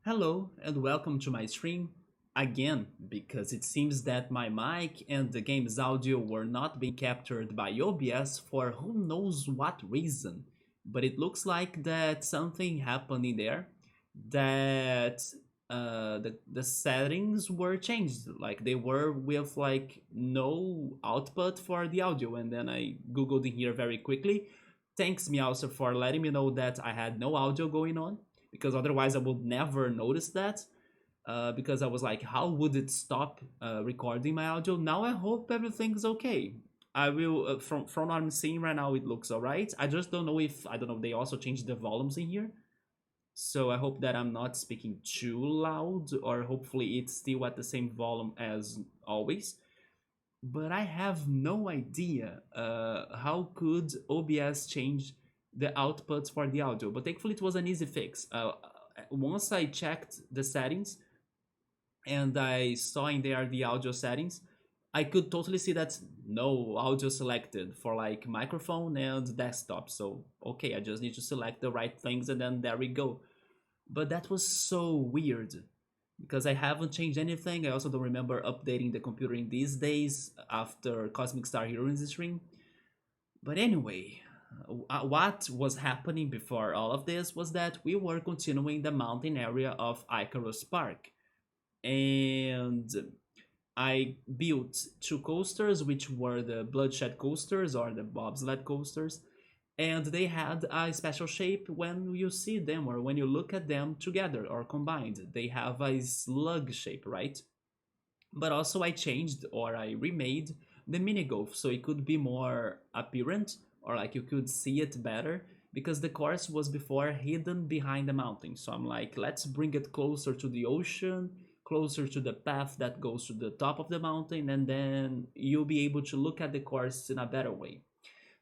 Hello and welcome to my stream again because it seems that my mic and the game's audio were not being captured by OBS for who knows what reason. But it looks like that something happened in there that the settings were changed. Like they were with like no output for the audio, and then I googled in here very quickly. Thanks me also for letting me know that I had no audio going on because otherwise I would never notice that. Because I was like, how would it stop recording my audio? Now I hope everything's okay. I will from what I'm seeing right now, it looks alright. I just don't know if they also changed the volumes in here. So I hope that I'm not speaking too loud, or hopefully it's still at the same volume as always. But I have no idea how could OBS change the outputs for the audio. But thankfully it was an easy fix. Once I checked the settings and I saw in there the audio settings, I could totally see that no audio selected for like microphone and desktop. So okay, I just need to select the right things and then there we go. But that was so weird because I haven't changed anything. I also don't remember updating the computer in these days after Cosmic Star Heroes stream. But anyway, what was happening before all of this was that we were continuing the mountain area of Icarus Park. And I built two coasters, which were the Bloodshed coasters or the bobsled coasters, and they had a special shape when you see them or when you look at them together or combined. They have a slug shape, right? But also I changed or I remade the mini golf so it could be more apparent, or like you could see it better, because the course was before hidden behind the mountain. So I'm like, let's bring it closer to the ocean, closer to the path that goes to the top of the mountain, and then you'll be able to look at the course in a better way.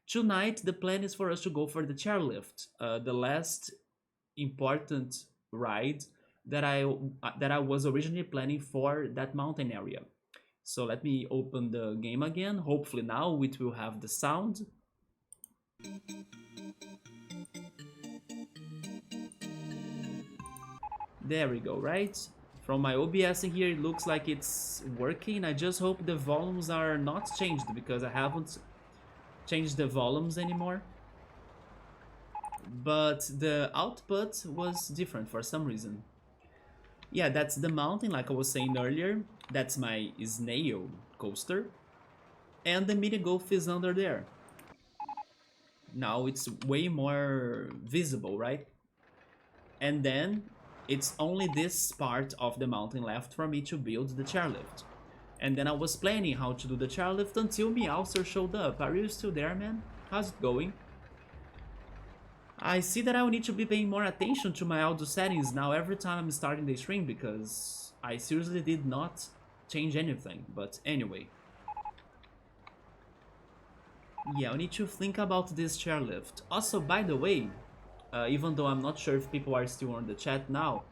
Tonight, the plan is for us to go for the chairlift, the last important ride that I was originally planning for that mountain area. So let me open the game again. Hopefully now it will have the sound. There we go, right? From my OBS in here, it looks like it's working. I just hope the volumes are not changed because I haven't changed the volumes anymore. But the output was different for some reason. Yeah, that's the mountain, like I was saying earlier. That's my snail coaster. And the mini golf is under there. Now it's way more visible, right? And then it's only this part of the mountain left for me to build the chairlift. And then I was planning how to do the chairlift until Meowster showed up. Are you still there, man? How's it going? I see that I will need to be paying more attention to my audio settings now every time I'm starting the stream, because I seriously did not change anything. But anyway. Yeah, I need to think about this chairlift. Also, by the way, even though I'm not sure if people are still on the chat now,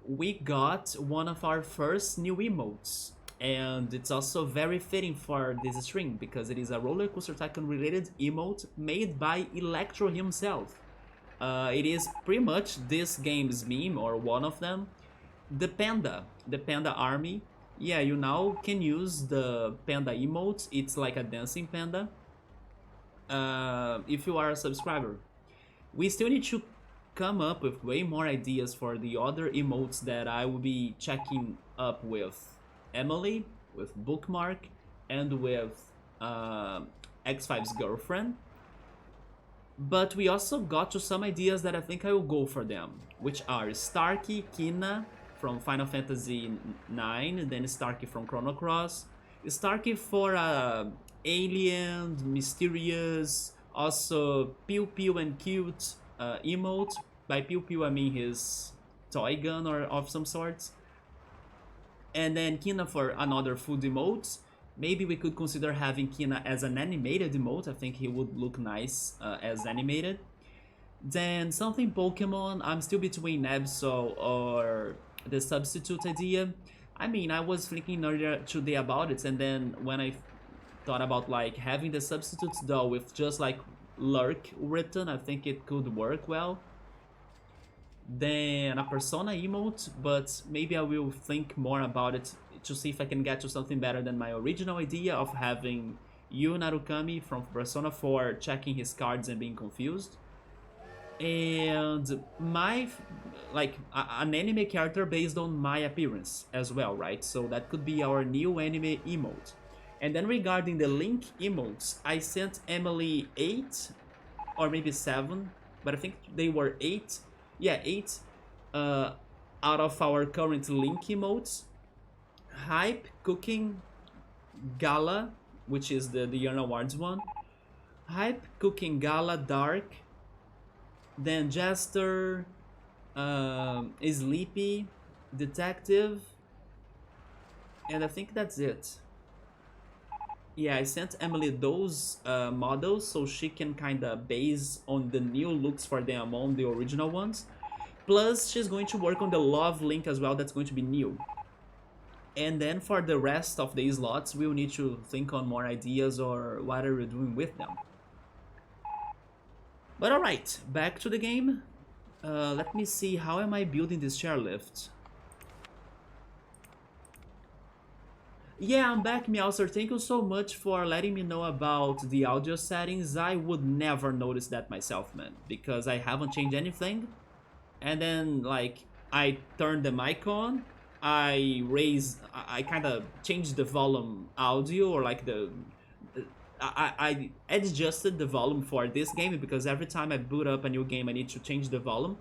we got one of our first new emotes. And it's also very fitting for this stream because it is a RollerCoaster Tycoon related emote made by Electro himself. It is pretty much this game's meme, or one of them. The panda army. Yeah, you now can use the panda emote. It's like a dancing panda. If you are a subscriber. We still need to come up with way more ideas for the other emotes that I will be checking up with Emily, with Bookmark, and with X5's girlfriend. But we also got to some ideas that I think I will go for them, which are Starkey, Kina from Final Fantasy IX, and then Starkey from Chrono Cross. Starkey for alien, mysterious, also Pew Pew and cute emote. By Pew Pew I mean his toy gun or of some sorts. And then Kina for another food emote. Maybe we could consider having Kina as an animated emote. I think he would look nice as animated. Then something Pokemon. I'm still between Absol or the substitute idea. I mean, I was thinking earlier today about it, and then when I thought about like having the substitutes though with just like Lurk written, I think it could work well. than a persona emote, but maybe I will think more about it to see if I can get to something better than my original idea of having Yu Narukami from Persona 4 checking his cards and being confused. And an anime character based on my appearance as well, right? So that could be our new anime emote. And then regarding the Link emotes, I sent Emily 8 or maybe 7, but I think they were 8. Yeah, 8 uh, out of our current Link emotes. Hype, Cooking, Gala, which is the Yarn Awards one. Hype, Cooking, Gala, Dark, then Jester, Sleepy, Detective, and I think that's it. Yeah, I sent Emily those models so she can kind of base on the new looks for them on the original ones. Plus, she's going to work on the Love Link as well, that's going to be new. And then for the rest of the slots, we'll need to think on more ideas or what are we doing with them. But alright, back to the game. Let me see, how am I building this chairlift? Yeah, I'm back, Meowser. Thank you so much for letting me know about the audio settings. I would never notice that myself, man, because I haven't changed anything. And then, like, I turned the mic on, I kind of changed the volume audio, or like I adjusted the volume for this game because every time I boot up a new game I need to change the volume.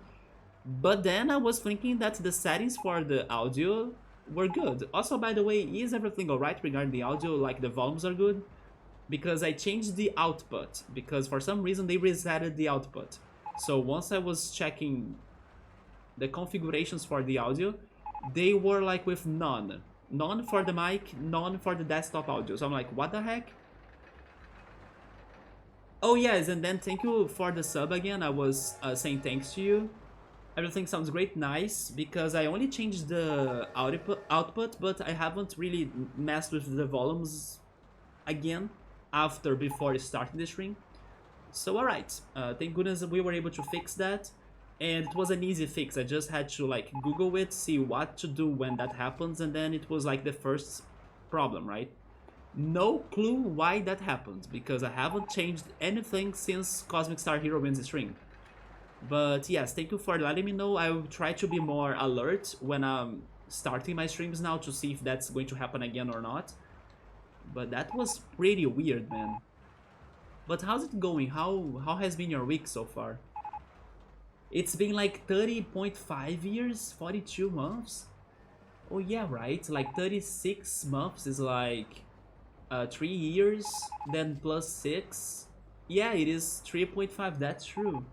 But then I was thinking that the settings for the audio were good. Also, by the way, is everything alright regarding the audio, like the volumes are good? Because I changed the output, because for some reason they resetted the output. So once I was checking the configurations for the audio, they were like with none. None for the mic, none for the desktop audio. So I'm like, what the heck? Oh yes, and then thank you for the sub again. I was saying thanks to you. Everything sounds great, nice, because I only changed the output, but I haven't really messed with the volumes again before starting the stream. So alright, thank goodness we were able to fix that. And it was an easy fix. I just had to like Google it, see what to do when that happens, and then it was like the first problem, right? No clue why that happened, because I haven't changed anything since Cosmic Star Hero wins the stream. But yes, thank you for letting me know. I will try to be more alert when I'm starting my streams now to see if that's going to happen again or not. But that was pretty weird, man. But how's it going? How has been your week so far? It's been like 30.5 years, 42 months. Oh yeah, right, like 36 months is like 3 years, then plus 6. Yeah, it is 3.5, that's true.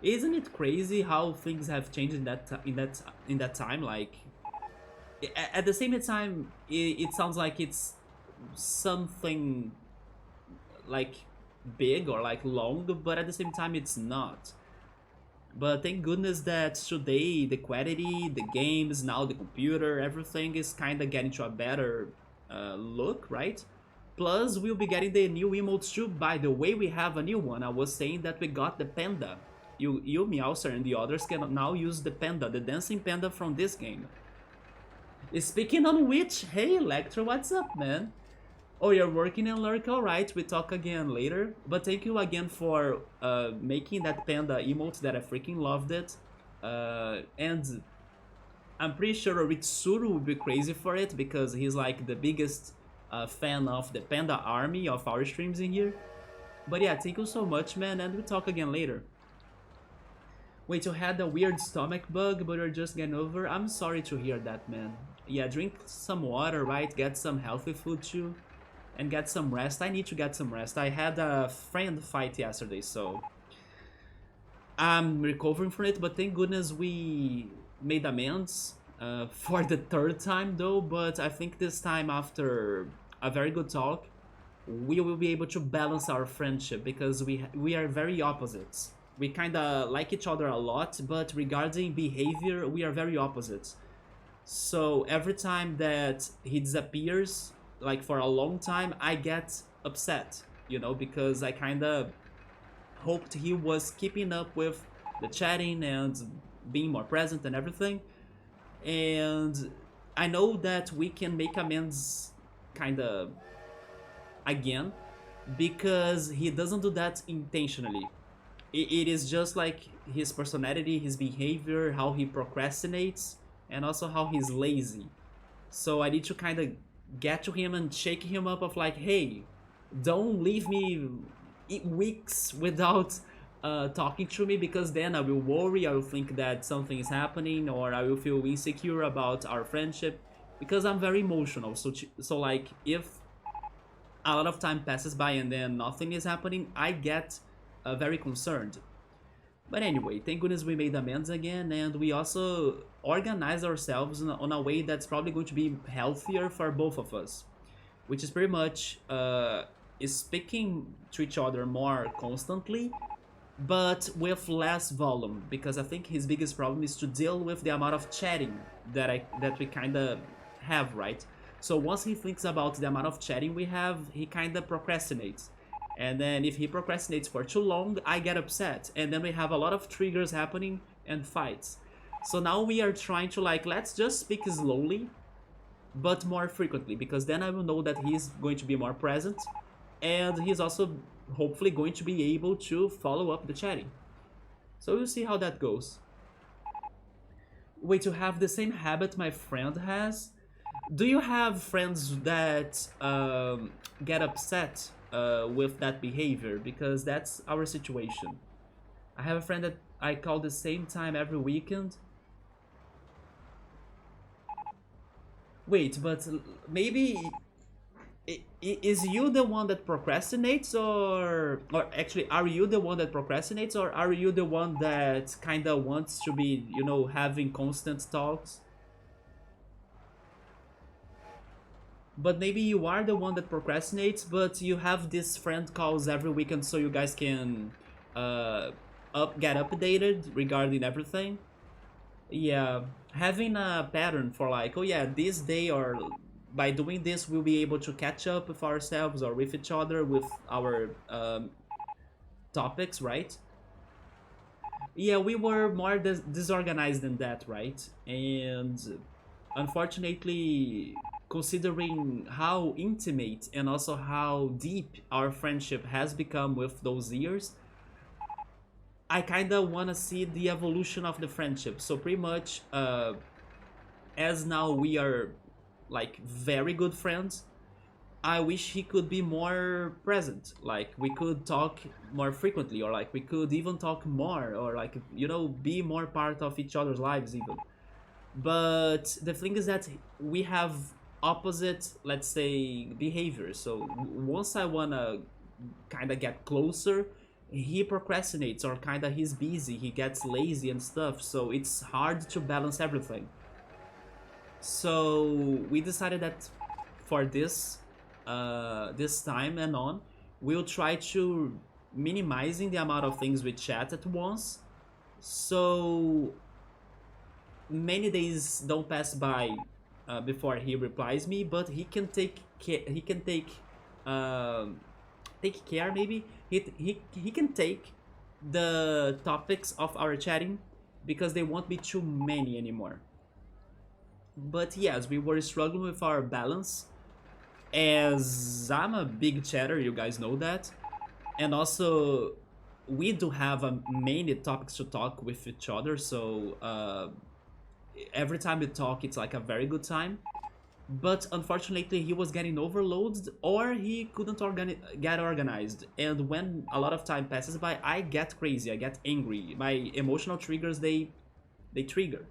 Isn't it crazy how things have changed in that time? Like, at the same time, it sounds like it's something like big or like long, but at the same time it's not. But thank goodness that today the quality, the games, now the computer, everything is kind of getting to a better look, right? Plus, we'll be getting the new emotes too. By the way, we have a new one. I was saying that we got the panda. You Meowser, and the others can now use the panda, the dancing panda from this game. Speaking on which, hey Electro, what's up, man? Oh, you're working in Lurk, alright, we talk again later. But thank you again for making that panda emote that I freaking loved it. And I'm pretty sure Ritsuru will be crazy for it because he's like the biggest fan of the panda army of our streams in here. But yeah, thank you so much, man, and we talk again later. Wait, you had a weird stomach bug, but you're just getting over? I'm sorry to hear that, man. Yeah, drink some water, right? Get some healthy food too. And get some rest. I need to get some rest. I had a friend fight yesterday, so I'm recovering from it, but thank goodness we made amends for the third time though. But I think this time, after a very good talk, we will be able to balance our friendship because we are very opposites. We kind of like each other a lot, but regarding behavior, we are very opposites. So every time that he disappears, like for a long time, I get upset, you know, because I kind of hoped he was keeping up with the chatting and being more present and everything. And I know that we can make amends kind of again because he doesn't do that intentionally. It is just like his personality, his behavior, how he procrastinates, and also how he's lazy. So I need to kind of get to him and shake him up of like, hey, don't leave me weeks without talking to me, because then I will worry, I will think that something is happening, or I will feel insecure about our friendship, because I'm very emotional. So like if a lot of time passes by and then nothing is happening, I get very concerned. But anyway, thank goodness we made amends again, and we also organize ourselves on a way that's probably going to be healthier for both of us, which is pretty much is speaking to each other more constantly, but with less volume, because I think his biggest problem is to deal with the amount of chatting that we kind of have, right? So once he thinks about the amount of chatting we have, he kind of procrastinates. And then if he procrastinates for too long, I get upset. And then we have a lot of triggers happening and fights. So now we are trying to like, let's just speak slowly, but more frequently, because then I will know that he's going to be more present. And he's also hopefully going to be able to follow up the chatting. So we'll see how that goes. Wait, to have the same habit my friend has? Do you have friends that get upset with that behavior? Because that's our situation. I have a friend that I call the same time every weekend. Wait, but maybe is you the one that procrastinates, or actually are you the one that procrastinates, or are you the one that kind of wants to be, you know, having constant talks? But maybe you are the one that procrastinates, but you have this friend calls every weekend so you guys can uh, get updated regarding everything. Yeah, having a pattern for like, oh yeah, this day or by doing this we'll be able to catch up with ourselves or with each other with our topics, right? Yeah, we were more disorganized than that, right? And unfortunately, considering how intimate and also how deep our friendship has become with those years, I kind of want to see the evolution of the friendship. So pretty much, as now we are like very good friends, I wish he could be more present. Like we could talk more frequently, or like we could even talk more, or like, you know, be more part of each other's lives even. But the thing is that we have opposite, let's say, behavior. So once I wanna kind of get closer, he procrastinates, or kind of he's busy, he gets lazy and stuff. So it's hard to balance everything. So we decided that for this time and on, we'll try to minimizing the amount of things we chat at once. So many days don't pass by before he replies me, but he can he can take care, maybe he can take the topics of our chatting, because they won't be too many anymore. But yes, we were struggling with our balance, as I'm a big chatter, you guys know that. And also we do have many topics to talk with each other, so every time we talk it's like a very good time. But unfortunately he was getting overloaded, or he couldn't get organized, and when a lot of time passes by I get crazy, I get angry, my emotional triggers, they trigger.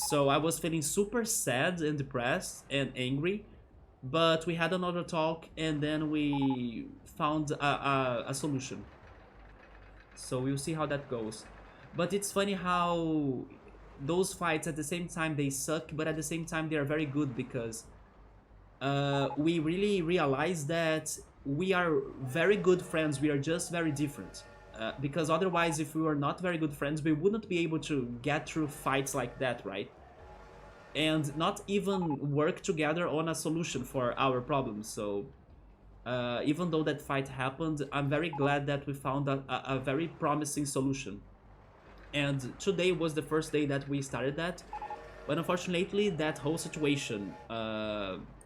So I was feeling super sad and depressed and angry, but we had another talk and then we found a solution. So we'll see how that goes. But it's funny how those fights at the same time they suck, but at the same time they are very good, because we really realize that we are very good friends. We are just very different. Because otherwise, if we were not very good friends, we wouldn't be able to get through fights like that, right? And not even work together on a solution for our problems. So even though that fight happened, I'm very glad that we found a very promising solution. And today was the first day that we started that. But unfortunately, that whole situation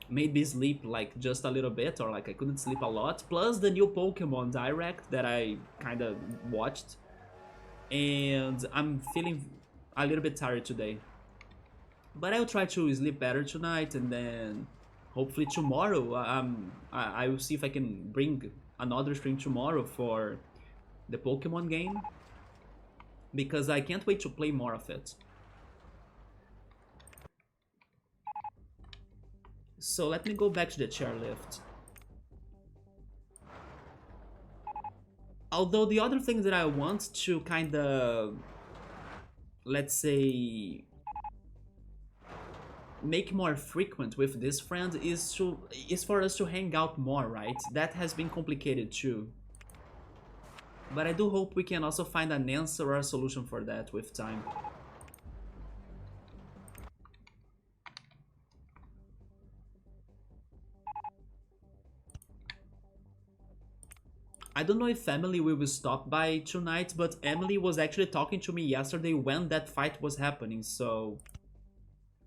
made me sleep like just a little bit, or like I couldn't sleep a lot. Plus the new Pokemon Direct that I kind of watched, and I'm feeling a little bit tired today. But I'll try to sleep better tonight, and then hopefully tomorrow I will see if I can bring another stream tomorrow for the Pokemon game, because I can't wait to play more of it. So let me go back to the chairlift. Although the other thing that I want to kind of, let's say, make more frequent with this friend is for us to hang out more, right? That has been complicated too. But I do hope we can also find an answer or a solution for that with time. I don't know if Emily will stop by tonight, but Emily was actually talking to me yesterday when that fight was happening, so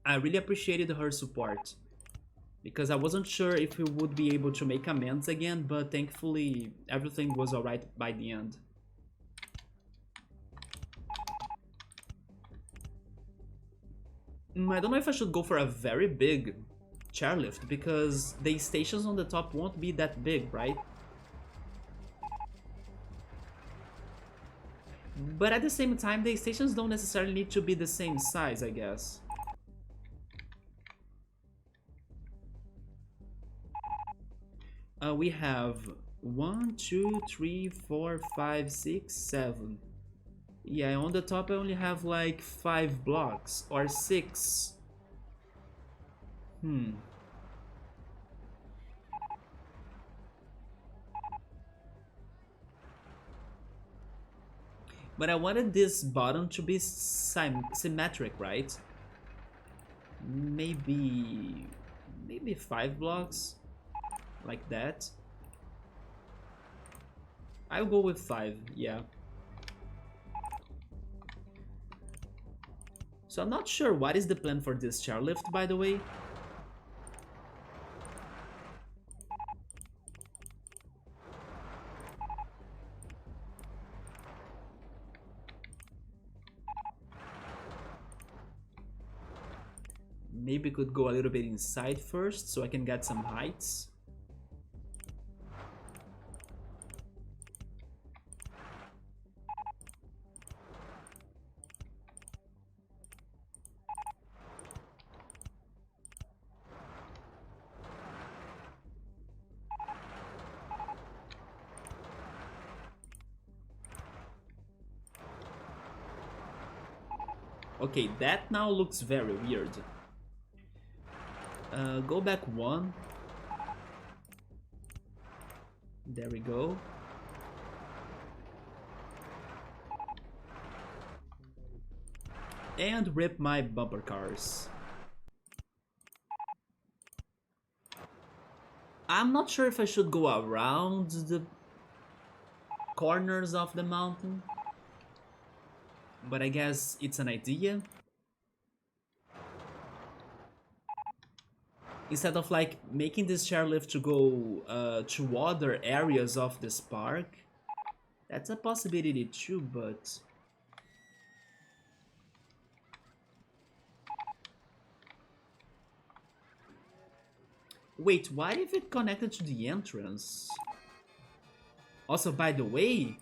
I really appreciated her support. Because I wasn't sure if we would be able to make amends again, but thankfully everything was alright by the end. I don't know if I should go for a very big chairlift, because the stations on the top won't be that big, right? But at the same time, the stations don't necessarily need to be the same size, I guess. We have 1, 2, 3, 4, 5, 6, 7. Yeah, on the top I only have like 5 blocks or 6. But I wanted this bottom to be symmetric, right? Maybe 5 blocks like that. I'll go with 5, yeah. So I'm not sure what is the plan for this chairlift, by the way. Maybe could go a little bit inside first so I can get some heights. Okay, that now looks very weird. Go back 1. There we go. And rip my bumper cars. I'm not sure if I should go around the corners of the mountain, but I guess it's an idea. Instead of like making this chairlift to go to other areas of this park, that's a possibility too, but wait, what if it connected to the entrance? Also, by the way,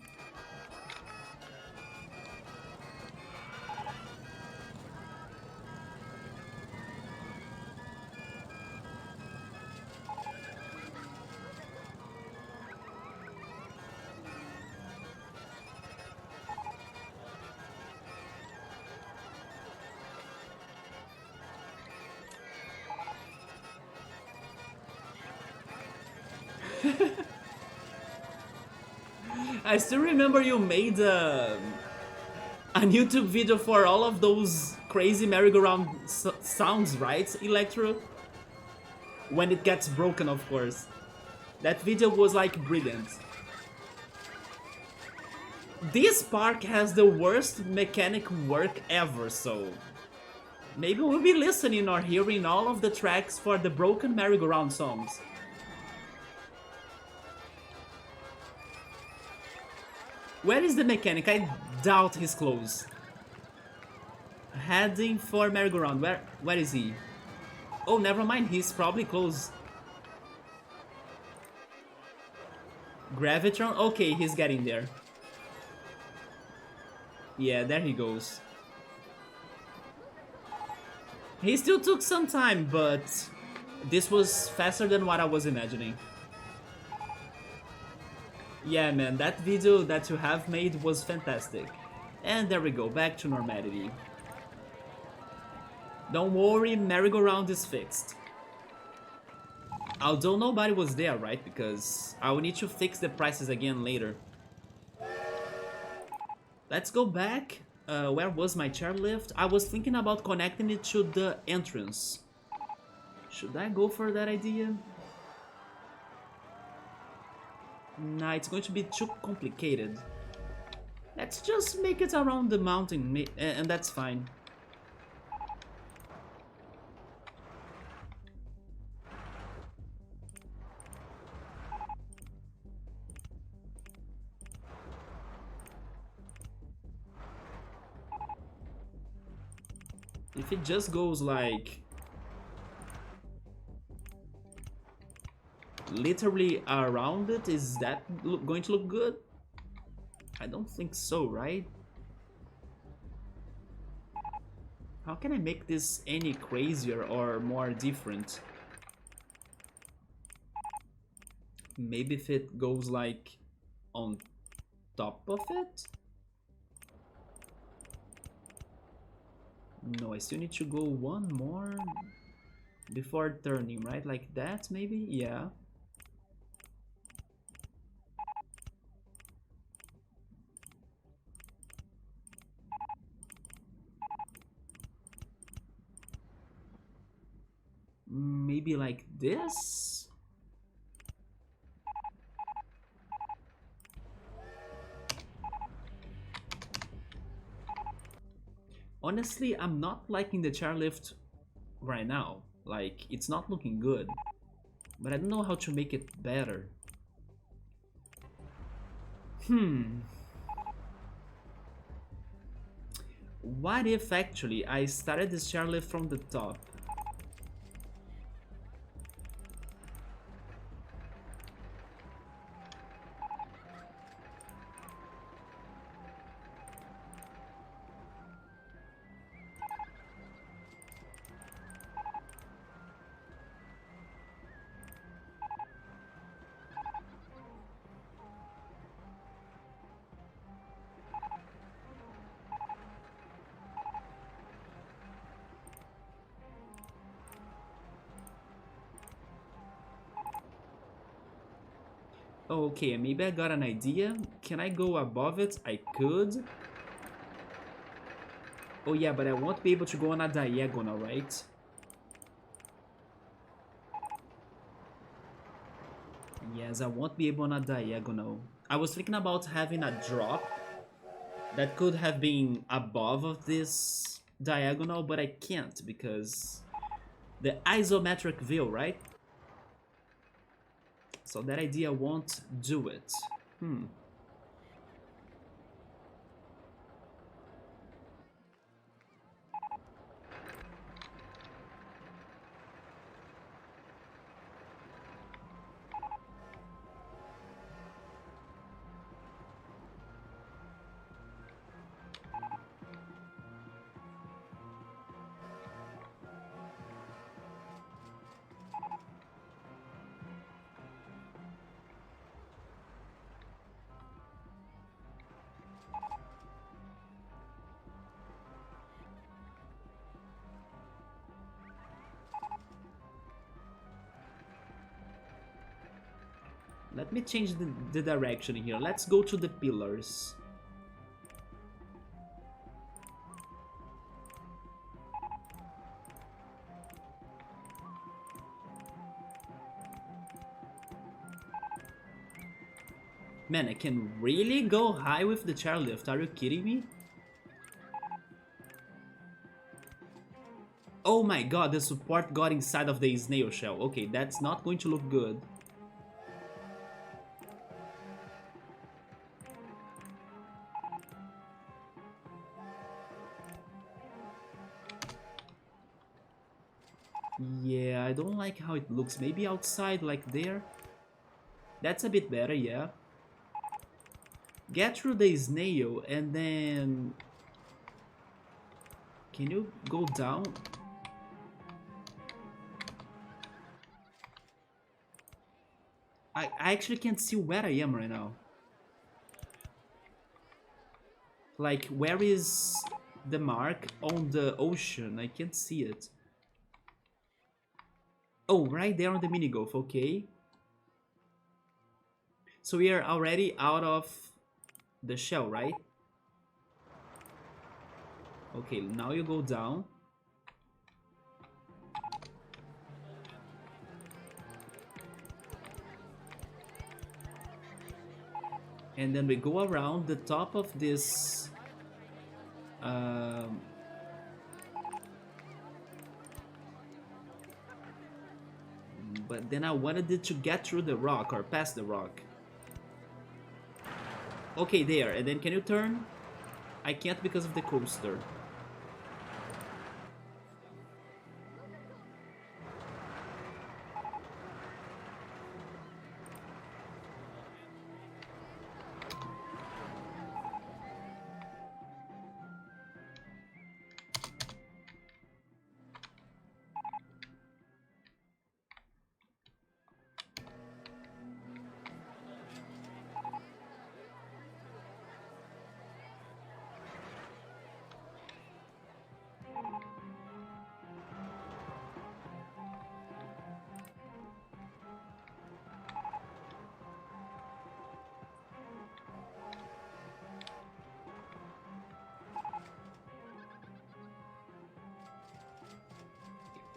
I still remember you made an YouTube video for all of those crazy merry-go-round sounds, right, Electro? When it gets broken, of course. That video was like brilliant. This park has the worst mechanic work ever, so maybe we'll be listening or hearing all of the tracks for the broken merry-go-round songs. Where is the mechanic? I doubt he's close. Heading for merry-go-round. Where is he? Oh, never mind. He's probably close. Gravitron? Okay, he's getting there. Yeah, there he goes. He still took some time, but this was faster than what I was imagining. Yeah, man, that video that you have made was fantastic. And there we go, back to normality. Don't worry, merry-go-round is fixed. Although nobody was there, right? Because I will need to fix the prices again later. Let's go back. Where was my chairlift? I was thinking about connecting it to the entrance. Should I go for that idea? Nah, it's going to be too complicated. Let's just make it around the mountain, and that's fine. If it just goes like literally around it, is that going to look good? I don't think so, right? How can I make this any crazier or more different? Maybe if it goes like on top of it? No, I still need to go one more before turning, right? Like that, maybe? Yeah. Maybe like this? Honestly, I'm not liking the chairlift right now. Like, it's not looking good. But I don't know how to make it better. What if actually I started this chairlift from the top? Okay, maybe I got an idea. Can I go above it? I could. Oh yeah, but I won't be able to go on a diagonal, right? Yes, I won't be able on a diagonal. I was thinking about having a drop that could have been above of this diagonal, but I can't because the isometric view, right? So that idea won't do it. Let me change the direction here. Let's go to the pillars. Man, I can really go high with the chairlift. Are you kidding me? Oh my god, the support got inside of the snail shell. Okay, that's not going to look good. Yeah, I don't like how it looks. Maybe outside, like there. That's a bit better, yeah. Get through the snail and then... Can you go down? I actually can't see where I am right now. Like, where is the mark on the ocean? I can't see it. Oh, right there on the mini golf, okay. So we are already out of the shell, right? Okay, now you go down. And then we go around the top of this... but then I wanted it to get through the rock or past the rock. Okay, there. And then can you turn? I can't because of the coaster.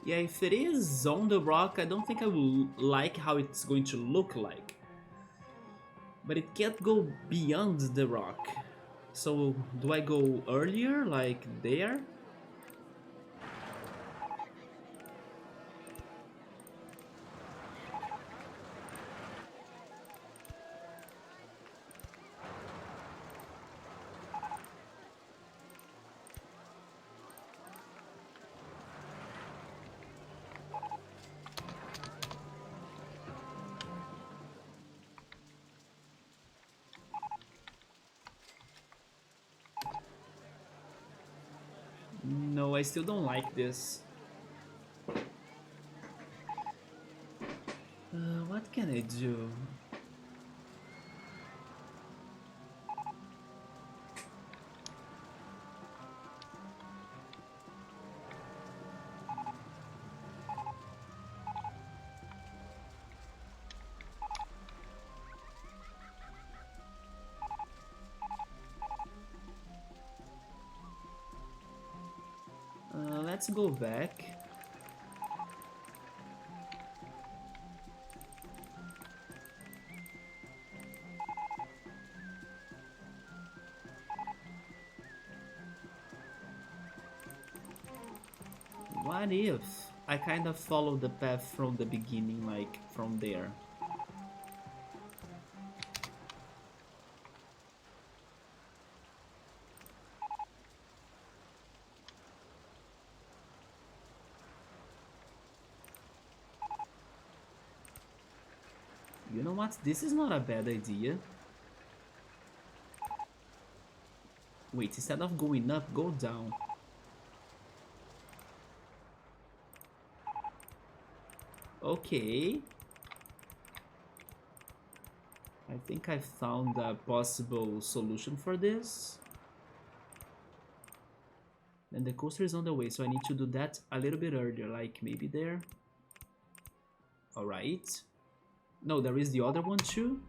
Yeah, if it is on the rock, I don't think I will like how it's going to look like. But it can't go beyond the rock. So, do I go earlier, like there? No, I still don't like this. What can I do? Let's go back. What if I kind of follow the path from the beginning, like from there? You know what? This is not a bad idea. Wait, instead of going up, go down. Okay. I think I found a possible solution for this. And the coaster is on the way, so I need to do that a little bit earlier, like maybe there. Alright. No, there is the other one too.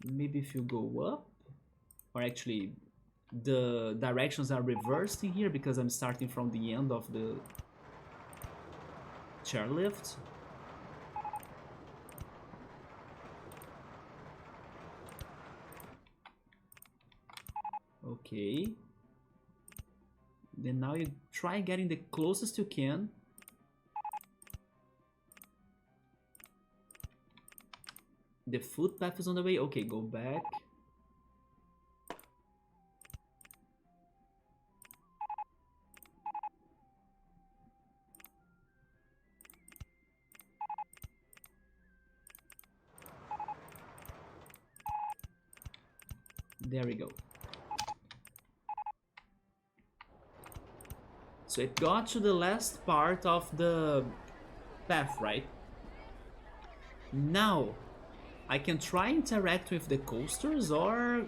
Maybe if you go up, or actually the directions are reversed in here because I'm starting from the end of the... chairlift. Okay. Then now you try getting the closest you can. The footpath is on the way. Okay, go back. There we go. So it got to the last part of the path, right? Now, I can try interact with the coasters, or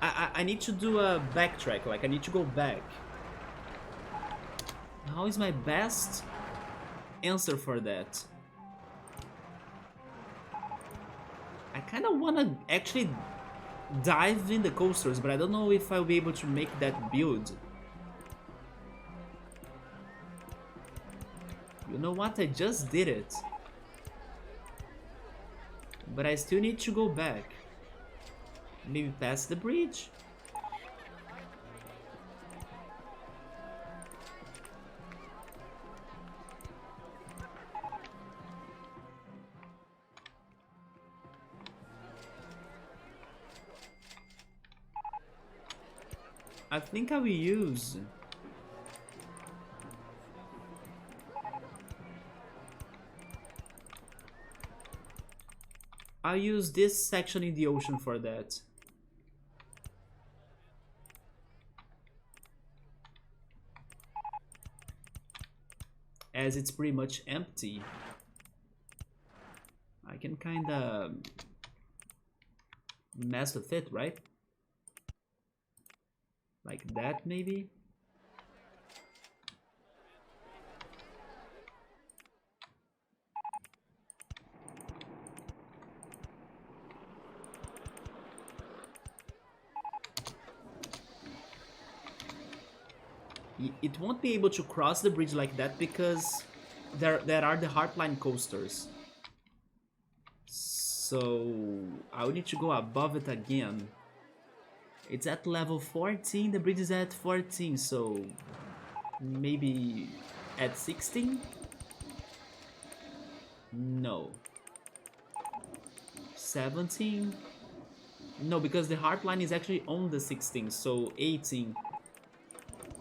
I need to do a backtrack, like I need to go back. How is my best answer for that? I kind of want to actually dive in the coasters, but I don't know if I'll be able to make that build. You know what? I just did it. But I still need to go back. Maybe past the bridge? I think I will use... I'll use this section in the ocean for that. As it's pretty much empty. I can kinda mess with it, right? Like that, maybe? It won't be able to cross the bridge like that because there are the hardline coasters. So I will need to go above it again. It's at level 14, the bridge is at 14, so maybe at 16? No. 17? No, because the hardline is actually on the 16, so 18.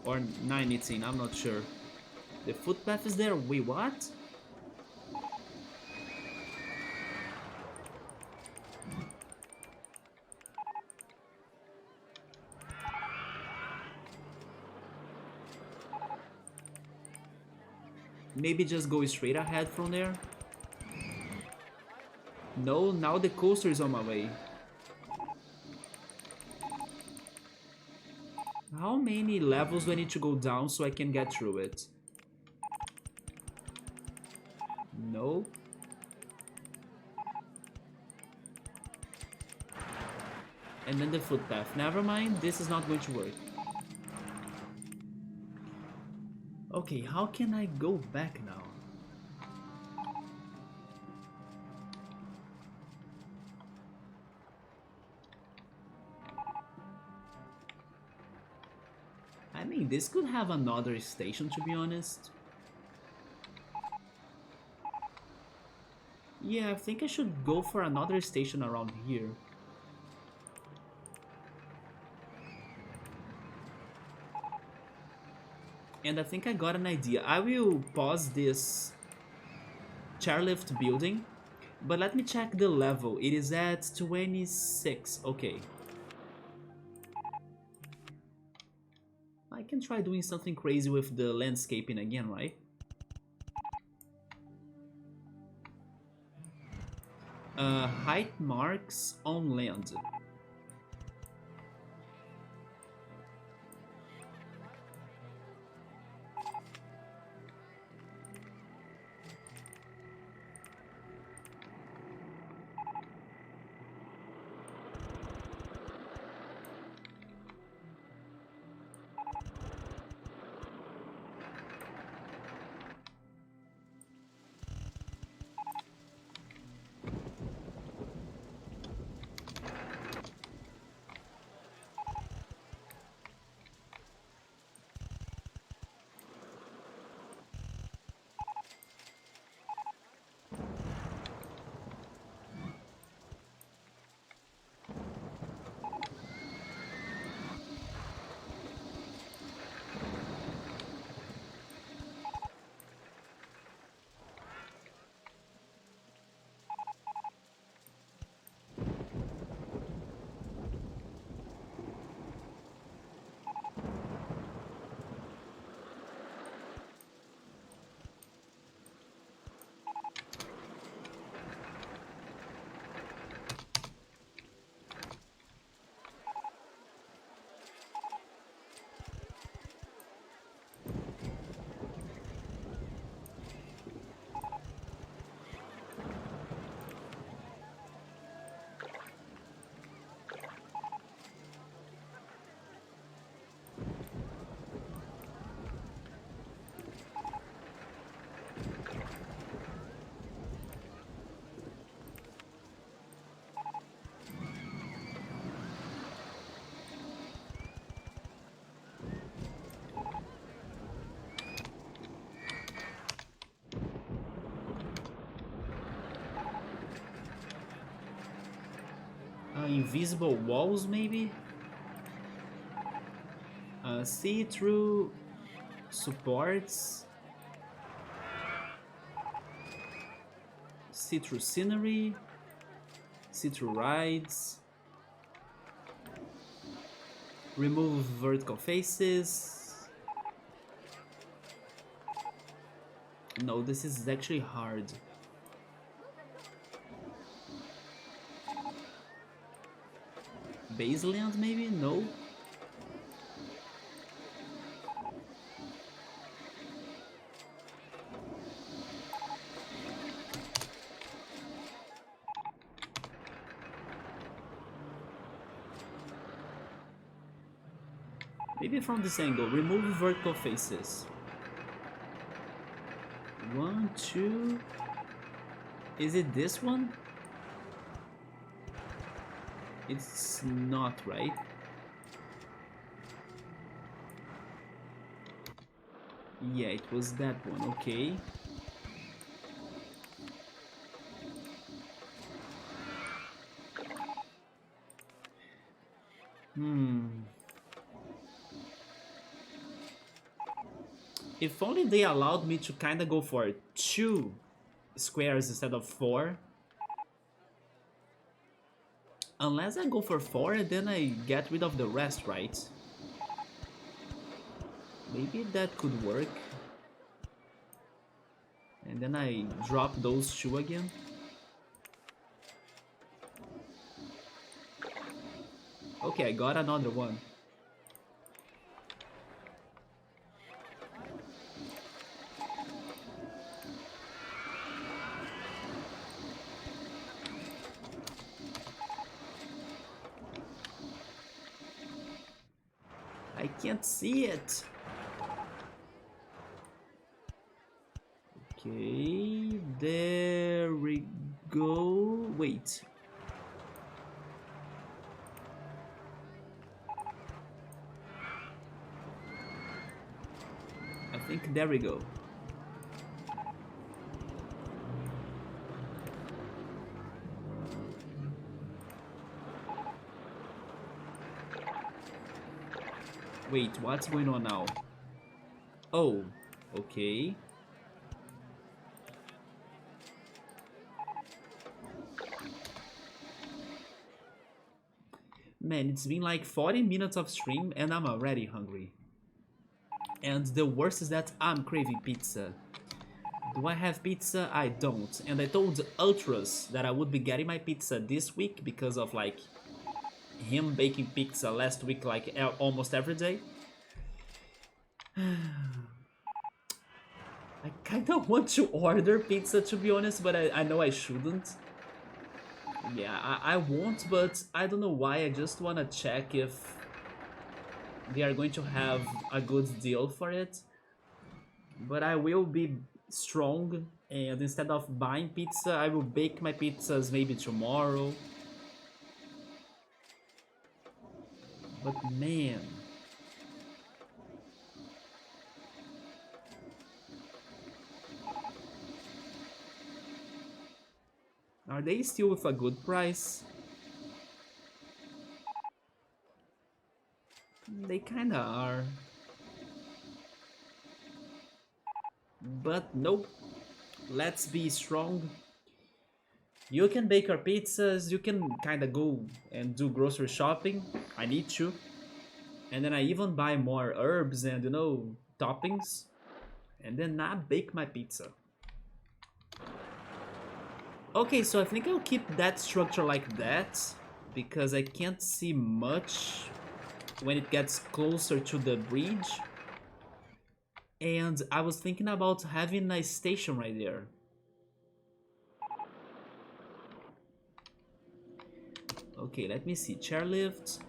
Or 19, I'm not sure. The footpath is there? Wait, what? Maybe just go straight ahead from there? No, now the coaster is on my way. How many levels do I need to go down so I can get through it? No. And then the footpath. Never mind, this is not going to work. Okay, how can I go back now? I mean, this could have another station, to be honest. Yeah, I think I should go for another station around here. And I think I got an idea. I will pause this chairlift building, but let me check the level. It is at 26. Okay. I can try doing something crazy with the landscaping again, right? Height marks on land. Invisible walls, maybe? See-through supports. See-through scenery. See-through rides. Remove vertical faces. No, this is actually hard. Baseland, maybe? No. Maybe from this angle. Remove vertical faces. 1, 2. Is it this one? It's not, right? Yeah, it was that one, okay. If only they allowed me to kinda go for 2 squares instead of 4. Unless I go for 4 then I get rid of the rest, right? Maybe that could work. And then I drop those 2 again. Okay, I got another one. I can't see it. Okay, there we go. Wait. I think there we go. Wait, what's going on now? Oh, okay. Man, it's been like 40 minutes of stream and I'm already hungry. And the worst is that I'm craving pizza. Do I have pizza? I don't. And I told Ultras that I would be getting my pizza this week because of like him baking pizza last week like almost every day. I kinda want to order pizza to be honest, but I know I shouldn't. Yeah, I won't, but I don't know why. I just wanna check if they are going to have a good deal for it. But I will be strong, and instead of buying pizza, I will bake my pizzas maybe tomorrow. But man, are they still with a good price? They kinda are. But nope. Let's be strong. You can bake our pizzas, you can kinda go and do grocery shopping. I need to. And then I even buy more herbs and, you know, toppings. And then I bake my pizza. Okay, so I think I'll keep that structure like that. Because I can't see much when it gets closer to the bridge. And I was thinking about having a station right there. Okay, let me see. Chairlift.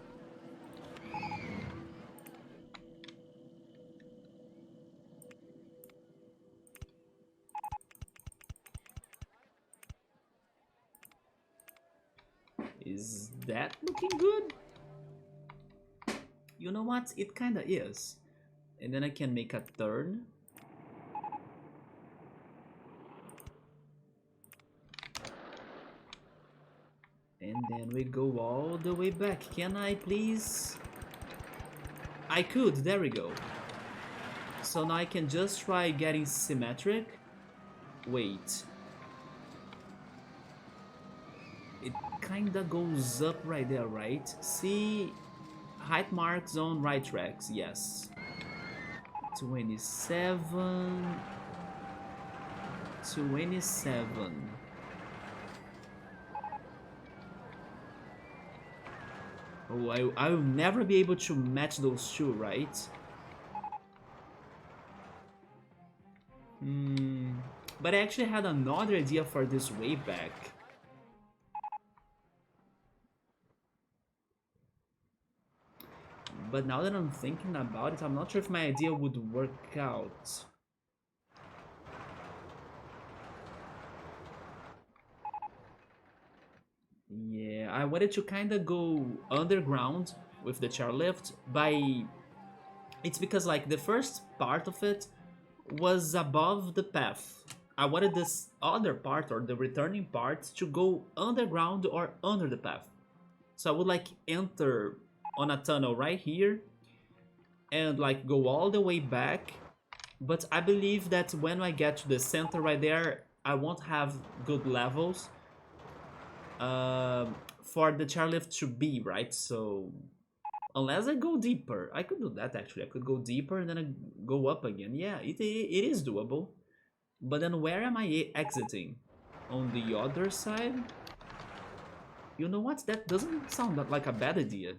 Is that looking good? You know what? It kinda is. And then I can make a turn. And then we go all the way back. Can I please? I could, there we go. So now I can just try getting symmetric. Wait. It kinda goes up right there, right? See, height marks on right tracks, yes. 27. 27. Oh, I'll never be able to match those two, right? But I actually had another idea for this way back. But now that I'm thinking about it, I'm not sure if my idea would work out. Yeah, I wanted to kind of go underground with the chairlift by... It's because like the first part of it was above the path. I wanted this other part or the returning part to go underground or under the path. So I would like enter on a tunnel right here and like go all the way back. But I believe that when I get to the center right there, I won't have good levels for the chairlift to be, right? So unless I go deeper, I could do that actually. I could go deeper and then I go up again. Yeah, it is doable. But then where am I exiting? On the other side? You know what? That doesn't sound like a bad idea.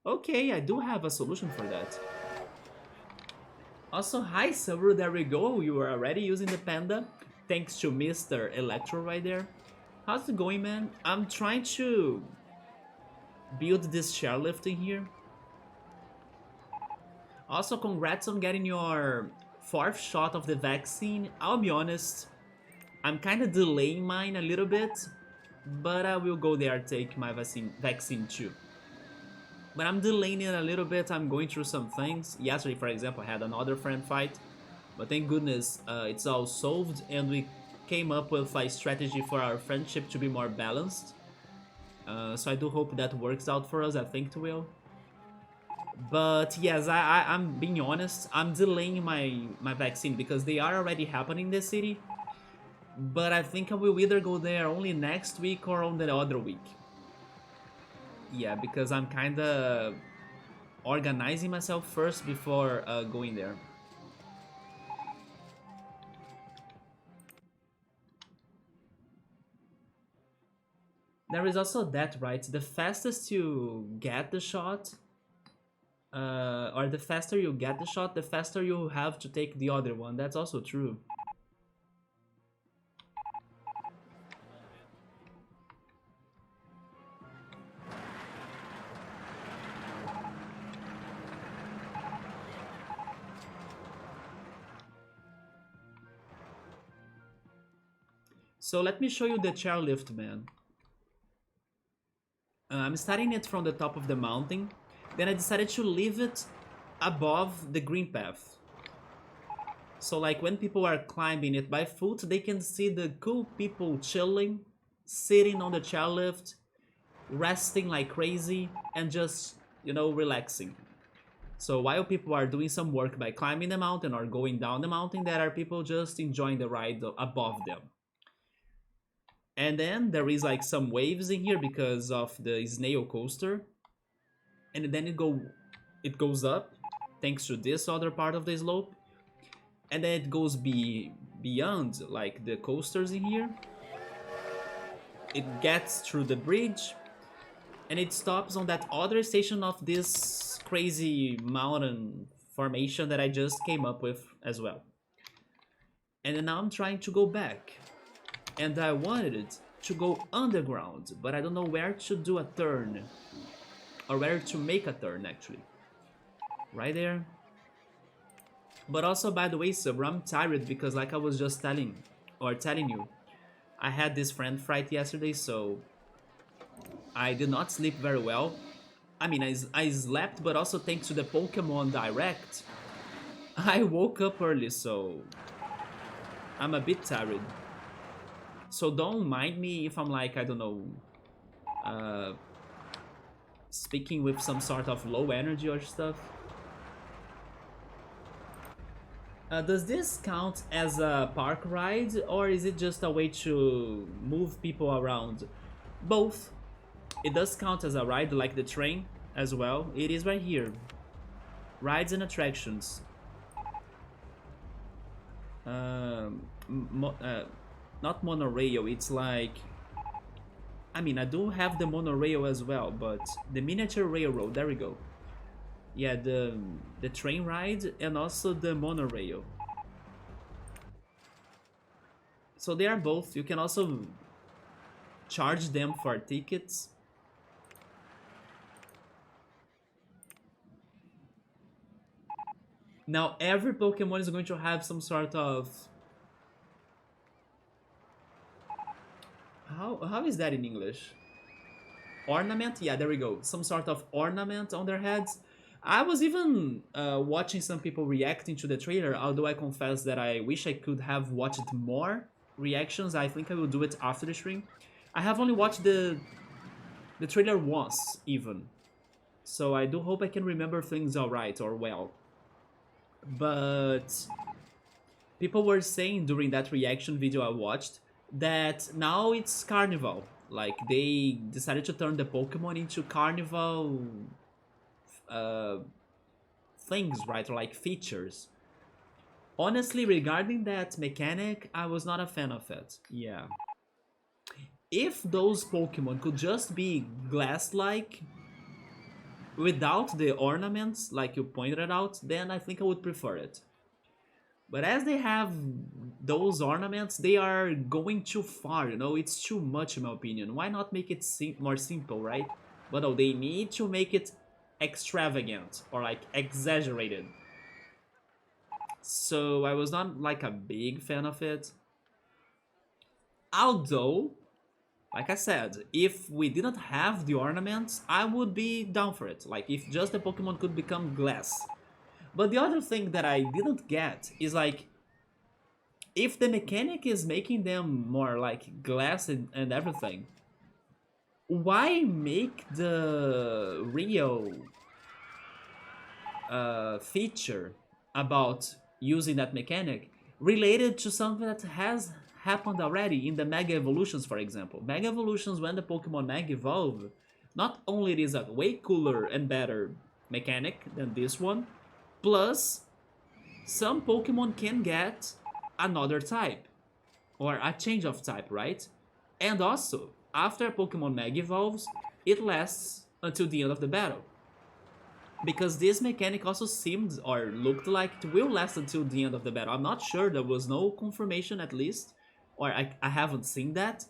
Okay, I do have a solution for that. Also, hi Sabru, there we go. You are already using the panda. Thanks to Mr. Electro right there. How's it going, man? I'm trying to build this chairlift in here. Also, congrats on getting your 4th shot of the vaccine. I'll be honest, I'm kind of delaying mine a little bit, but I will go there take my vaccine too. But I'm delaying it a little bit. I'm going through some things. Yesterday, for example, I had another friend fight, but thank goodness it's all solved and we came up with a strategy for our friendship to be more balanced. So I do hope that works out for us. I think it will. But yes, I'm being honest. I'm delaying my vaccine because they are already happening in the city. But I think I will either go there only next week or on the other week. Yeah, because I'm kind of organizing myself first before going there. There is also that, right? The fastest you get the shot, or the faster you get the shot, the faster you have to take the other one. That's also true. So let me show you the chairlift, man. I'm starting it from the top of the mountain. Then I decided to leave it above the green path. So like when people are climbing it by foot, they can see the cool people chilling, sitting on the chairlift, resting like crazy, and just, you know, relaxing. So while people are doing some work by climbing the mountain or going down the mountain, there are people just enjoying the ride above them. And then there is like some waves in here because of the snail coaster. And then it goes up thanks to this other part of the slope. And then it goes beyond like the coasters in here. It gets through the bridge and it stops on that other station of this crazy mountain formation that I just came up with as well. And then now I'm trying to go back. And I wanted it to go underground, but I don't know where to do a turn. Or where to make a turn, actually. Right there. But also, by the way, Sub, I'm tired because like I was just telling you, I had this friend fight yesterday, so I did not sleep very well. I mean, I slept, but also thanks to the Pokemon Direct, I woke up early, so I'm a bit tired. So don't mind me if I'm like, I don't know, uh, speaking with some sort of low energy or stuff. Does this count as a park ride, or is it just a way to move people around? Both. It does count as a ride, like the train as well. It is right here. Rides and attractions. Mo not monorail, it's like... I mean, I do have the monorail as well, but the miniature railroad, there we go. Yeah, the train ride and also the monorail. So they are both. You can also charge them for tickets. Now every Pokemon is going to have some sort of... How is that in English? Ornament? Yeah, there we go. Some sort of ornament on their heads. I was even watching some people reacting to the trailer, although I confess that I wish I could have watched more reactions. I think I will do it after the stream. I have only watched the trailer once, even. So I do hope I can remember things alright or well. But people were saying during that reaction video I watched that now it's Carnival. Like, they decided to turn the Pokemon into Carnival things, right? Or like features. Honestly, regarding that mechanic, I was not a fan of it. Yeah. If those Pokemon could just be glass-like, without the ornaments, like you pointed out, then I think I would prefer it. But as they have those ornaments, they are going too far, you know? It's too much in my opinion. Why not make it more simple, right? But no, they need to make it extravagant or like exaggerated. So I was not like a big fan of it. Although, like I said, if we didn't have the ornaments, I would be down for it. Like, if just the Pokemon could become glass. But the other thing that I didn't get is, like, if the mechanic is making them more like glass and everything, why make the Rio feature about using that mechanic related to something that has happened already in the Mega Evolutions, for example? Mega Evolutions, when the Pokemon Mega Evolve, not only it is a way cooler and better mechanic than this one, plus some Pokemon can get another type, or a change of type, right? And also, after Pokemon Mega Evolves, it lasts until the end of the battle. Because this mechanic also seemed or looked like it will last until the end of the battle. I'm not sure, there was no confirmation at least, or I haven't seen that,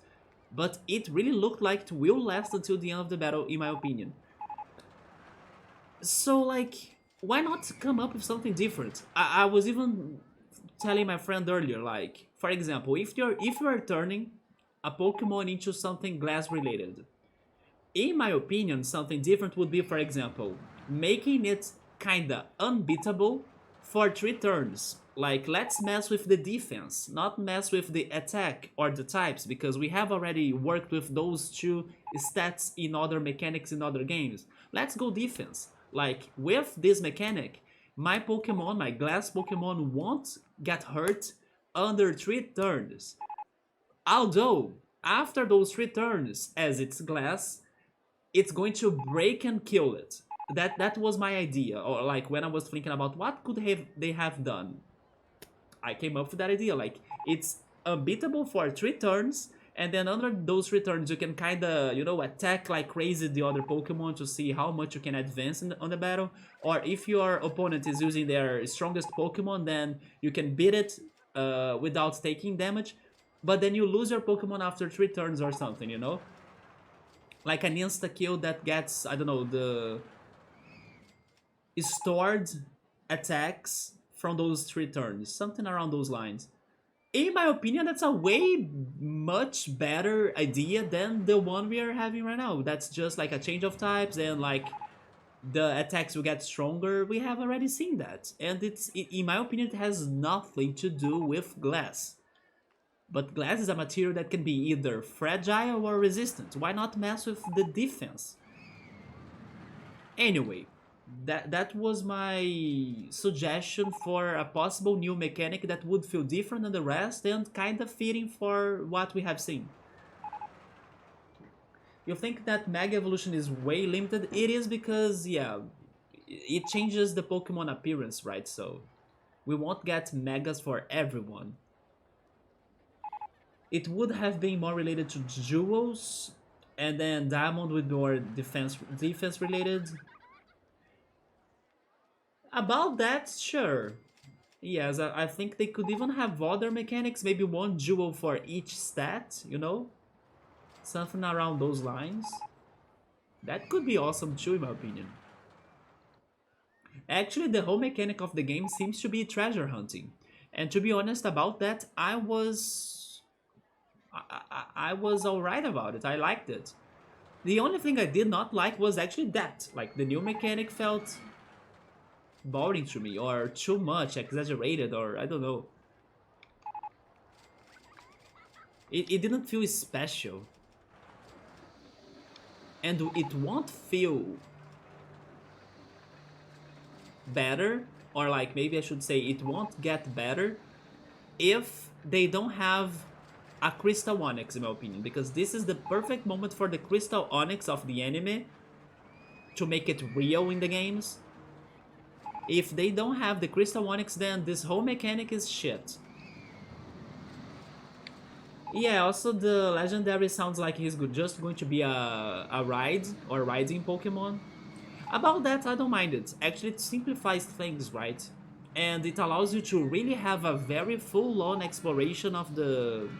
but it really looked like it will last until the end of the battle, in my opinion. So, like, why not come up with something different? I was even telling my friend earlier, like, for example, if you're turning a Pokemon into something glass related, in my opinion, something different would be, for example, making it kinda unbeatable for 3 turns. Like, let's mess with the defense, not mess with the attack or the types, because we have already worked with those 2 stats in other mechanics in other games. Let's go defense. Like, with this mechanic, my Pokemon, my glass Pokemon, won't get hurt under 3 turns. Although, after those 3 turns, as it's glass, it's going to break and kill it. That was my idea, or like when I was thinking about what could they have done. I came up with that idea, like, it's unbeatable for 3 turns, and then under those 3 turns you can kinda, you know, attack like crazy the other Pokemon to see how much you can advance on the battle. Or if your opponent is using their strongest Pokemon, then you can beat it without taking damage, but then you lose your Pokemon after 3 turns or something, you know? Like an insta-kill that gets, I don't know, the stored attacks from those 3 turns. Something around those lines. In my opinion, that's a way much better idea than the one we are having right now. That's just like a change of types and like the attacks will get stronger. We have already seen that. And in my opinion, it has nothing to do with glass. But glass is a material that can be either fragile or resistant. Why not mess with the defense? Anyway, that was my suggestion for a possible new mechanic that would feel different than the rest and kind of fitting for what we have seen. You think that Mega Evolution is way limited? It is because, yeah, it changes the Pokemon appearance, right? So we won't get Megas for everyone. It would have been more related to jewels, and then Diamond with more defense related. About that, sure. Yes, I think they could even have other mechanics, maybe one jewel for each stat, you know? Something around those lines. That could be awesome too, in my opinion. Actually, the whole mechanic of the game seems to be treasure hunting. And to be honest about that, I was alright about it. I liked it. The only thing I did not like was actually that. Like, the new mechanic felt boring to me, or too much, exaggerated, or I don't know. It didn't feel special. And it won't feel better, or like maybe I should say it won't get better if they don't have a Crystal Onyx, in my opinion, because this is the perfect moment for the Crystal Onyx of the anime to make it real in the games. If they don't have the Crystal Onyx, then this whole mechanic is shit. Yeah, also the legendary sounds like he's just going to be a ride or riding Pokemon. About that, I don't mind it. Actually, it simplifies things, right? And it allows you to really have a very full-on exploration of the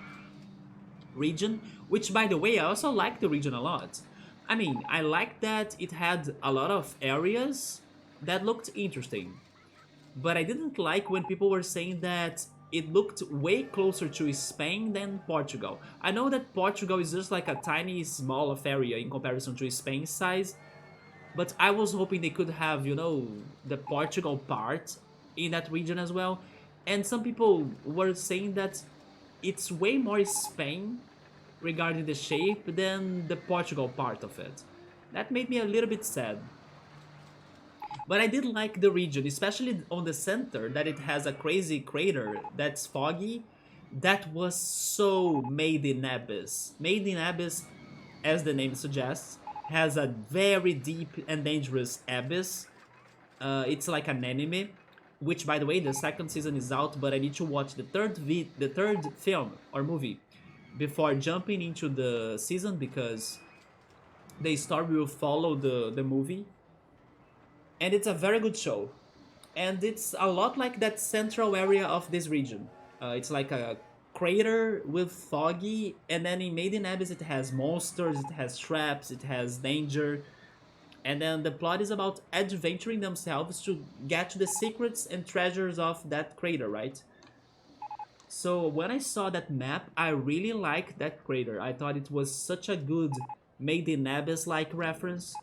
region, which, by the way, I also like the region a lot. I mean, I like that it had a lot of areas that looked interesting. But I didn't like when people were saying that it looked way closer to Spain than Portugal. I know that Portugal is just like a tiny small of area in comparison to Spain's size, but I was hoping they could have, you know, the Portugal part in that region as well. And some people were saying that it's way more Spain regarding the shape than the Portugal part of it. That made me a little bit sad. But I did like the region, especially on the center, that it has a crazy crater that's foggy. That was so Made in Abyss. Made in Abyss, as the name suggests, has a very deep and dangerous abyss. It's like an anime, which, by the way, the second season is out, but I need to watch the third film or movie before jumping into the season, because the story will follow the movie, and it's a very good show. And it's a lot like that central area of this region. It's like a crater with foggy, and then in Maiden Abyss it has monsters, it has traps, it has danger, and then the plot is about adventuring themselves to get to the secrets and treasures of that crater, right? So when I saw that map, I really liked that crater. I thought it was such a good Maiden Abyss-like reference.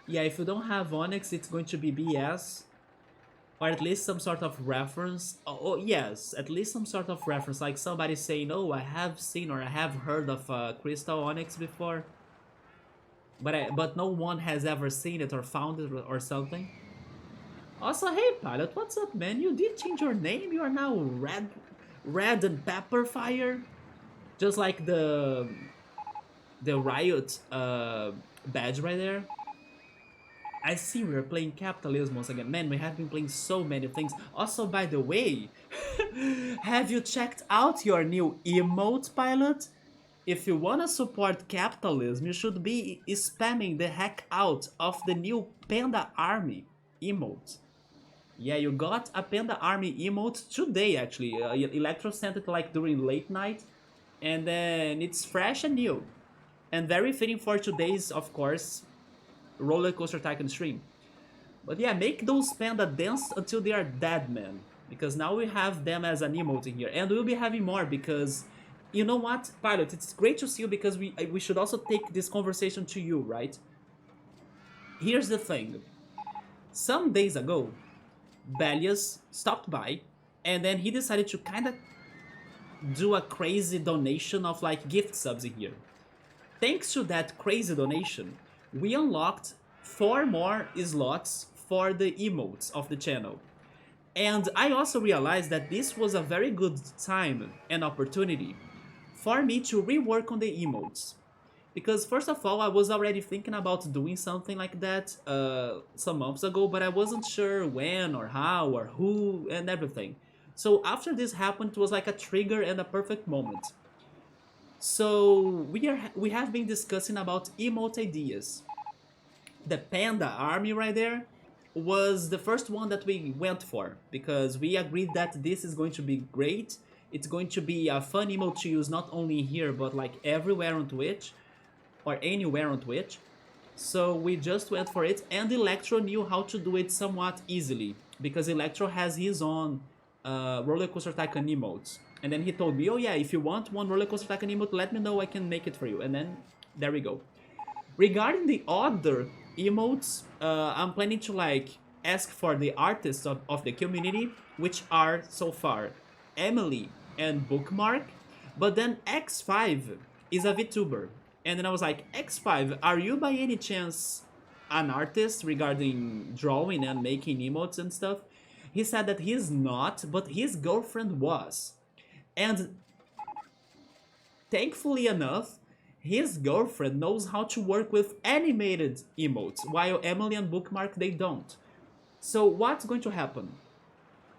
Yeah, if you don't have Onyx, it's going to be BS. Or at least some sort of reference. Oh, yes, at least some sort of reference. Like somebody saying, oh, I have seen or I have heard of Crystal Onyx before. But no one has ever seen it or found it or something. Also, hey Pilot, what's up, man? You did change your name? You are now Red and Pepper Fire? Just like the Riot badge right there. I see we're playing capitalism once again. Man, we have been playing so many things. Also, by the way, have you checked out your new emote, Pilot? If you wanna support capitalism, you should be spamming the heck out of the new Panda Army emote. Yeah, you got a Panda Army emote today, actually. Electro sent it like during late night, and then it's fresh and new. And very fitting for today's, of course, RollerCoaster Tycoon stream. But yeah, make those panda dance until they are dead, man. Because now we have them as an emote in here. And we'll be having more because, you know what, Pilot, it's great to see you because we should also take this conversation to you, right? Here's the thing. Some days ago, Belias stopped by, and then he decided to kind of do a crazy donation of like gift subs in here. Thanks to that crazy donation, we unlocked 4 more slots for the emotes of the channel. And I also realized that this was a very good time and opportunity for me to rework on the emotes. Because first of all, I was already thinking about doing something like that some months ago, but I wasn't sure when or how or who and everything. So after this happened, it was like a trigger and a perfect moment. So we have been discussing about emote ideas. The panda army right there was the first one that we went for because we agreed that this is going to be great. It's going to be a fun emote to use not only here but like everywhere on Twitch or anywhere on Twitch. So we just went for it, and Electro knew how to do it somewhat easily because Electro has his own RollerCoaster Tycoon emotes. And then he told me, oh yeah, if you want one RollerCoaster Tycoon emote, let me know, I can make it for you. And then there we go. Regarding the other emotes, I'm planning to like ask for the artists of the community, which are so far Emily and Bookmark, but then X5 is a VTuber. And then I was like, X5, are you by any chance an artist regarding drawing and making emotes and stuff? He said that he's not, but his girlfriend was. And thankfully enough, his girlfriend knows how to work with animated emotes, while Emily and Bookmark, they don't. So what's going to happen?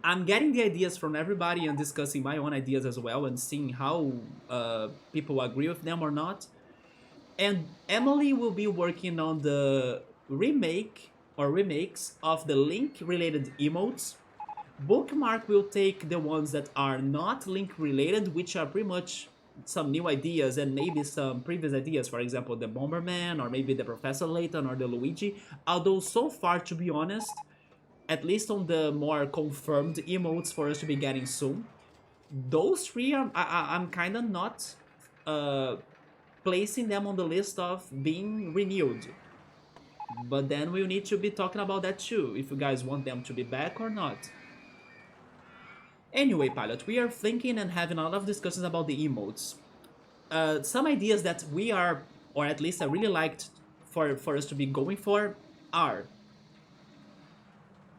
I'm getting the ideas from everybody and discussing my own ideas as well and seeing how people agree with them or not. And Emily will be working on the remake or remakes of the Link-related emotes. Bookmark will take the ones that are not Link-related, which are pretty much some new ideas and maybe some previous ideas, for example, the Bomberman or maybe the Professor Layton or the Luigi. Although so far, to be honest, at least on the more confirmed emotes for us to be getting soon, those three are I'm kind of not placing them on the list of being renewed. But then we'll need to be talking about that too, if you guys want them to be back or not. Anyway, Pilot, we are thinking and having a lot of discussions about the emotes. Some ideas that we are, or at least I really liked for us to be going for, are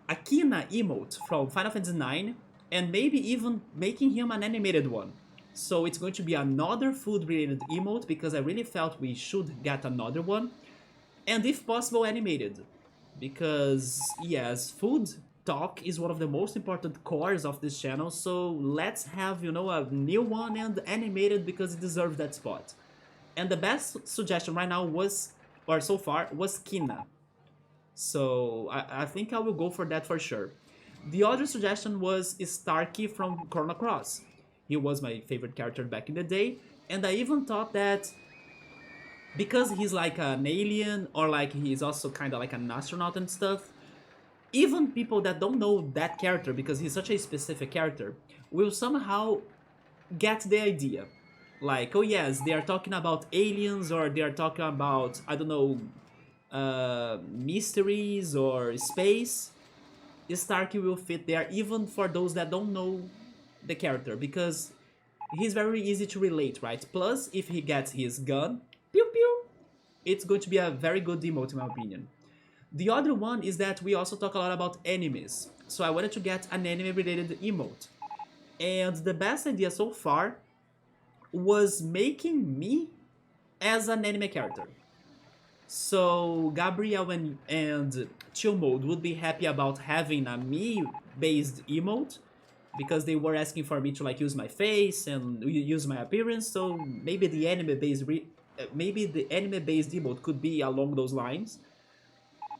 a Kina emote from Final Fantasy IX, and maybe even making him an animated one. So it's going to be another food-related emote, because I really felt we should get another one. And if possible, animated. Because, yes, food talk is one of the most important cores of this channel, so let's have, you know, a new one and animated because it deserves that spot. And the best suggestion right now was, or so far, was Kina. So I think I will go for that for sure. The other suggestion was Starkey from Chrono Cross. He was my favorite character back in the day, and I even thought that because he's like an alien, or like he's also kind of like an astronaut and stuff, even people that don't know that character, because he's such a specific character, will somehow get the idea. Like, oh yes, they are talking about aliens, or they are talking about, I don't know, mysteries or space. Starkey will fit there, even for those that don't know the character, because he's very easy to relate, right? Plus, if he gets his gun, pew pew, it's going to be a very good emote in my opinion. The other one is that we also talk a lot about animes, so I wanted to get an anime-related emote. And the best idea so far was making me as an anime character. So Gabriel and Chill Mode would be happy about having a me-based emote, because they were asking for me to like use my face and use my appearance, so maybe the anime-based emote could be along those lines.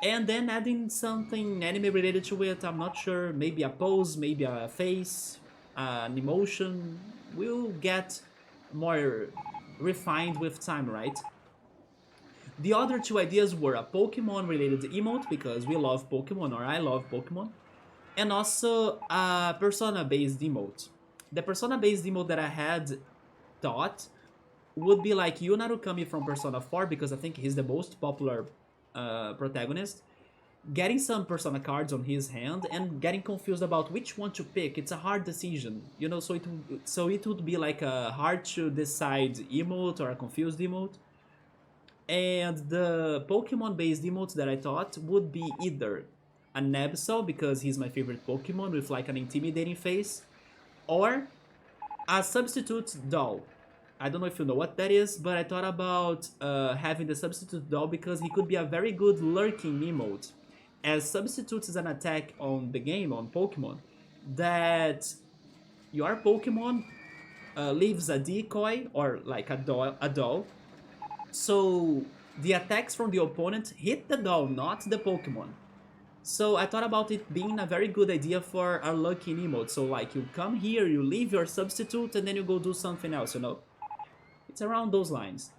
And then adding something anime related to it, I'm not sure, maybe a pose, maybe a face, an emotion, will get more refined with time, right? The other two ideas were a Pokemon related emote, because we love Pokemon, or I love Pokemon, and also a Persona based emote. The Persona based emote that I had thought would be like Yu Narukami from Persona 4, because I think he's the most popular protagonist. getting some Persona cards on his hand and getting confused about which one to pick. It's a hard decision, you know. So it would be like a hard to decide emote or a confused emote. And the Pokemon based emotes that I thought would be either a Absol because he's my favorite Pokemon with like an intimidating face, or a substitute doll. I don't know if you know what that is, but I thought about having the substitute doll because he could be a very good lurking emote. As substitute is an attack on the game, on Pokemon, that your Pokemon leaves a decoy or like a doll. So the attacks from the opponent hit the doll, not the Pokemon. So I thought about it being a very good idea for a lucky emote. So like you come here, you leave your substitute, and then you go do something else, you know? It's around those lines.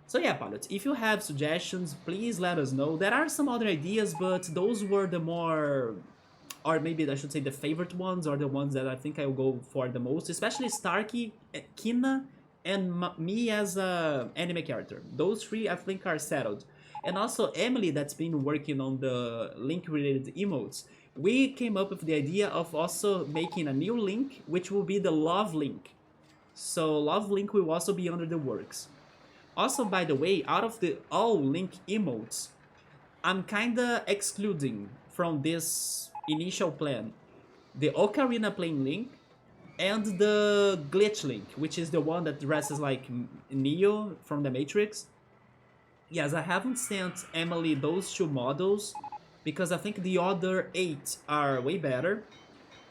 So yeah, pilots, if you have suggestions, please let us know. There are some other ideas, but those were the more, or maybe I should say the favorite ones, or the ones that I think I will go for the most, especially Starkey, Kina, and me as a anime character. Those three I think are settled. And also Emily, that's been working on the link related emotes. We came up with the idea of also making a new link, which will be the love link. So love link will also be under the works. Also, by the way, out of the all link emotes, I'm kinda excluding from this initial plan the Ocarina playing Link and the Glitch Link, which is the one that dresses like Neo from the Matrix. Yes, I haven't sent Emily those two models because I think the other 8 are way better.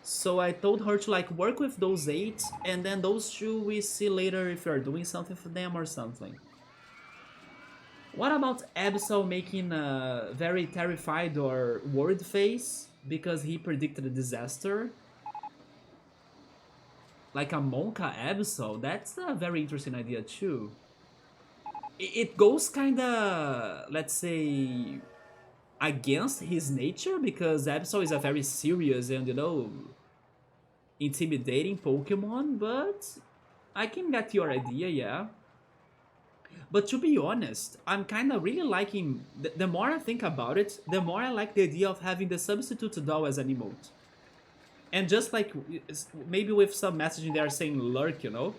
So I told her to like work with those 8, and then those 2 we see later if we are doing something for them or something. What about Absol making a very terrified or worried face because he predicted a disaster? Like a Monka Absol? That's a very interesting idea too. It goes kinda, let's say, against his nature because Absol is a very serious and, you know, intimidating Pokemon, but I can get your idea, yeah. But to be honest, I'm kind of really liking. The more I think about it, the more I like the idea of having the substitute doll as an emote. And just like maybe with some messaging they are saying lurk, you know?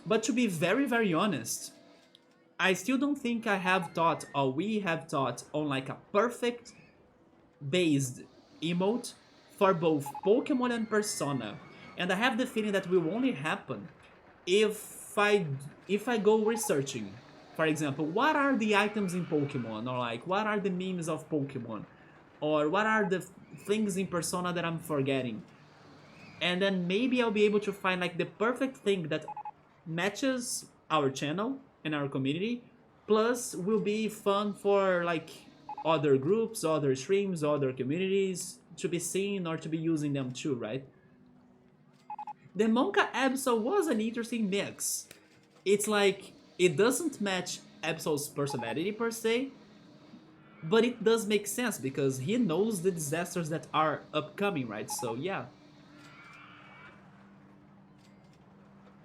But to be very, very honest, I still don't think I have thought or we have thought on like a perfect based emote for both Pokemon and Persona. And I have the feeling that will only happen if I go researching. For example, what are the items in Pokemon, or like what are the memes of Pokemon, or what are the things in Persona that I'm forgetting, and then maybe I'll be able to find like the perfect thing that matches our channel and our community, plus will be fun for like other groups, other streams, other communities to be seen or to be using them too, right? The Monka Absol was an interesting mix. It's like it doesn't match Absol's personality per se, but it does make sense because he knows the disasters that are upcoming, right? So yeah,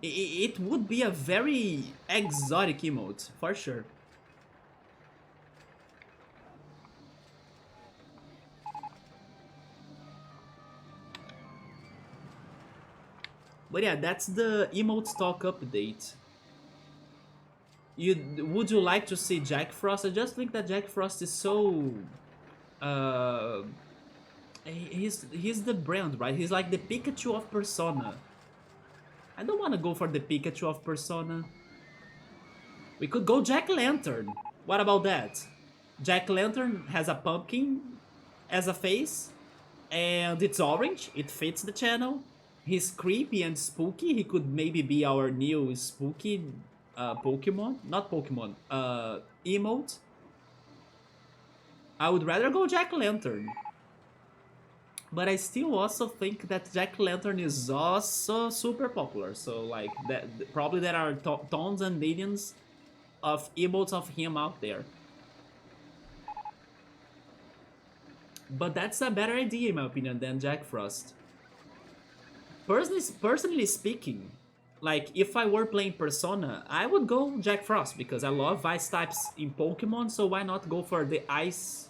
it would be a very exotic emote for sure. But yeah, that's the emote stock update. Would you like to see Jack Frost? I just think that Jack Frost is so uh he's the brand, right? He's like the Pikachu of Persona. I don't want to go for the Pikachu of Persona. We could go Jack Lantern. What about that? Jack Lantern has a pumpkin as a face, and it's orange. It fits the channel. He's creepy and spooky. He could maybe be our new spooky Pokemon. Not Pokemon. Emote. I would rather go Jack Lantern. But I still also think that Jack Lantern is also super popular. So like that, probably there are tons and millions of emotes of him out there. But that's a better idea in my opinion than Jack Frost. Personally speaking, like if I were playing Persona, I would go Jack Frost because I love ice types in Pokemon. So why not go for the ice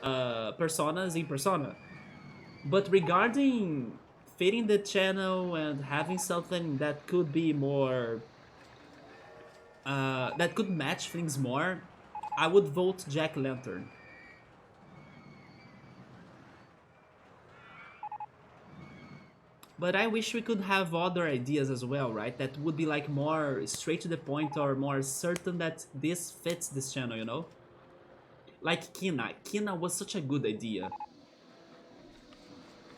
personas in Persona. But regarding fitting the channel and having something that could be more, that could match things more, I would vote Jack Lantern. But I wish we could have other ideas as well, right? That would be like more straight to the point or more certain that this fits this channel, you know? Like Kina. Kina was such a good idea.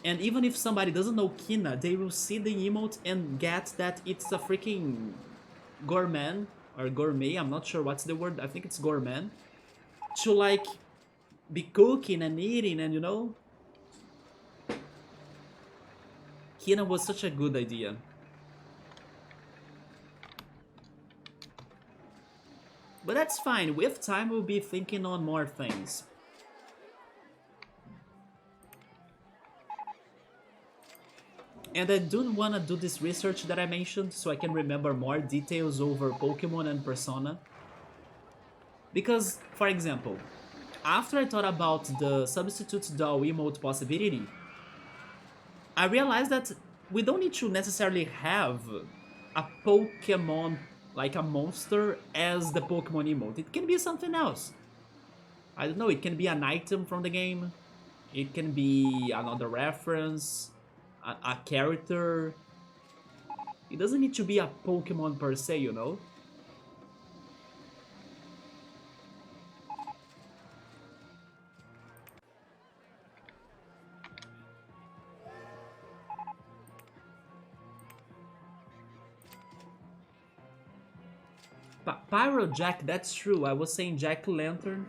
And even if somebody doesn't know Kina, they will see the emote and get that it's a freaking gourmet or gourmet, I'm not sure what's the word, I think it's gourmet, to like be cooking and eating and you know? Kina was such a good idea. But that's fine, with time we'll be thinking on more things. And I do want to do this research that I mentioned so I can remember more details over Pokemon and Persona. Because, for example, after I thought about the substitute doll emote possibility, I realized that we don't need to necessarily have a Pokemon, like a monster, as the Pokemon emote. It can be something else. I don't know, it can be an item from the game, it can be another reference, a character. It doesn't need to be a Pokemon per se, you know? Pyro Jack, that's true. I was saying Jack Lantern.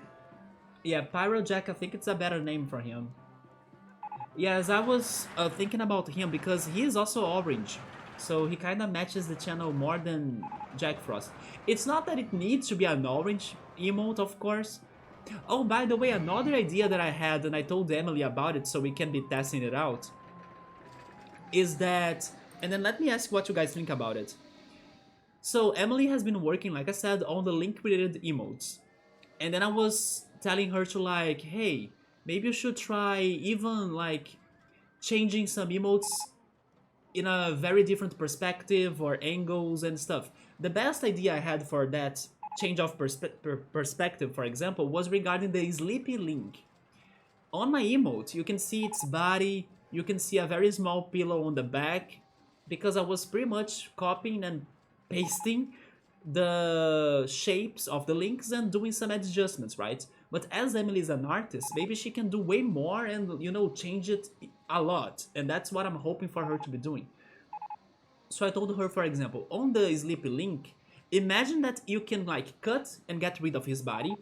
Yeah, Pyro Jack, I think it's a better name for him. Yes, I was thinking about him because he is also orange. So he kind of matches the channel more than Jack Frost. It's not that it needs to be an orange emote, of course. Oh, by the way, another idea that I had, and I told Emily about it so we can be testing it out, is that... And then let me ask what you guys think about it. So Emily has been working, like I said, on the link-related emotes. And then I was telling her to like, hey, maybe you should try even like changing some emotes in a very different perspective or angles and stuff. The best idea I had for that change of perspective, for example, was regarding the Sleepy Link. On my emote, you can see its body, you can see a very small pillow on the back, because I was pretty much copying and pasting the shapes of the links and doing some adjustments, right? But as Emily is an artist, maybe she can do way more and, you know, change it a lot. And that's what I'm hoping for her to be doing. So I told her, for example, on the Sleepy Link, imagine that you can like cut and get rid of his body,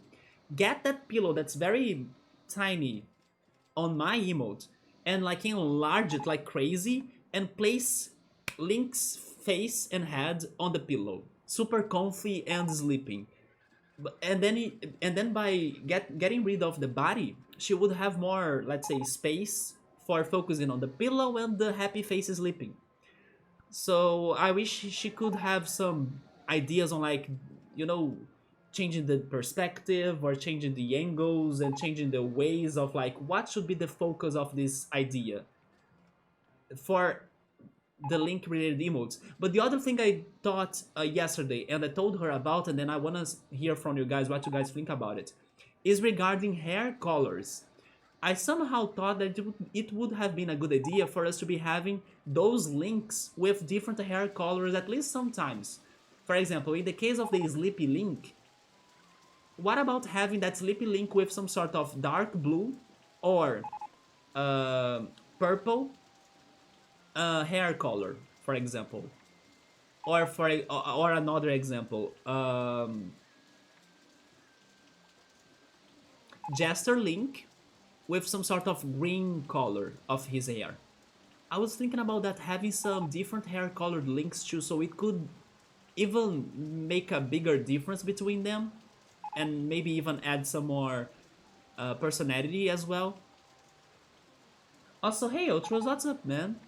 get that pillow that's very tiny on my emote, and like enlarge it like crazy and place Link's face and head on the pillow, super comfy and sleeping. And then by getting rid of the body, she would have more, let's say, space for focusing on the pillow and the happy face sleeping. So I wish she could have some ideas on like, you know, changing the perspective or changing the angles and changing the ways of like what should be the focus of this idea for the link related emotes. But the other thing I thought yesterday and I told her about, and then I want to hear from you guys what you guys think about it, is regarding hair colors. I somehow thought that it would have been a good idea for us to be having those links with different hair colors at least sometimes. For example, in the case of the Sleepy Link, what about having that Sleepy Link with some sort of dark blue or uh, purple hair color, for example? Or another example, Jester Link with some sort of green color of his hair. I was thinking about that, having some different hair colored links too, so it could even make a bigger difference between them and maybe even add some more personality as well. Also, hey Ultros, what's up, man?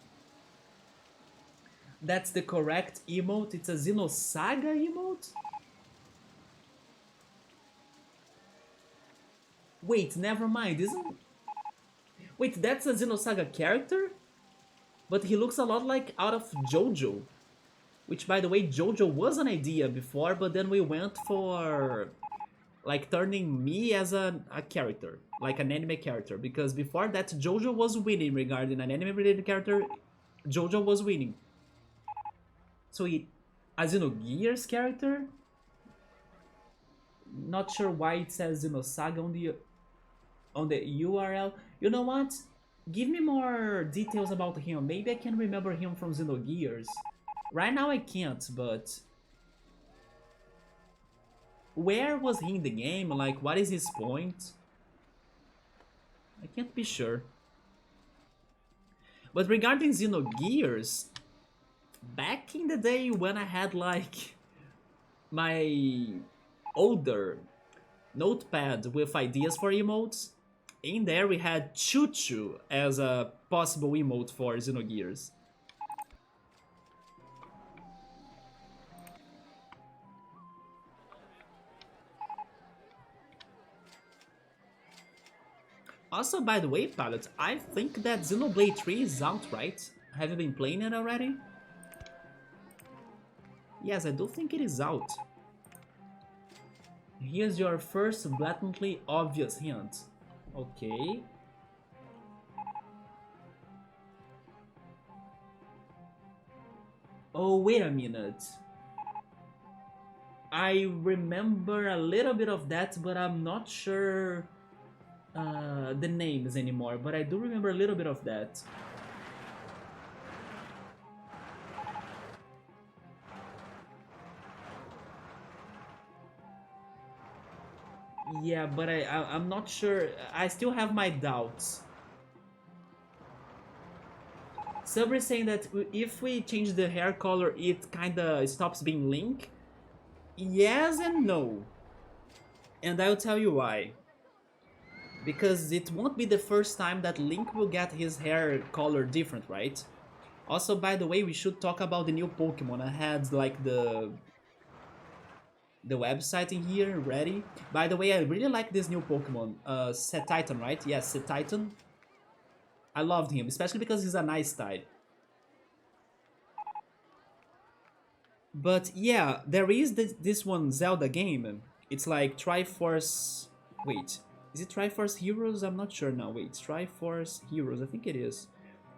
That's the correct emote. It's a Xenosaga emote? Wait, never mind, isn't... Wait, that's a Xenosaga character? But he looks a lot like out of JoJo. Which, by the way, JoJo was an idea before, but then we went for... like, turning me as a character. Like an anime character. Because before that, JoJo was winning regarding an anime-related character. JoJo was winning. So he... a Xenogears character? Not sure why it says Xenosaga on the URL. You know what? Give me more details about him. Maybe I can remember him from Xenogears. Right now I can't, but... where was he in the game? Like, what is his point? I can't be sure. But regarding Xenogears, back in the day when I had like my older notepad with ideas for emotes, in there we had Choo Choo as a possible emote for Xenogears. Also, by the way, Pilot, I think that Xenoblade 3 is out, right? Have you been playing it already? Yes, I do think it is out. Here's your first blatantly obvious hint. Okay. Oh, wait a minute. I remember a little bit of that, but I'm not sure the names anymore. But I do remember a little bit of that. Yeah, but I'm not sure. I still have my doubts. Subri is saying that if we change the hair color, it kinda stops being Link. Yes and no. And I'll tell you why. Because it won't be the first time that Link will get his hair color different, right? Also, by the way, we should talk about the new Pokemon. I had like the website in here ready. By the way, I really like this new Pokemon. Titan, right? Yes, Titan. I loved him, especially because he's a nice type. But yeah, there is this one Zelda game. It's like Triforce... Wait, is it Triforce Heroes? I'm not sure now. Wait, Triforce Heroes, I think it is.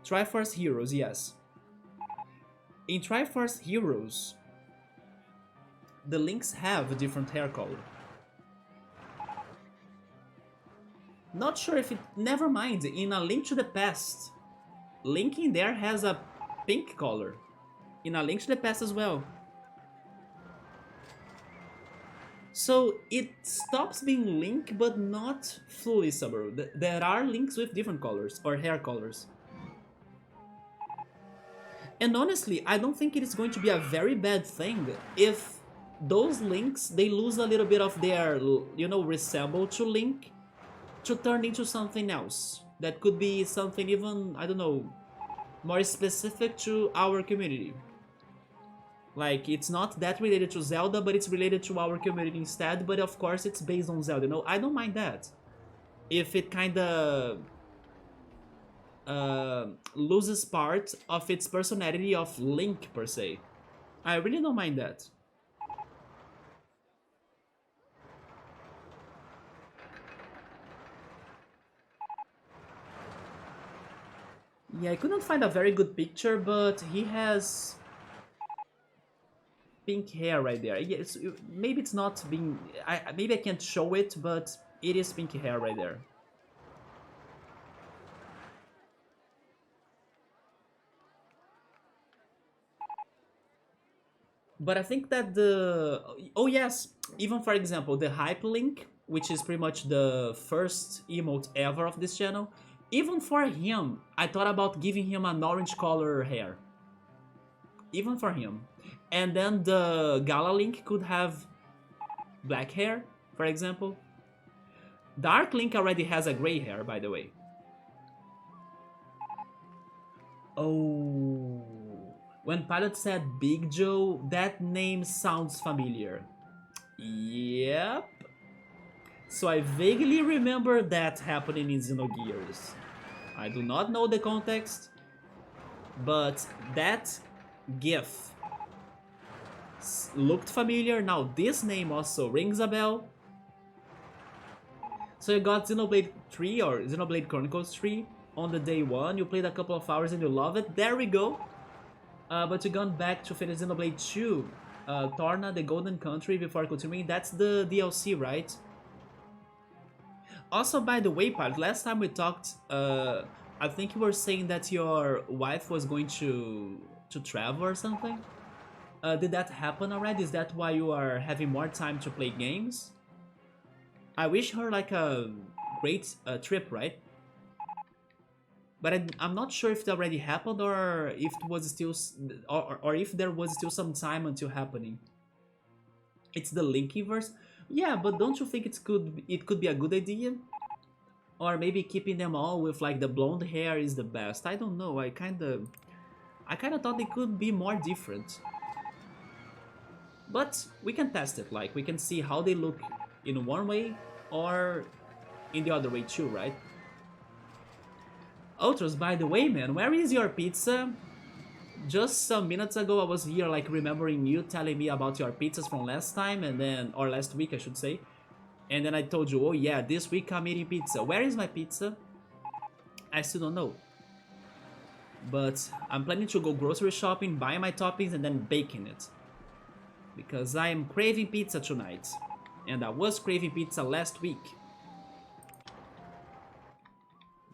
Triforce Heroes, yes. In Triforce Heroes, the Links have a different hair color. Not sure if it... Never mind, in A Link to the Past, Link in there has a pink color. In A Link to the Past as well. So it stops being Link, but not fully Subaru. There are Links with different colors, or hair colors. And honestly, I don't think it is going to be a very bad thing if those Links, they lose a little bit of their, you know, resemble to Link to turn into something else. That could be something even, I don't know, more specific to our community. Like, it's not that related to Zelda, but it's related to our community instead, but of course it's based on Zelda, you know? I don't mind that. If it kinda... loses part of its personality of Link, per se. I really don't mind that. Yeah, I couldn't find a very good picture, but he has pink hair right there. Yeah, maybe it's not being... maybe I can't show it, but it is pink hair right there. But I think that the... Oh yes, even for example, the Hype Link, which is pretty much the first emote ever of this channel, even for him, I thought about giving him an orange color hair. Even for him. And then the Gala Link could have black hair, for example. Dark Link already has a gray hair, by the way. Oh... When Pilot said Big Joe, that name sounds familiar. Yep. So I vaguely remember that happening in Xenogears. I do not know the context, but that GIF looked familiar. Now this name also rings a bell. So you got Xenoblade 3 or Xenoblade Chronicles 3 on the day one. You played a couple of hours and you love it. There we go. But you gone back to finish Xenoblade 2, Torna, the Golden Country before continuing. That's the DLC, right? Also, by the way, Part, last time we talked, I think you were saying that your wife was going to travel or something. Did that happen already? Is that why you are having more time to play games? I wish her like a great trip, right? But I'm not sure if it already happened or if it was still, or if there was still some time until happening. It's the Linkiverse. Yeah, but don't you think it could be a good idea? Or maybe keeping them all with like the blonde hair is the best. I don't know. I kinda thought they could be more different. But we can test it. Like we can see how they look in one way or in the other way too, right? Outros, by the way, man, where is your pizza? Just some minutes ago I was here like remembering you telling me about your pizzas from last time and then, or last week I should say. And then I told you, oh yeah, this week I'm eating pizza. Where is my pizza? I still don't know. But I'm planning to go grocery shopping, buy my toppings and then baking it. Because I am craving pizza tonight. And I was craving pizza last week.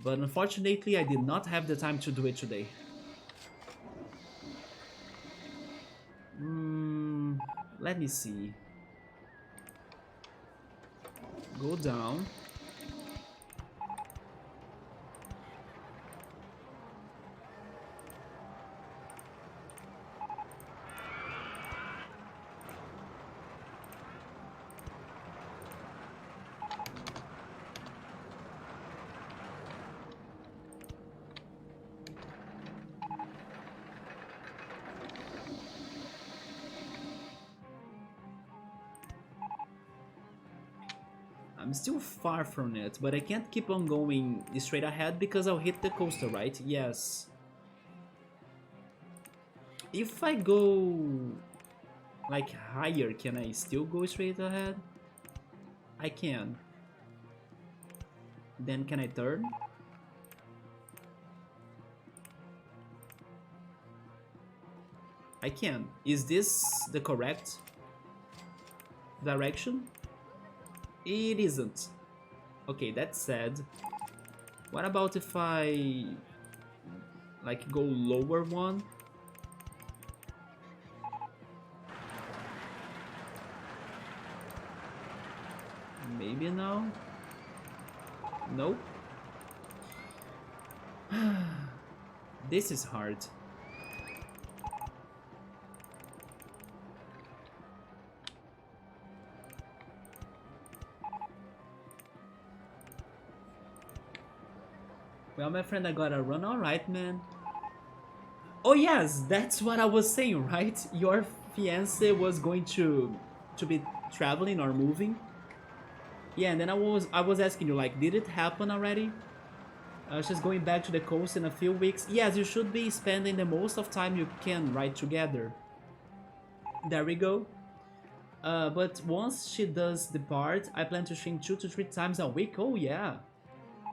But unfortunately I did not have the time to do it today. Let me see. Go down. I'm still far from it, but I can't keep on going straight ahead because I'll hit the coaster, right? Yes. If I go like higher, can I still go straight ahead? I can. Then can I turn? I can. Is this the correct direction? It isn't. Okay, that said, what about if I like go lower one? Maybe now? Nope. This is hard. Well, my friend, I gotta run. Alright, man. Oh yes, that's what I was saying, right? Your fiance was going to be traveling or moving. Yeah, and then I was asking you, like, did it happen already? She's going back to the coast in a few weeks. Yes, you should be spending the most of time you can, right, together. There we go. But once she does depart, I plan to stream 2 to 3 times a week. Oh yeah.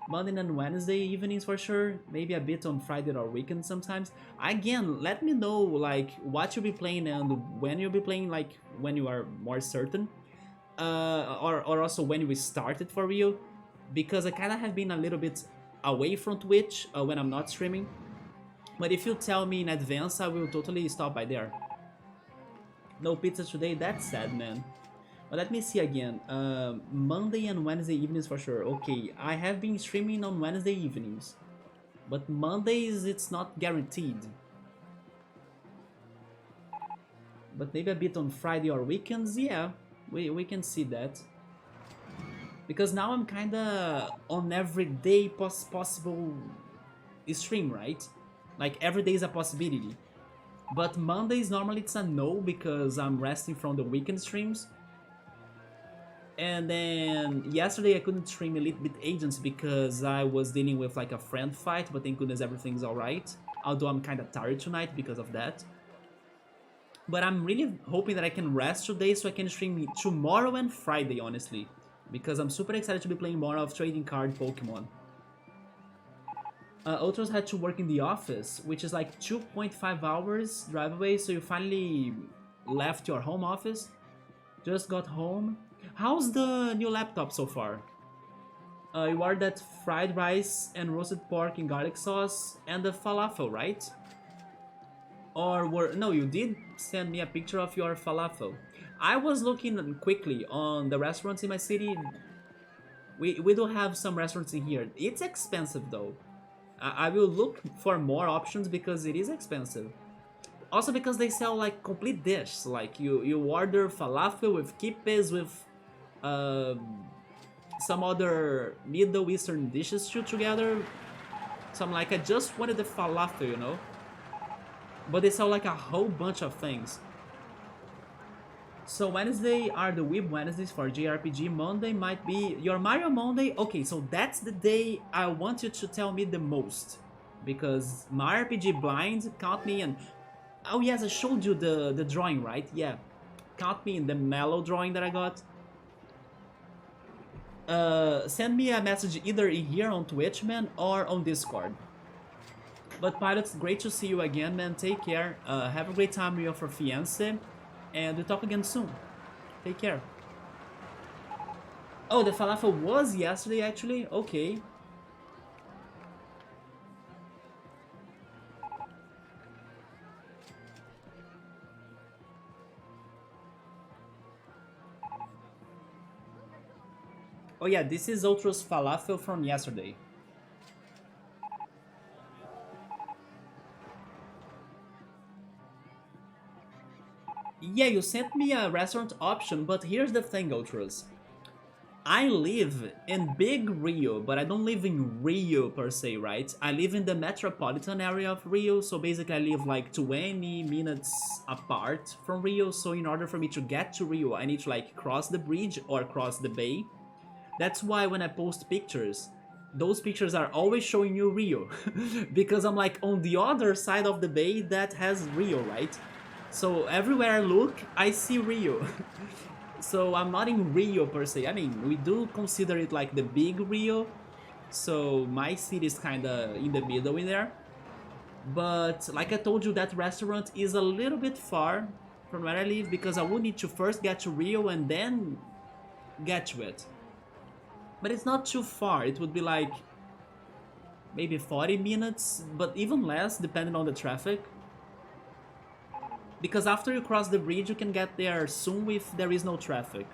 Monday and Wednesday evenings for sure, maybe a bit on Friday or weekend sometimes. Again, let me know like what you'll be playing and when you'll be playing, like when you are more certain. Or also when we started for real, because I kind of have been a little bit away from Twitch when I'm not streaming. But if you tell me in advance, I will totally stop by there. No pizza today, that's sad, man. But let me see again. Monday and Wednesday evenings for sure. Okay, I have been streaming on Wednesday evenings, but Mondays it's not guaranteed. But maybe a bit on Friday or weekends, yeah, we can see that. Because now I'm kinda on every day possible stream, right? Like every day is a possibility. But Mondays normally it's a no because I'm resting from the weekend streams. And then yesterday I couldn't stream Elite Beat Agents because I was dealing with like a friend fight, but thank goodness everything's alright. Although I'm kinda tired tonight because of that. But I'm really hoping that I can rest today so I can stream tomorrow and Friday, honestly. Because I'm super excited to be playing more of trading card Pokemon. Ultros had to work in the office, which is like 2.5 hours drive away, so you finally left your home office. Just got home. How's the new laptop so far? You ordered that fried rice and roasted pork in garlic sauce and the falafel, right? No, you did send me a picture of your falafel. I was looking quickly on the restaurants in my city. We do have some restaurants in here. It's expensive though. I will look for more options because it is expensive. Also because they sell like complete dish. Like you order falafel with kippes with some other Middle Eastern dishes too together. So I'm like, I just wanted the falafel, you know? But they sell like a whole bunch of things. So Wednesday are the Weeb Wednesdays for JRPG. Monday might be your Mario Monday. Okay, so that's the day I want you to tell me the most. Because Mario RPG blind, count me in. Oh yes, I showed you the drawing, right? Yeah. Count me in the mellow drawing that I got. Send me a message either here on Twitch, man, or on Discord. But Pilots, great to see you again, man. Take care. Have a great time with your fiancé. And we'll talk again soon. Take care. Oh, the falafel was yesterday, actually? Okay. Oh yeah, this is Ultra's falafel from yesterday. Yeah, you sent me a restaurant option, but here's the thing, Ultras. I live in Big Rio, but I don't live in Rio per se, right? I live in the metropolitan area of Rio, so basically I live like 20 minutes apart from Rio, so in order for me to get to Rio, I need to like cross the bridge or cross the bay. That's why when I post pictures, those pictures are always showing you Rio, because I'm like on the other side of the bay that has Rio, right? So everywhere I look, I see Rio. So I'm not in Rio per se. I mean, we do consider it like the big Rio. So my city is kinda in the middle in there. But like I told you, that restaurant is a little bit far from where I live because I would need to first get to Rio and then get to it. But it's not too far. It would be like maybe 40 minutes, but even less depending on the traffic. Because after you cross the bridge, you can get there soon if there is no traffic.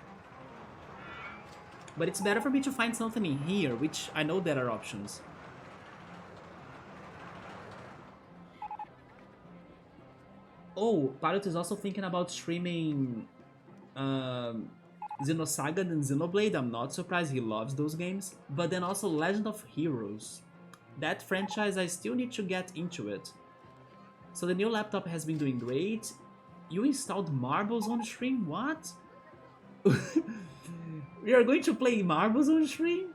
But it's better for me to find something in here, which I know there are options. Oh, Pilot is also thinking about streaming Xenosaga and Xenoblade. I'm not surprised, he loves those games. But then also Legend of Heroes. That franchise, I still need to get into it. So the new laptop has been doing great. You installed marbles on stream? What? We are going to play marbles on stream?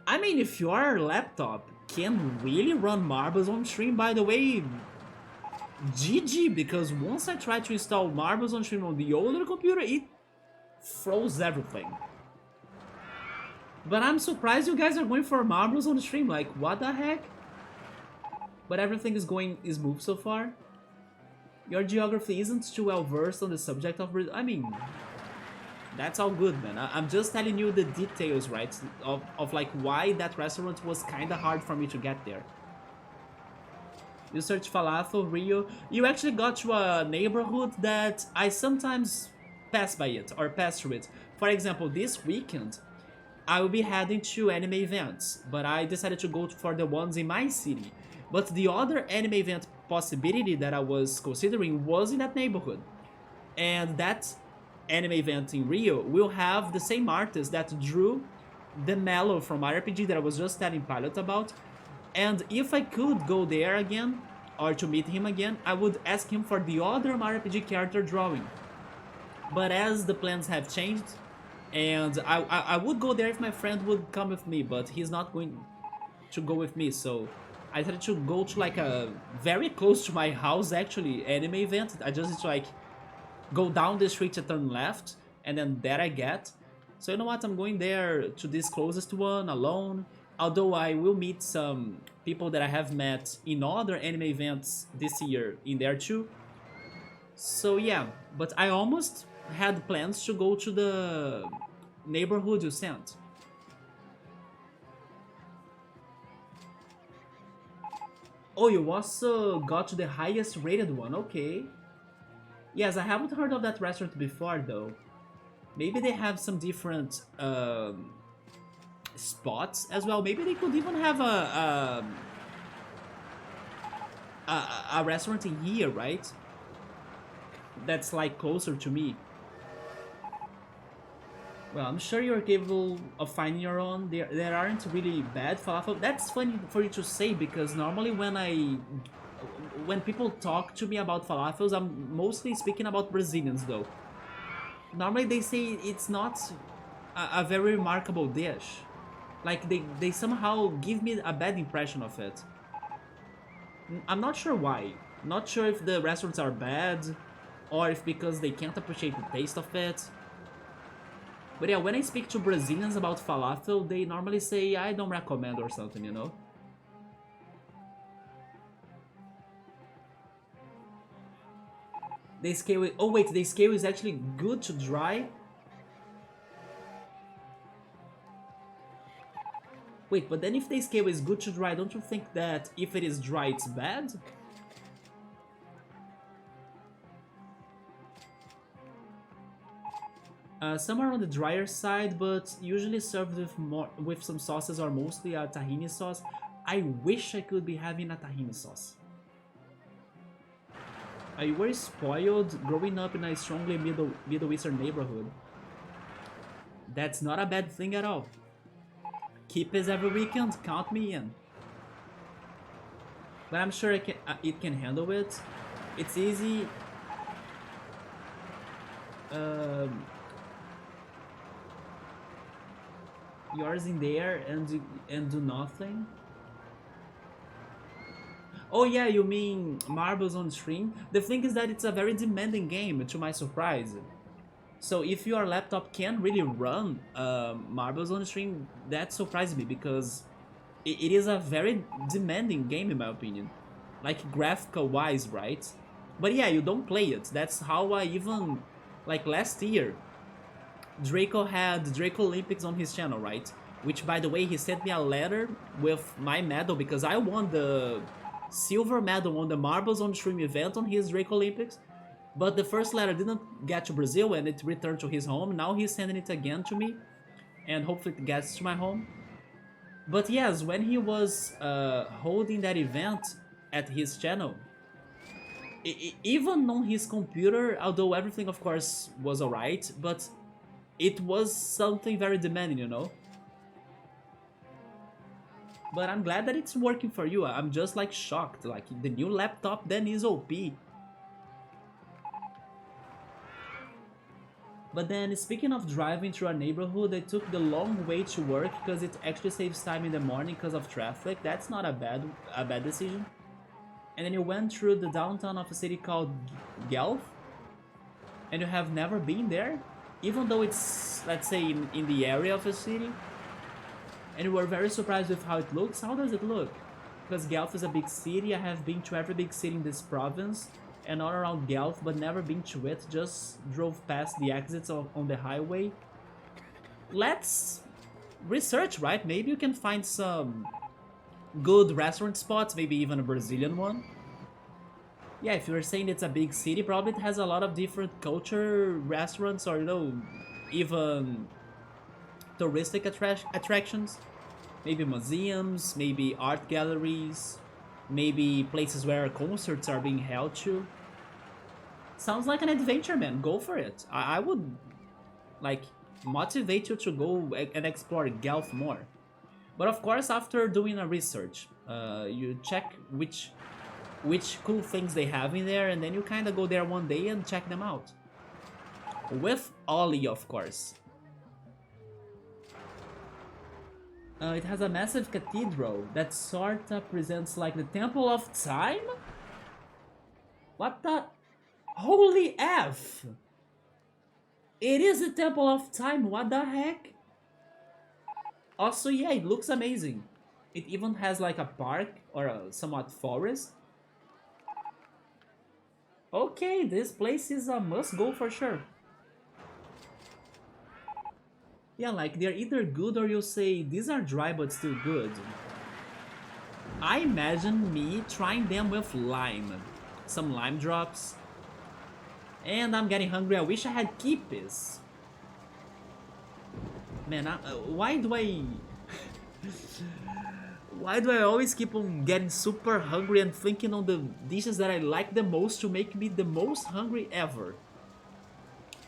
I mean, if your laptop can really run marbles on stream, by the way, GG, because once I tried to install marbles on stream on the older computer, it froze everything. But I'm surprised you guys are going for marbles on stream, like what the heck? But everything is going smooth so far. Your geography isn't too well versed on the subject of... I mean, that's all good, man. I'm just telling you the details, right? Of like why that restaurant was kinda hard for me to get there. You search falafel, Rio. You actually got to a neighborhood that I sometimes pass by it or pass through it. For example, this weekend, I will be heading to anime events, but I decided to go for the ones in my city. But the other anime event possibility that I was considering was in that neighborhood. And that anime event in Rio will have the same artist that drew the Mellow from RPG that I was just telling Pilot about. And if I could go there again, or to meet him again, I would ask him for the other RPG character drawing. But as the plans have changed, and I would go there if my friend would come with me, but he's not going to go with me, so I tried to go to like a very close to my house actually anime event. I just need to like go down the street to turn left, and then there I get. So you know what, I'm going there to this closest one alone, although I will meet some people that I have met in other anime events this year in there too. So yeah, but I almost had plans to go to the neighborhood you sent. Oh, you also got to the highest rated one, okay. Yes, I haven't heard of that restaurant before though. Maybe they have some different spots as well. Maybe they could even have a restaurant in here, right? That's like closer to me. Well, I'm sure you're capable of finding your own. There aren't really bad falafel. That's funny for you to say because normally when people talk to me about falafels, I'm mostly speaking about Brazilians though. Normally they say it's not a very remarkable dish. Like they somehow give me a bad impression of it. I'm not sure why. Not sure if the restaurants are bad or if because they can't appreciate the taste of it. But yeah, when I speak to Brazilians about falafel, they normally say I don't recommend or something, you know? The scale oh wait, the scale is actually good to dry? Wait, but then if the scale is good to dry, don't you think that if it is dry, it's bad? Some are on the drier side, but usually served with some sauces or mostly a tahini sauce. I wish I could be having a tahini sauce. I were spoiled growing up in a strongly Middle Eastern neighborhood. That's not a bad thing at all. Keep every weekend, count me in. But I'm sure it can handle it. It's easy. Yours in there and do nothing. Oh yeah, you mean Marbles on Stream? The thing is that it's a very demanding game, to my surprise. So if your laptop can really run Marbles on Stream, that surprised me because it is a very demanding game in my opinion. Like graphical wise, right? But yeah, you don't play it. That's how I even, like last year, Draco had Draco Olympics on his channel, right? Which, by the way, he sent me a letter with my medal because I won the silver medal on the Marbles on Stream event on his Draco Olympics. But the first letter didn't get to Brazil and it returned to his home. Now he's sending it again to me. And hopefully it gets to my home. But yes, when he was holding that event at his channel, even on his computer, although everything of course was alright, but it was something very demanding, you know? But I'm glad that it's working for you. I'm just like shocked, like the new laptop then is OP. But then, speaking of driving through a neighborhood, I took the long way to work because it actually saves time in the morning because of traffic. That's not a bad decision. And then you went through the downtown of a city called Guelph, and you have never been there, even though it's, let's say, in the area of a city. And you were very surprised with how it looks. How does it look? Because Guelph is a big city. I have been to every big city in this province and all around Guelph, but never been to it. Just drove past the exits on the highway. Let's research, right? Maybe you can find some good restaurant spots, maybe even a Brazilian one. Yeah, if you're saying it's a big city, probably it has a lot of different culture restaurants or, you know, even touristic attractions. Maybe museums, maybe art galleries, maybe places where concerts are being held to. Sounds like an adventure, man. Go for it. I would, like, motivate you to go and explore Guelph more. But of course, after doing a research, you check which cool things they have in there, and then you kind of go there one day and check them out. With Ollie, of course. It has a massive cathedral that sorta presents like the Temple of Time? What the? Holy F! It is the Temple of Time, what the heck? Also, yeah, it looks amazing. It even has like a park or a somewhat forest. Okay, this place is a must go for sure. Yeah, like they're either good or you'll say these are dry but still good. I imagine me trying them with lime. Some lime drops. And I'm getting hungry, I wish I had kippies. Man, why do I... Why do I always keep on getting super hungry and thinking on the dishes that I like the most to make me the most hungry ever?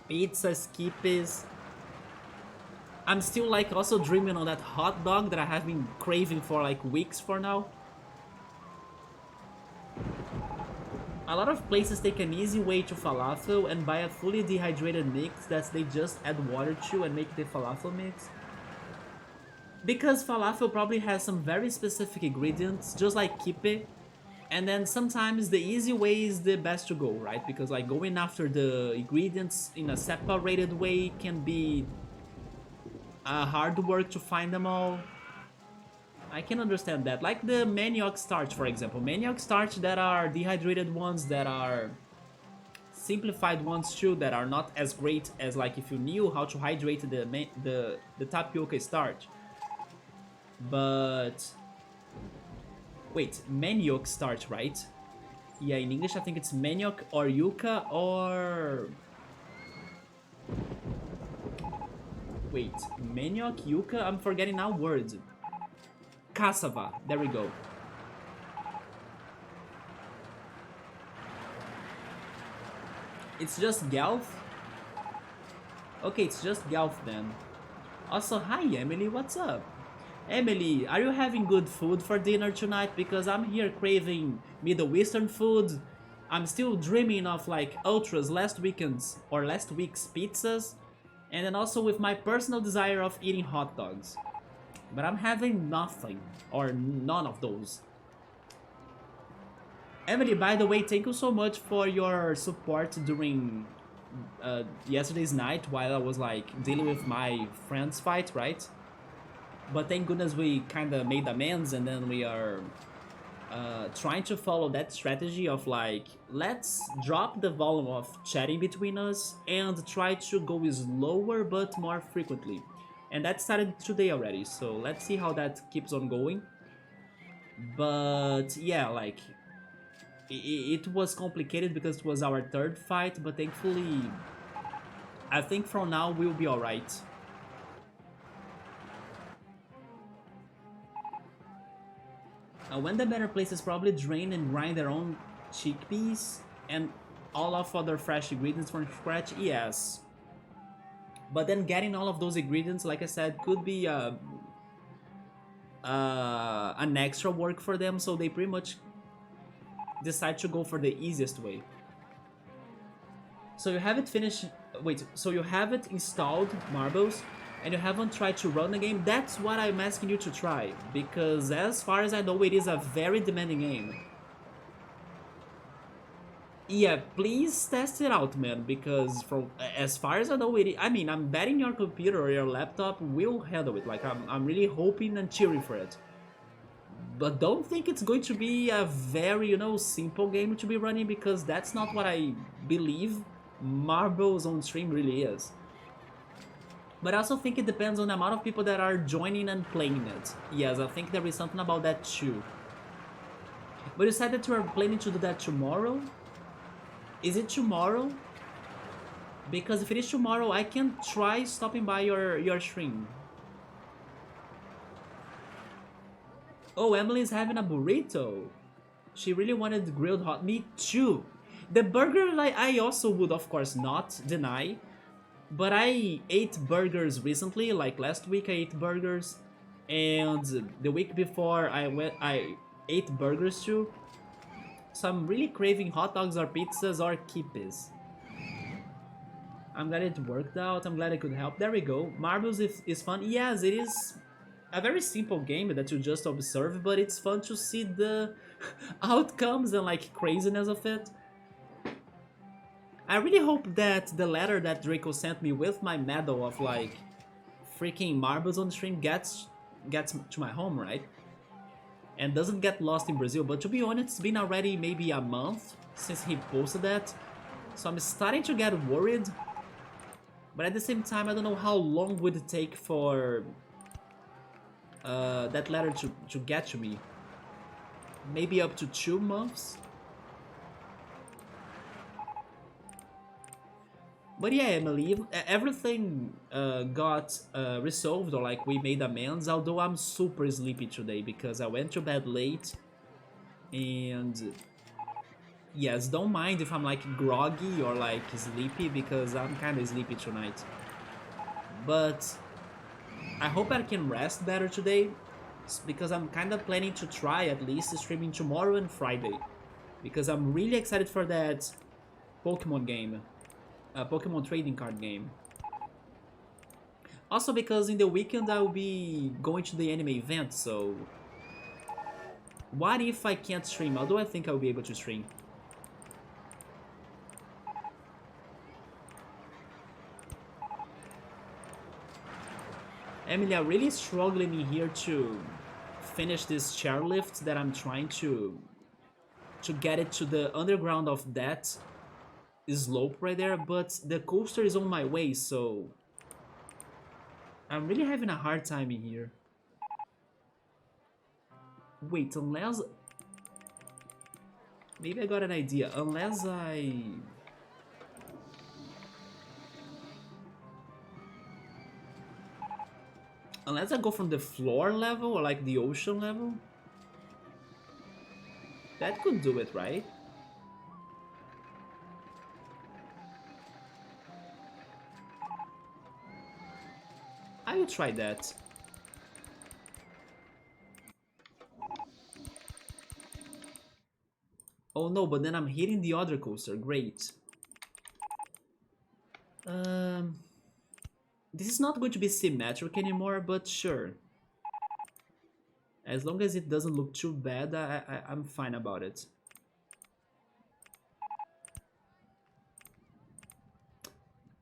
Pizzas, kippies. I'm still like also dreaming on that hot dog that I have been craving for like weeks for now. A lot of places take an easy way to falafel and buy a fully dehydrated mix that they just add water to and make the falafel mix. Because falafel probably has some very specific ingredients, just like kippe, and then sometimes the easy way is the best to go, right? Because like going after the ingredients in a separated way can be hard work to find them all. I can understand that. Like the manioc starch, for example. Manioc starch that are dehydrated ones, that are simplified ones too, that are not as great as like if you knew how to hydrate the tapioca starch. But wait, manioc starch, right? Yeah, in English I think it's manioc or yuca or... Wait, manioc, yuca? I'm forgetting now words. Cassava, there we go. It's just Gelf? Okay, it's just Gelf then. Also, hi Emily, what's up? Emily, are you having good food for dinner tonight? Because I'm here craving Middle Eastern food. I'm still dreaming of like Ultra's last week's pizzas. And then also with my personal desire of eating hot dogs. But I'm having nothing, or none of those. Emily, by the way, thank you so much for your support during yesterday's night while I was like dealing with my friend's fight, right? But thank goodness we kinda made amends and then we are trying to follow that strategy of like, let's drop the volume of chatting between us and try to go slower but more frequently. And that started today already, so let's see how that keeps on going. But yeah, like, it was complicated because it was our third fight, but thankfully, I think from now we'll be alright. When the better places probably drain and grind their own chickpeas and all of other fresh ingredients from scratch, yes. But then getting all of those ingredients, like I said, could be an extra work for them, so they pretty much decide to go for the easiest way. So you have it finished, wait, so you have it installed, Marbles, and you haven't tried to run the game? That's what I'm asking you to try, because as far as I know, it is a very demanding game. Yeah, please test it out, man, because from as far as I know, I mean, I'm betting your computer or your laptop will handle it. Like, I'm really hoping and cheering for it. But don't think it's going to be a very, you know, simple game to be running, because that's not what I believe Marbles on stream really is. But I also think it depends on the amount of people that are joining and playing it. Yes, I think there is something about that too. But you said that you are planning to do that tomorrow? Is it tomorrow? Because if it is tomorrow, I can try stopping by your stream. Oh, Emily's having a burrito. She really wanted grilled hot meat too. The burger, like, I also would of course not deny. But I ate burgers recently, like last week I ate burgers. And the week before I ate burgers too. So I'm really craving hot dogs or pizzas or kippes. I'm glad it worked out. I'm glad I could help. There we go. Marbles is fun. Yes, it is a very simple game that you just observe, but it's fun to see the outcomes and like craziness of it. I really hope that the letter that Draco sent me with my medal of like freaking marbles on the stream gets to my home, right? And doesn't get lost in Brazil. But to be honest, it's been already maybe a month since he posted that, so I'm starting to get worried. But at the same time, I don't know how long would it take for that letter to get to me. Maybe up to 2 months. But yeah, Emily, everything got resolved, or like we made amends, although I'm super sleepy today because I went to bed late. And yes, don't mind if I'm like groggy or like sleepy because I'm kind of sleepy tonight. But I hope I can rest better today because I'm kind of planning to try at least streaming tomorrow and Friday. Because I'm really excited for that Pokemon game. Pokemon trading card game. Also because in the weekend I will be going to the anime event, so what if I can't stream? Although I think I'll be able to stream. Emily, I'm really struggling in here to finish this chairlift that I'm trying to get it to the underground of that slope right there, but the coaster is on my way, so I'm really having a hard time in here. Wait, unless... Maybe I got an idea. Unless I go from the floor level or like the ocean level. That could do it, right? I will try that. Oh no, but then I'm hitting the other coaster. Great. This is not going to be symmetric anymore, but sure. As long as it doesn't look too bad, I'm fine about it.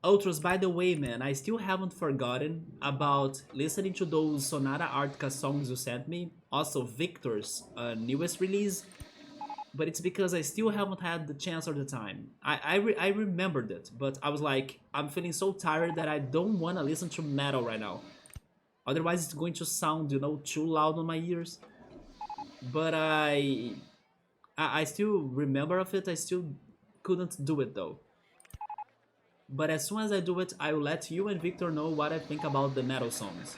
Ultros, by the way, man, I still haven't forgotten about listening to those Sonata Arctica songs you sent me. Also, Victor's newest release. But it's because I still haven't had the chance or the time. I remembered it, but I was like, I'm feeling so tired that I don't want to listen to metal right now. Otherwise, it's going to sound, you know, too loud on my ears. But I still remember of it. I still couldn't do it though. But as soon as I do it, I will let you and Victor know what I think about the metal songs.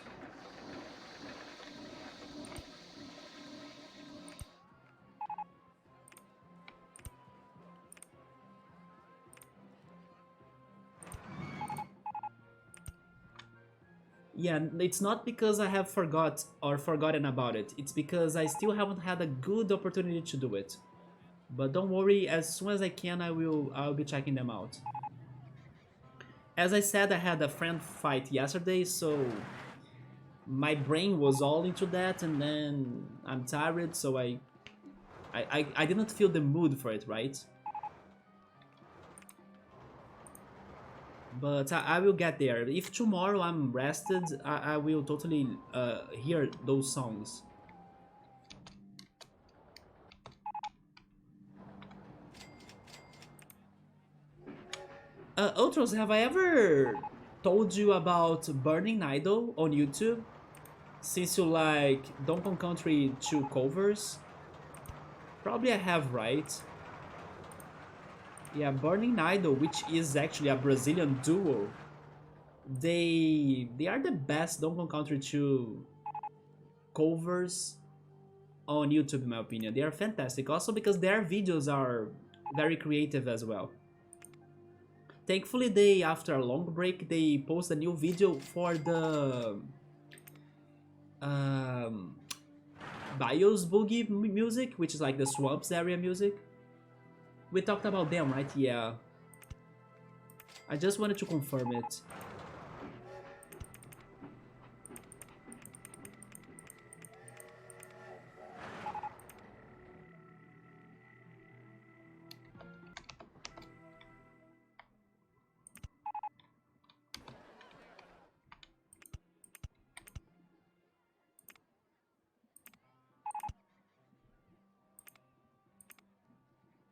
Yeah, it's not because I have forgotten about it. It's because I still haven't had a good opportunity to do it. But don't worry, as soon as I can, I'll be checking them out. As I said, I had a friend fight yesterday, so my brain was all into that, and then I'm tired, so I didn't feel the mood for it, right? But I will get there. If tomorrow I'm rested, I will totally hear those songs. Ultros, have I ever told you about Burning Idol on YouTube? Since you like Donkey Kong Country 2 covers? Probably I have, right? Yeah, Burning Idol, which is actually a Brazilian duo. They are the best Donkey Kong Country 2 covers on YouTube, in my opinion. They are fantastic. Also because their videos are very creative as well. Thankfully, after a long break, they post a new video for the Bios Boogie music, which is like the Swamps area music. We talked about them, right? Yeah. I just wanted to confirm it.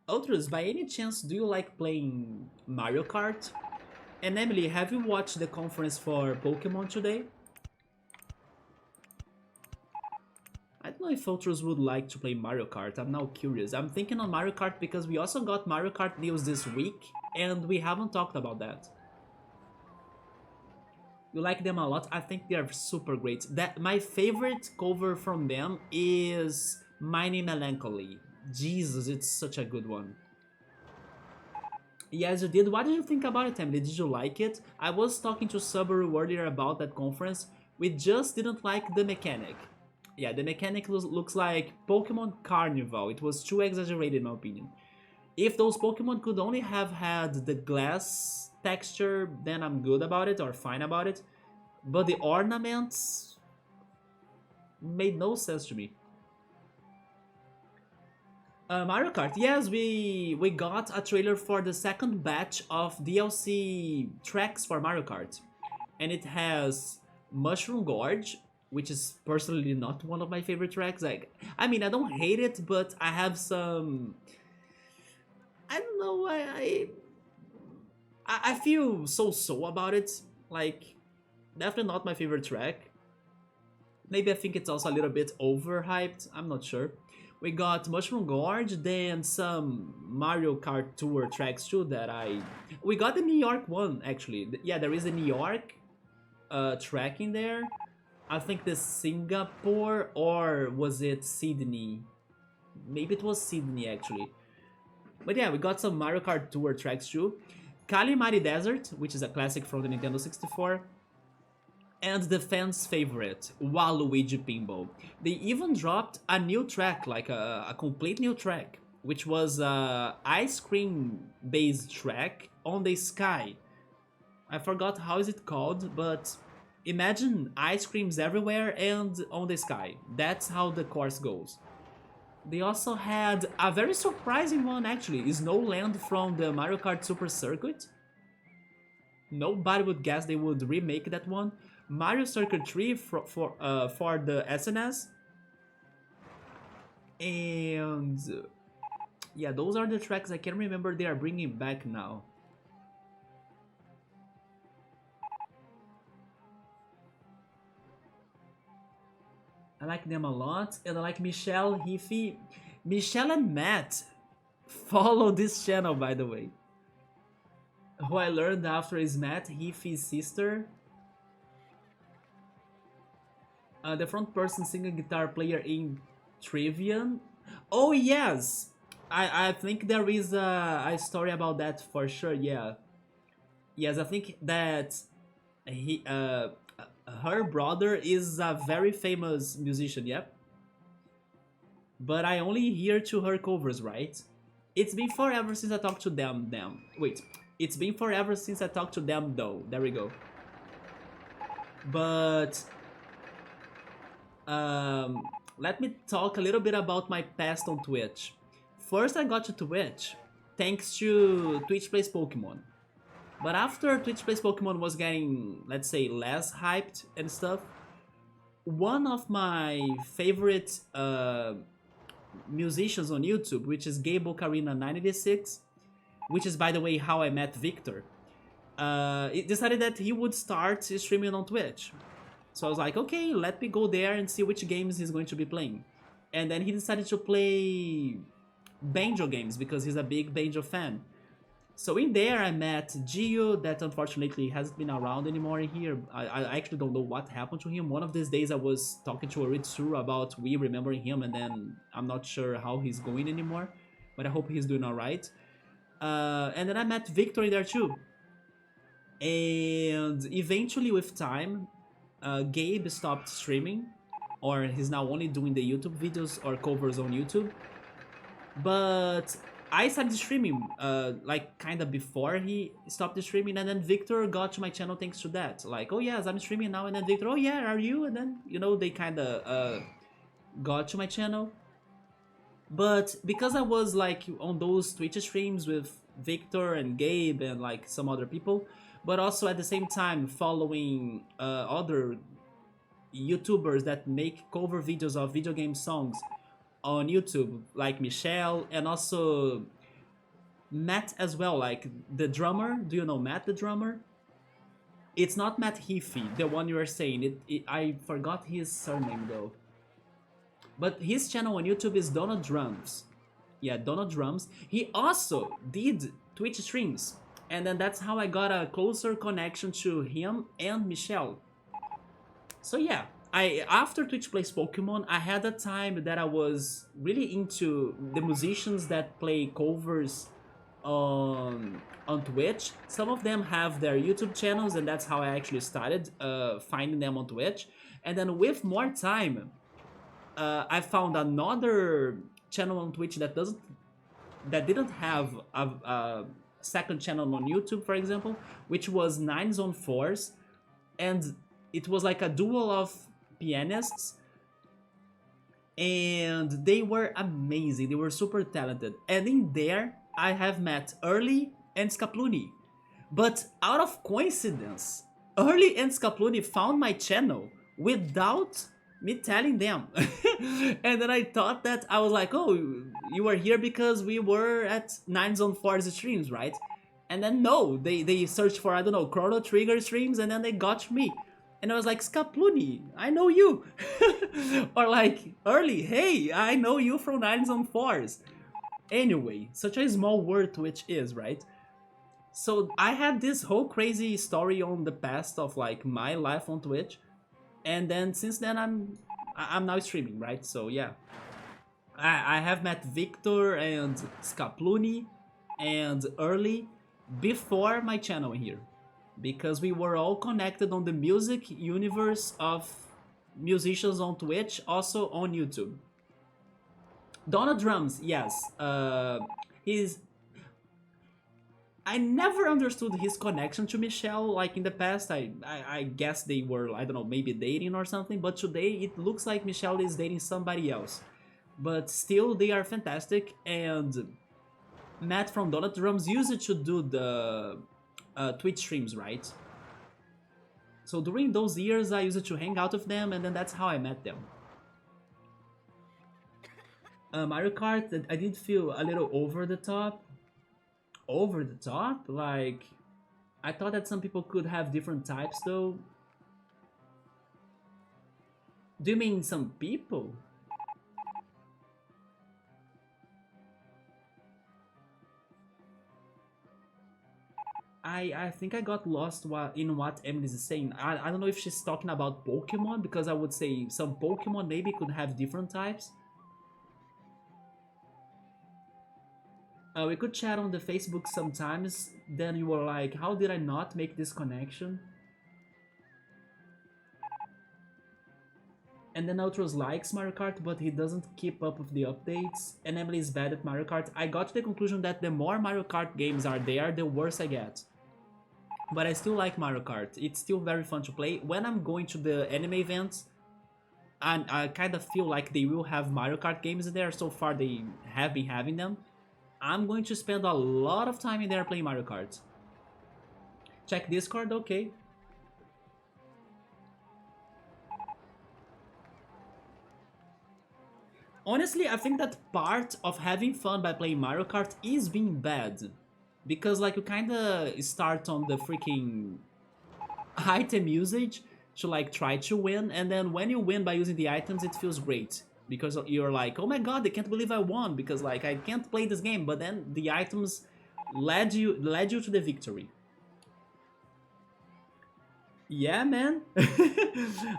Ultras, by any chance, do you like playing Mario Kart? And Emily, have you watched the conference for Pokemon today? I don't know if Ultras would like to play Mario Kart. I'm now curious. I'm thinking on Mario Kart because we also got Mario Kart news this week, and we haven't talked about that. You like them a lot? I think they are super great. That my favorite cover from them is Mighty Melancholy. Jesus, it's such a good one. Yes, you did. What did you think about it, Emily? Did you like it? I was talking to Subaru earlier about that conference. We just didn't like the mechanic. Yeah, the mechanic looks like Pokemon Carnival. It was too exaggerated in my opinion. If those Pokemon could only have had the glass texture, then I'm good about it or fine about it. But the ornaments made no sense to me. Mario Kart, yes, we got a trailer for the second batch of DLC tracks for Mario Kart. And it has Mushroom Gorge, which is personally not one of my favorite tracks. Like, I mean, I don't hate it, but I have some... I don't know, I feel so-so about it. Like, definitely not my favorite track. Maybe I think it's also a little bit overhyped, I'm not sure. We got Mushroom Gorge, then some Mario Kart Tour tracks too that we got the New York one, actually. Yeah, there is a New York track in there. I think the Singapore, or was it Sydney? Maybe it was Sydney, actually. But yeah, we got some Mario Kart Tour tracks too. Kalimari Desert, which is a classic from the Nintendo 64. And the fans' favorite, Waluigi Pinball. They even dropped a new track, like a complete new track, which was a ice cream based track on the sky. I forgot how is it called, but imagine ice creams everywhere and on the sky. That's how the course goes. They also had a very surprising one actually, Snowland from the Mario Kart Super Circuit. Nobody would guess they would remake that one. Mario Circuit 3 for the SNS. And yeah, those are the tracks I can remember they are bringing back now. I like them a lot, and I like Michelle, Hiffy. Michelle and Matt follow this channel, by the way. Who I learned after is Matt, Hiffy's sister. The front person singing guitar player in Trivian. Oh yes! I think there is a story about that for sure, yeah. Yes, I think that her brother is a very famous musician, yep. But I only hear to her covers, right? It's been forever since I talked to them. Wait, it's been forever since I talked to them though. There we go. But let me talk a little bit about my past on Twitch. First, I got to Twitch thanks to Twitch Plays Pokemon. But after Twitch Plays Pokemon was getting, let's say, less hyped and stuff, one of my favorite musicians on YouTube, which is Gable Karina 986, which is, by the way, how I met Victor, it decided that he would start streaming on Twitch. So I was like, okay, let me go there and see which games he's going to be playing. And then he decided to play banjo games because he's a big banjo fan. So in there I met Gio, that unfortunately hasn't been around anymore here. I actually don't know what happened to him. One of these days I was talking to Aritsuru about we remembering him, and then I'm not sure how he's going anymore. But I hope he's doing alright. And then I met Victor in there too. And eventually with time, Gabe stopped streaming, or he's now only doing the YouTube videos or covers on YouTube. But I started streaming like kind of before he stopped the streaming, and then Victor got to my channel thanks to that. Like, oh yes, I'm streaming now, and then Victor, oh yeah, are you? And then they kind of got to my channel. But because I was like on those Twitch streams with Victor and Gabe and like some other people, but also at the same time following other YouTubers that make cover videos of video game songs on YouTube, like Michelle and also Matt as well, like the drummer. Do you know Matt the drummer? It's not Matt Heafy, the one you are saying. I forgot his surname though. But his channel on YouTube is Donald Drums. Yeah, Donald Drums. He also did Twitch streams. And then that's how I got a closer connection to him and Michelle. So yeah, after Twitch Plays Pokemon, I had a time that I was really into the musicians that play covers on Twitch. Some of them have their YouTube channels, and that's how I actually started finding them on Twitch. And then with more time, I found another channel on Twitch that didn't have a second channel on YouTube, for example, which was Nines on Fours, and it was like a duo of pianists, and they were amazing. They were super talented, and in there I have met Early and Scapluni. But out of coincidence, Early and Scapluni found my channel without me telling them. And then I thought that I was like, oh, you were here because we were at Nines on Fours streams, right? And then no, they searched for, I don't know, Chrono Trigger streams, and then they got me. And I was like, Scapluni, I know you. Or like, Early, hey, I know you from Nines on Fours. Anyway, such a small world Twitch is, right? So I had this whole crazy story on the past of like my life on Twitch. And then since then I'm now streaming, right? So yeah, I have met Victor and Scapluni and Early before my channel here, because we were all connected on the music universe of musicians on Twitch, also on YouTube. Donald Drums, yes, I never understood his connection to Michelle, like in the past. I guess they were, I don't know, maybe dating or something, but today it looks like Michelle is dating somebody else. But still, they are fantastic, and Matt from Donut Drums used to do the Twitch streams, right? So during those years, I used to hang out with them, and then that's how I met them. Mario Kart, I did feel a little over the top. Over the top? Like, I thought that some people could have different types though. Do you mean some people? I think I got lost in what Emily is saying. I don't know if she's talking about Pokemon, because I would say some Pokemon maybe could have different types. We could chat on the Facebook sometimes. Then you were like, how did I not make this connection? And then Outros likes Mario Kart, but he doesn't keep up with the updates. And Emily is bad at Mario Kart. I got to the conclusion that the more Mario Kart games are there, the worse I get. But I still like Mario Kart. It's still very fun to play. When I'm going to the anime events, I kind of feel like they will have Mario Kart games there. So far they have been having them. I'm going to spend a lot of time in there playing Mario Kart. Check Discord, okay. Honestly, I think that part of having fun by playing Mario Kart is being bad. Because like you kinda start on the freaking item usage to like try to win, and then when you win by using the items, it feels great. Because you're like, oh my god, I can't believe I won, because like I can't play this game, but then the items led you to the victory. Yeah, man.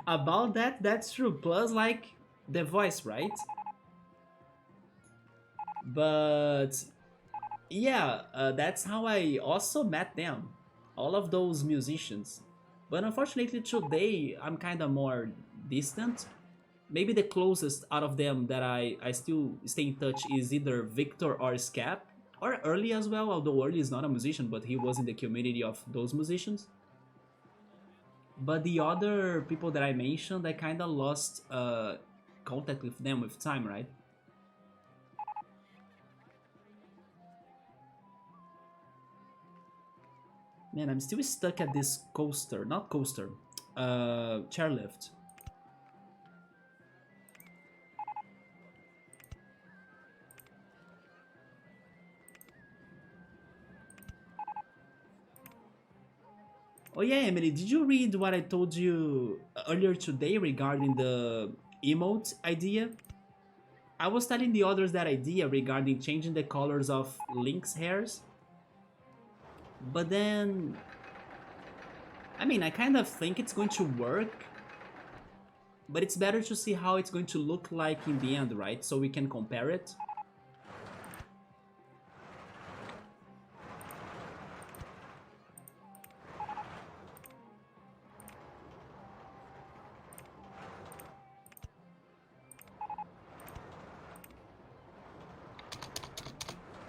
About that, that's true. Plus like the voice, right? But yeah, that's how I also met them, all of those musicians. But unfortunately today I'm kind of more distant. Maybe the closest out of them that I still stay in touch is either Victor or Scap. or Early as well, although Early is not a musician, but he was in the community of those musicians. But the other people that I mentioned, I kind of lost contact with them with time, right? Man, I'm still stuck at this coaster, not coaster, chairlift. Oh yeah, Emily, did you read what I told you earlier today regarding the emote idea? I was telling the others that idea regarding changing the colors of Link's hairs. But then, I mean, I kind of think it's going to work. But it's better to see how it's going to look like in the end, right? So we can compare it.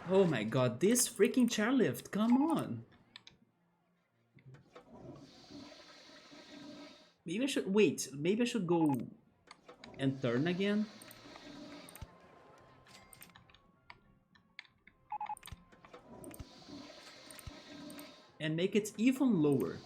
Oh my god, this freaking chairlift, come on. Maybe I should, wait, maybe I should go and turn again. And make it even lower.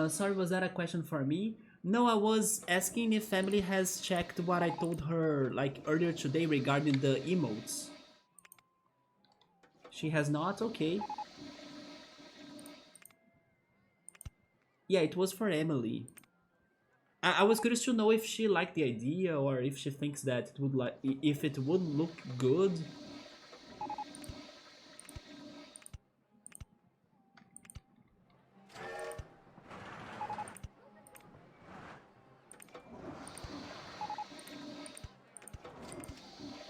Sorry, was that a question for me? No, I was asking if Emily has checked what I told her like earlier today regarding the emotes. She has not? Okay. Yeah, it was for Emily. I was curious to know if she liked the idea or if she thinks that it would like if it would look good.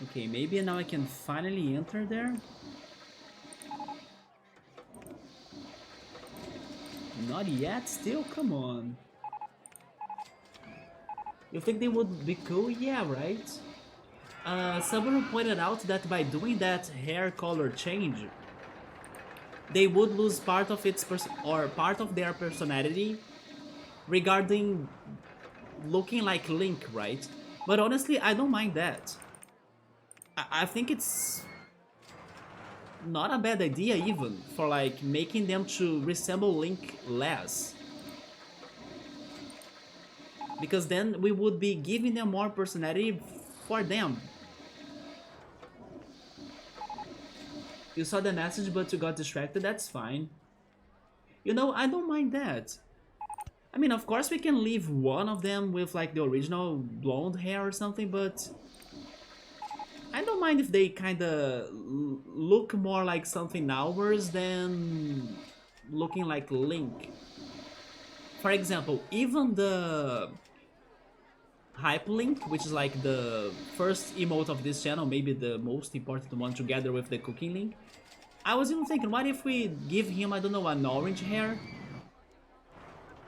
Okay, maybe now I can finally enter there. Not yet, still? Come on. You think they would be cool? Yeah, right? Someone pointed out that by doing that hair color change, they would lose part of its or part of their personality regarding looking like Link, right? But honestly, I don't mind that. I think it's not a bad idea even for like making them to resemble Link less. Because then we would be giving them more personality for them. You saw the message but you got distracted, that's fine. You know, I don't mind that. I mean, of course we can leave one of them with like the original blonde hair or something, but I don't mind if they kinda look more like something ours than looking like Link. For example, even the Hype Link, which is like the first emote of this channel, maybe the most important one together with the Cooking Link, I was even thinking, what if we give him, I don't know, an orange hair?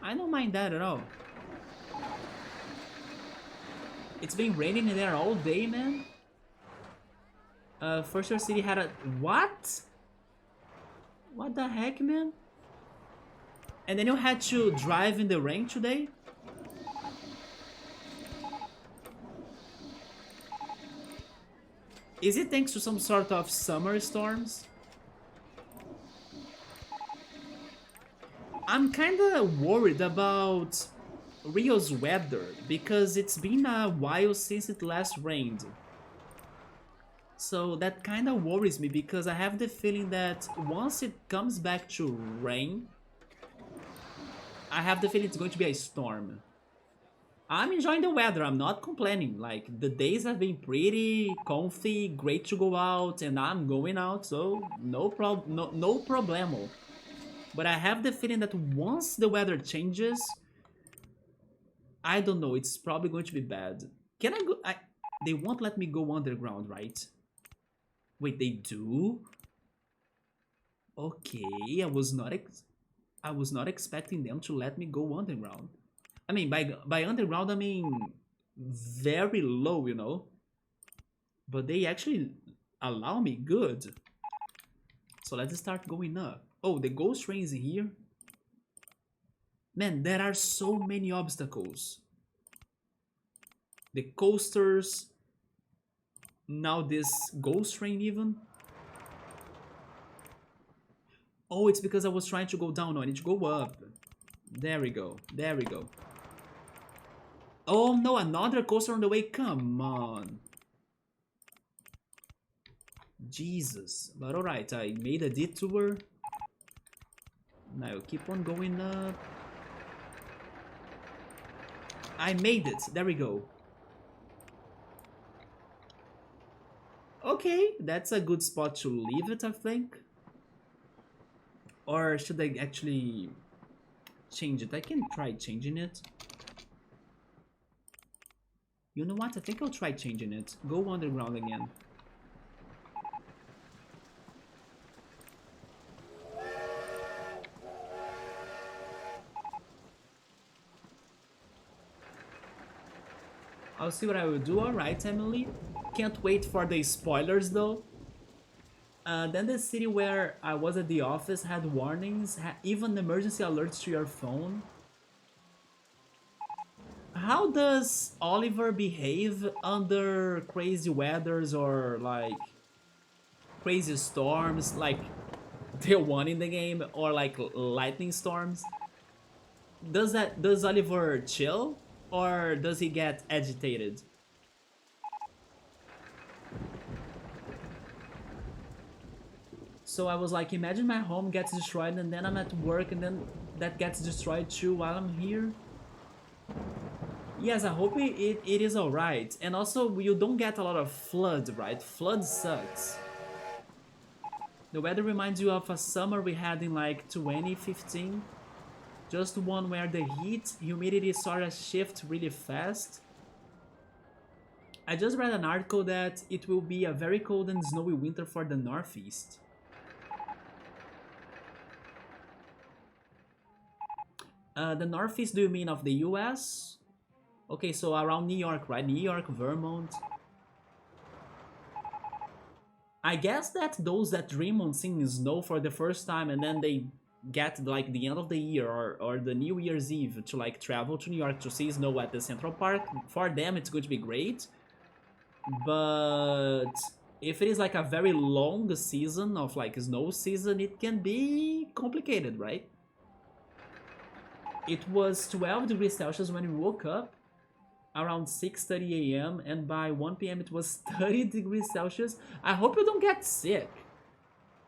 I don't mind that at all. It's been raining in there all day, man. First Year City had a... What? What the heck, man? And then you had to drive in the rain today? Is it thanks to some sort of summer storms? I'm kinda worried about Rio's weather because it's been a while since it last rained. So that kinda worries me because I have the feeling that once it comes back to rain, I have the feeling it's going to be a storm. I'm enjoying the weather. I'm not complaining. Like the days have been pretty comfy, great to go out, and I'm going out, so no problemo. But I have the feeling that once the weather changes, I don't know. It's probably going to be bad. Can I go? They won't let me go underground, right? Wait, they do? Okay, I was not expecting them to let me go underground. I mean, by underground, I mean very low, you know. But they actually allow me good. So let's start going up. Oh, the ghost train is here. Man, there are so many obstacles. The coasters. Now this ghost train even. Oh, it's because I was trying to go down. No, I need to go up. There we go. There we go. Oh no, another coaster on the way. Come on. Jesus. But alright, I made a detour. Now I'll keep on going up. I made it. There we go. Okay, that's a good spot to leave it, I think. Or should I actually change it? I can try changing it. You know what? I think I'll try changing it. Go underground again. I'll see what I will do. Alright, Emily. Can't wait for the spoilers though. Then the city where I was at the office had warnings, even emergency alerts to your phone. How does Oliver behave under crazy weathers or like crazy storms, like the one in the game, or like lightning storms? Does Oliver chill or does he get agitated? So I was like, imagine my home gets destroyed and then I'm at work and then that gets destroyed too while I'm here. Yes, I hope it is alright. And also, you don't get a lot of flood, right? Flood sucks. The weather reminds you of a summer we had in like 2015. Just one where the heat, humidity sort of shift really fast. I just read an article that it will be a very cold and snowy winter for the Northeast. The Northeast, do you mean of the US? Okay, so around New York, right? New York, Vermont. I guess that those that dream on seeing snow for the first time and then they get like the end of the year or the New Year's Eve to like travel to New York to see snow at the Central Park, for them it's going to be great. But if it is like a very long season of like snow season, it can be complicated, right? It was 12 degrees Celsius when we woke up, around 6:30 a.m. and by 1 p.m. it was 30 degrees Celsius. I hope you don't get sick.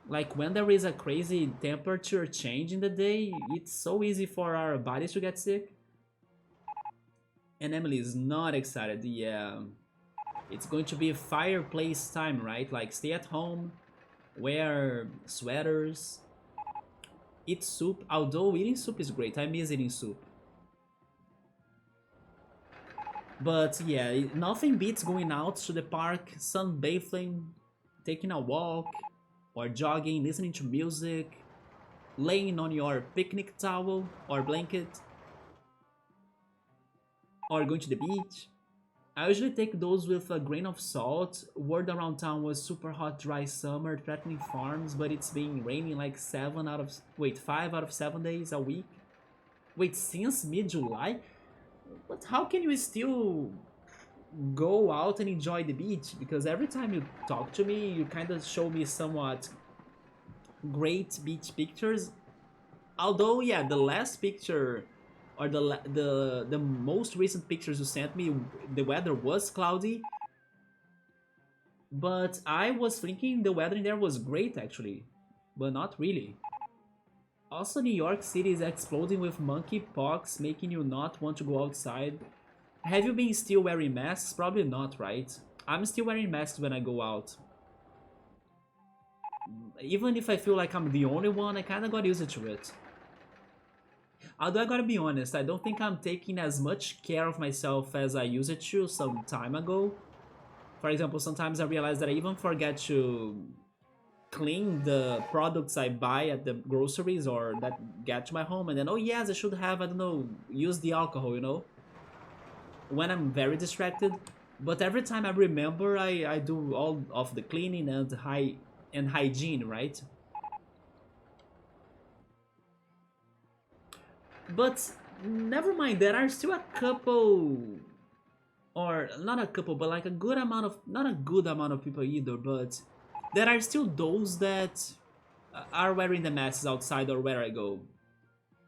Like when there is a crazy temperature change in the day, it's so easy for our bodies to get sick. And Emily is not excited. Yeah, it's going to be fireplace time, right? Like stay at home, wear sweaters, eat soup. Although eating soup is great, I miss eating soup. But yeah, nothing beats going out to the park, sunbathing, taking a walk, or jogging, listening to music, laying on your picnic towel or blanket, or going to the beach. I usually take those with a grain of salt. Word around town was super hot, dry summer, threatening farms, but it's been raining like 5 out of 7 days a week. Wait, since mid-July? But how can you still go out and enjoy the beach? Because every time you talk to me, you kind of show me somewhat great beach pictures. Although, yeah, the last picture or the most recent pictures you sent me, the weather was cloudy. But I was thinking the weather in there was great actually, but not really. Also, New York City is exploding with monkeypox, making you not want to go outside. Have you been still wearing masks? Probably not, right? I'm still wearing masks when I go out. Even if I feel like I'm the only one, I kinda got used to it. Although I gotta be honest, I don't think I'm taking as much care of myself as I used to some time ago. For example, sometimes I realize that I even forget to clean the products I buy at the groceries or that get to my home, and then, oh yes, I should have, I don't know, use the alcohol, when I'm very distracted. But every time I remember, I do all of the cleaning and hygiene, right? But never mind, there are still a couple, or not a couple, but like a good amount of, not a good amount of people either, but there are still those that are wearing the masks outside or where I go.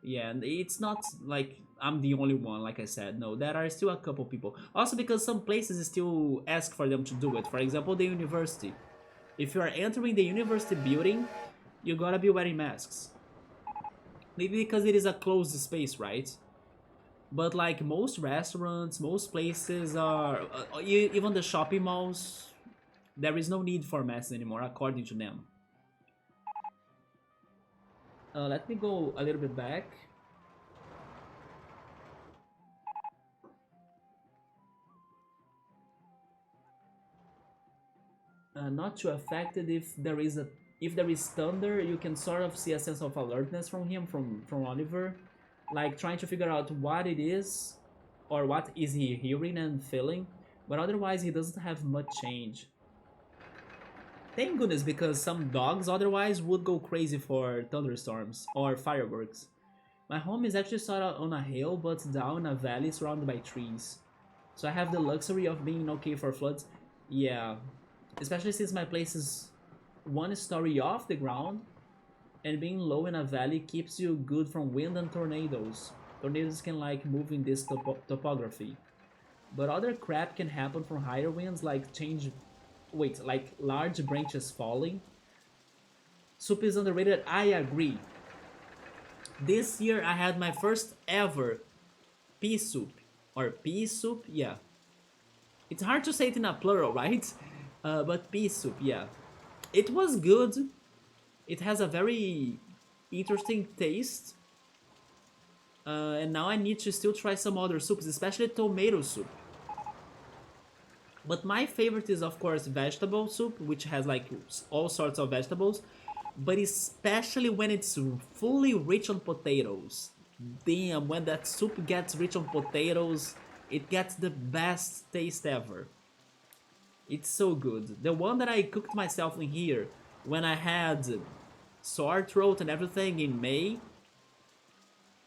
Yeah, and it's not like I'm the only one, like I said. No, there are still a couple people. Also because some places still ask for them to do it. For example, the university. If you are entering the university building, you gotta be wearing masks. Maybe because it is a closed space, right? But like most restaurants, most places are, even the shopping malls, there is no need for masks anymore, according to them. Let me go a little bit back. Not too affected. If there is thunder, you can sort of see a sense of alertness from him, from Oliver, like trying to figure out what it is or what is he hearing and feeling. But otherwise, he doesn't have much change. Thank goodness, because some dogs otherwise would go crazy for thunderstorms or fireworks. My home is actually sort of on a hill, but down a valley surrounded by trees. So I have the luxury of being okay for floods. Yeah, especially since my place is one story off the ground, and being low in a valley keeps you good from wind and tornadoes. Tornadoes can like move in this topography. But other crap can happen from higher winds like large branches falling. Soup is underrated, I agree. This year I had my first ever pea soup. Or pea soup, yeah. It's hard to say it in a plural, right? But pea soup, yeah. It was good. It has a very interesting taste. And now I need to still try some other soups, especially tomato soup. But my favorite is of course vegetable soup, which has like all sorts of vegetables. But especially when it's fully rich on potatoes. Damn, when that soup gets rich on potatoes, it gets the best taste ever. It's so good. The one that I cooked myself in here when I had sore throat and everything in May,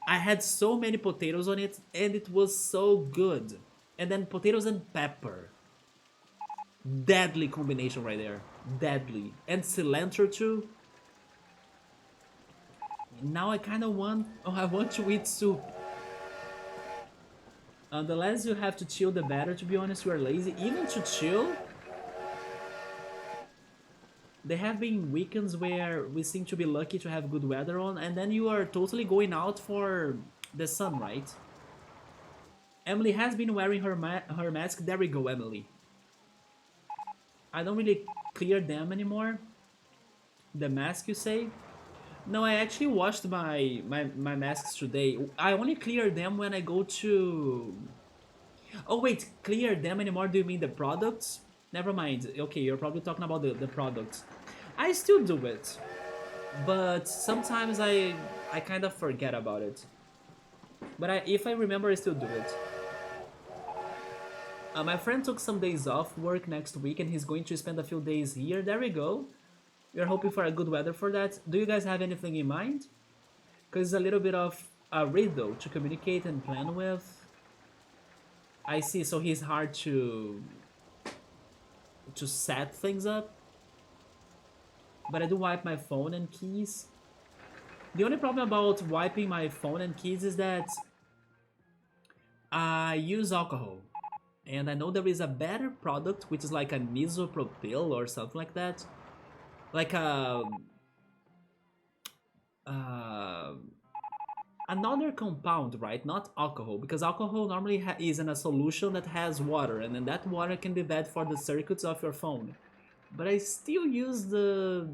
I had so many potatoes on it and it was so good. And then potatoes and pepper. Deadly combination right there. Deadly. And cilantro too. Now I kind of want... Oh, I want to eat soup. The less you have to chill, the better, to be honest. You are lazy. Even to chill... There have been weekends where we seem to be lucky to have good weather on, and then you are totally going out for the sun, right? Emily has been wearing her mask. There we go, Emily. I don't really clear them anymore. The mask, you say? No, I actually washed my masks today. I only clear them when I go to... Oh wait, clear them anymore? Do you mean the products? Never mind. Okay, you're probably talking about the products. I still do it. But sometimes I kind of forget about it. But if I remember, I still do it. My friend took some days off work next week and he's going to spend a few days here. There we go. We're hoping for a good weather for that. Do you guys have anything in mind? Because it's a little bit of a riddle to communicate and plan with. I see, so he's hard to set things up. But I do wipe my phone and keys. The only problem about wiping my phone and keys is that I use alcohol. And I know there is a better product, which is like an isopropyl or something like that. Like a... another compound, right? Not alcohol, because alcohol normally is in a solution that has water, and then that water can be bad for the circuits of your phone. But I still use the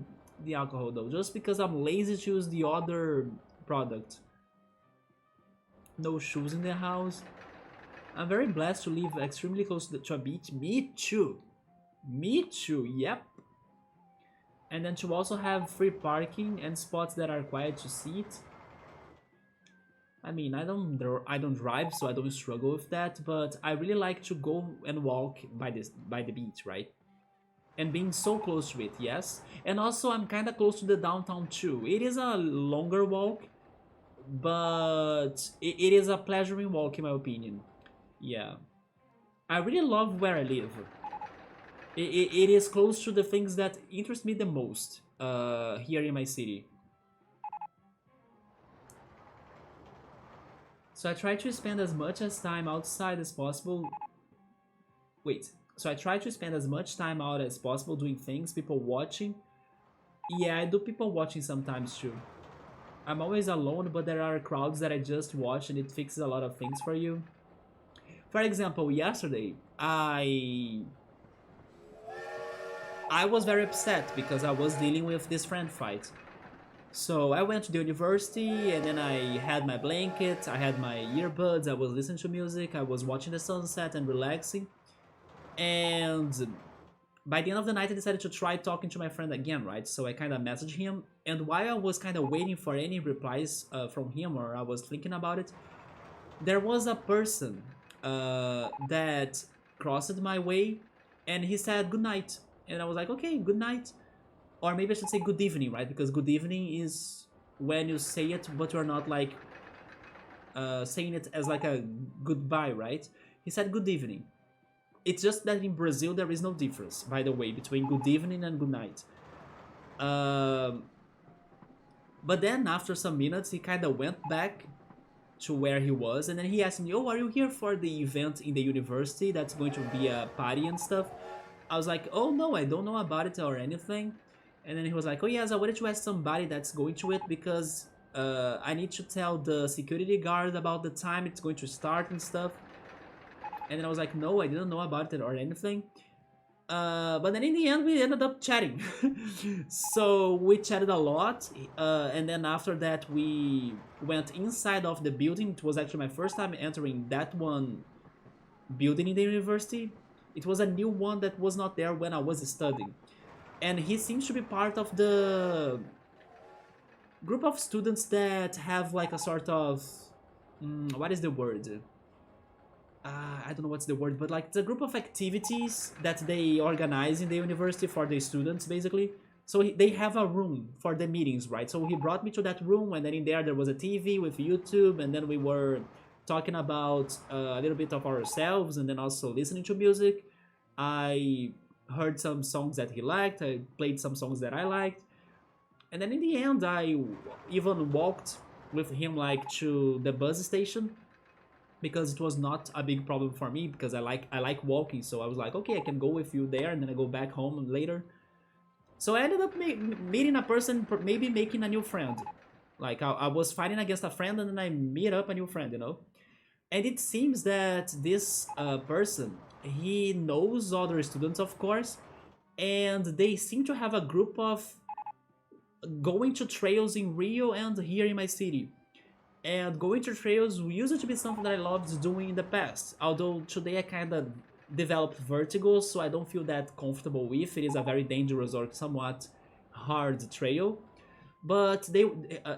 alcohol though, just because I'm lazy to use the other product. No shoes in the house. I'm very blessed to live extremely close to a beach. Me too. Me too. Yep. And then to also have free parking and spots that are quiet to sit. I mean, I don't drive, so I don't struggle with that. But I really like to go and walk by the beach, right? And being so close to it, yes. And also, I'm kind of close to the downtown too. It is a longer walk, but it is a pleasuring walk in my opinion. Yeah, I really love where I live. It is close to the things that interest me the most here in my city. So I try to spend as much as time outside as possible. Wait. So I try to spend as much time out as possible doing things, people watching. Yeah, I do people watching sometimes too. I'm always alone, but there are crowds that I just watch and it fixes a lot of things for you. For example, yesterday, I was very upset because I was dealing with this friend fight. So I went to the university and then I had my blanket, I had my earbuds, I was listening to music, I was watching the sunset and relaxing. And by the end of the night, I decided to try talking to my friend again, right? So I kind of messaged him, and while I was kind of waiting for any replies from him, or I was thinking about it, there was a person that crossed my way, and he said good night, and I was like, okay, good night, or maybe I should say good evening, right? Because good evening is when you say it, but you're not like saying it as like a goodbye, right? He said good evening. It's just that in Brazil there is no difference, by the way, between good evening and good night. Um, but then after some minutes, he kind of went back to where he was, and then he asked me, "Oh, are you here for the event in the university? That's going to be a party and stuff." I was like, "Oh no, I don't know about it or anything." And then he was like, "Oh yes, I wanted to ask somebody that's going to it because I need to tell the security guard about the time it's going to start and stuff." And then I was like, no, I didn't know about it or anything. But then in the end, we ended up chatting. So we chatted a lot. And then after that, we went inside of the building. It was actually my first time entering that one building in the university. It was a new one that was not there when I was studying. And he seems to be part of the group of students that have like a sort of. What is the word? I don't know what's the word, but like the group of activities that they organize in the university for the students, basically. So they have a room for the meetings, right? So he brought me to that room, and then in there was a TV with YouTube, and then we were talking about a little bit of ourselves, and then also listening to music. I heard some songs that he liked. I played some songs that I liked, and then in the end, I even walked with him like to the bus station because it was not a big problem for me because I like walking, so I was like, okay, I can go with you there and then I go back home later. So I ended up meeting a person, maybe making a new friend. Like I was fighting against a friend and then I meet up a new friend, you know. And it seems that this person, he knows other students, of course, and they seem to have a group of going to trails in Rio and here in my city. And going to trails used to be something that I loved doing in the past. Although today I kind of developed vertigo, so I don't feel that comfortable with. It is a very dangerous or somewhat hard trail. But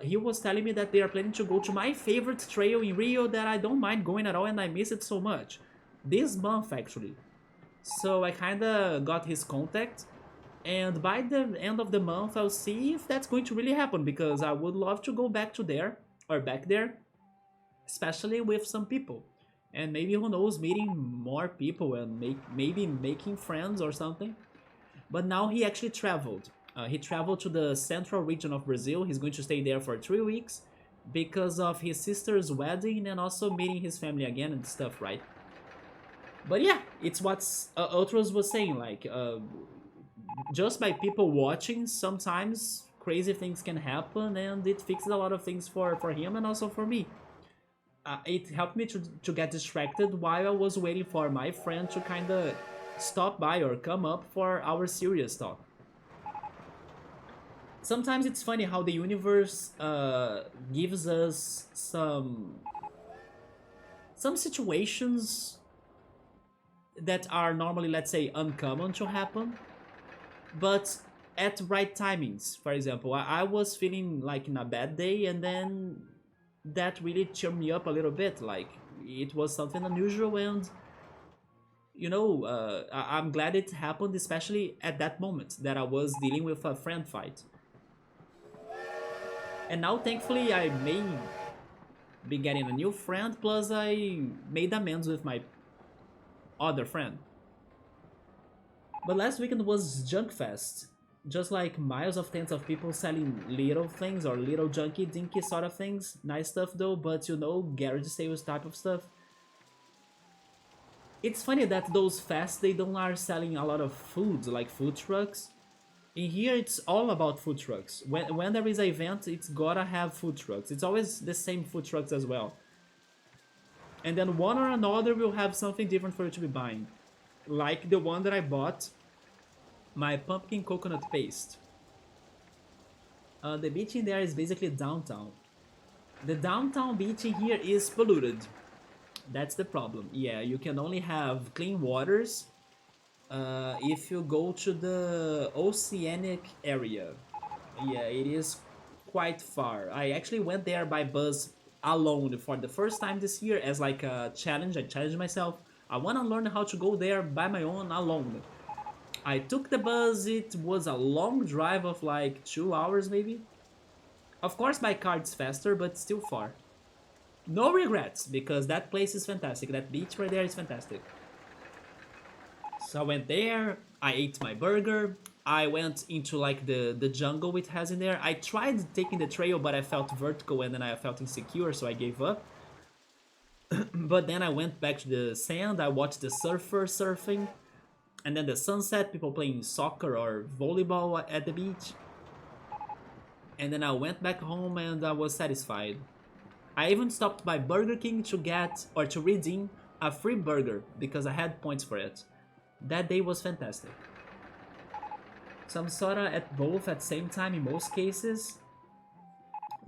he was telling me that they are planning to go to my favorite trail in Rio that I don't mind going at all and I miss it so much. This month actually. So I kind of got his contact. And by the end of the month, I'll see if that's going to really happen because I would love to go back to there or back there, especially with some people, and maybe who knows, meeting more people and maybe making friends or something. But now he actually traveled. He traveled to the central region of Brazil. He's going to stay there for 3 weeks because of his sister's wedding and also meeting his family again and stuff, right? But yeah, it's what Ultros was saying. Like, just by people watching, sometimes crazy things can happen, and it fixes a lot of things for him and also for me. It helped me to get distracted while I was waiting for my friend to kind of stop by or come up for our serious talk. Sometimes it's funny how the universe gives us some situations that are normally, let's say, uncommon to happen, but at right timings. For example, I was feeling like in a bad day, and then that really cheered me up a little bit. Like, it was something unusual, and I'm glad it happened, especially at that moment that I was dealing with a friend fight. And now, thankfully, I may be getting a new friend, plus I made amends with my other friend. But last weekend was Junk Fest. Just like miles of tents of people selling little things or little junky dinky sort of things. Nice stuff though, but garage sales type of stuff. It's funny that those fests, they don't are selling a lot of food, like food trucks. In here, it's all about food trucks. When there is an event, it's gotta have food trucks. It's always the same food trucks as well. And then one or another will have something different for you to be buying. Like the one that I bought, my pumpkin coconut paste. The beach in there is basically downtown. The downtown beach in here is polluted. That's the problem. Yeah, you can only have clean waters if you go to the oceanic area. Yeah, it is quite far. I actually went there by bus alone for the first time this year as like a challenge. I challenged myself. I want to learn how to go there by my own alone. I took the bus. It was a long drive of like 2 hours maybe. Of course my car is faster, but still far. No regrets, because that place is fantastic. That beach right there is fantastic. So I went there, I ate my burger, I went into like the jungle it has in there. I tried taking the trail, but I felt vertical and then I felt insecure, so I gave up. But then I went back to the sand, I watched the surfer surfing, and then the sunset, people playing soccer or volleyball at the beach. And then I went back home and I was satisfied. I even stopped by Burger King to get or to redeem a free burger because I had points for it. That day was fantastic. Some soda at both at the same time in most cases.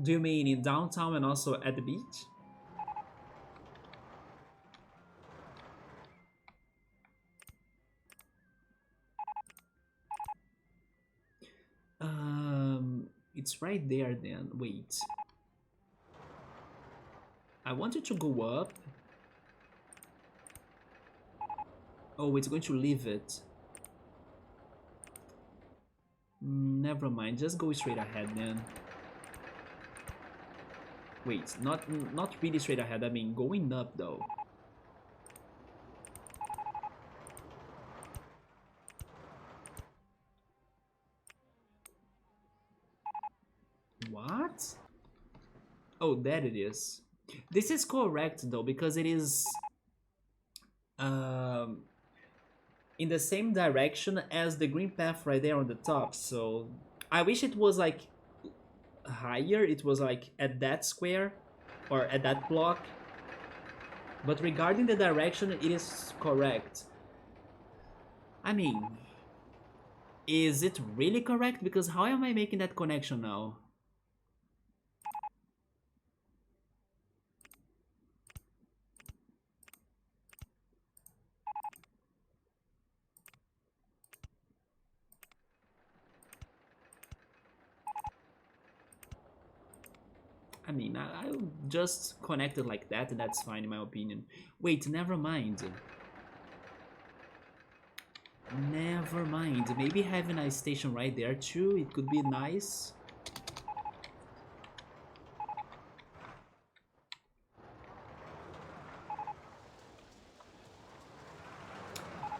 Do you mean in downtown and also at the beach? It's right there then. Wait. I wanted to go up. Oh, it's going to leave it. Never mind, just go straight ahead then. Wait, not really straight ahead, I mean going up though. What? Oh, there it is. This is correct though, because it is in the same direction as the green path right there on the top. So I wish it was like higher, it was like at that square or at that block. But regarding the direction, it is correct. I mean, is it really correct? Because how am I making that connection now? I mean, I'll just connect it like that and that's fine in my opinion. Wait, never mind. Never mind. Maybe having a station right there too, it could be nice.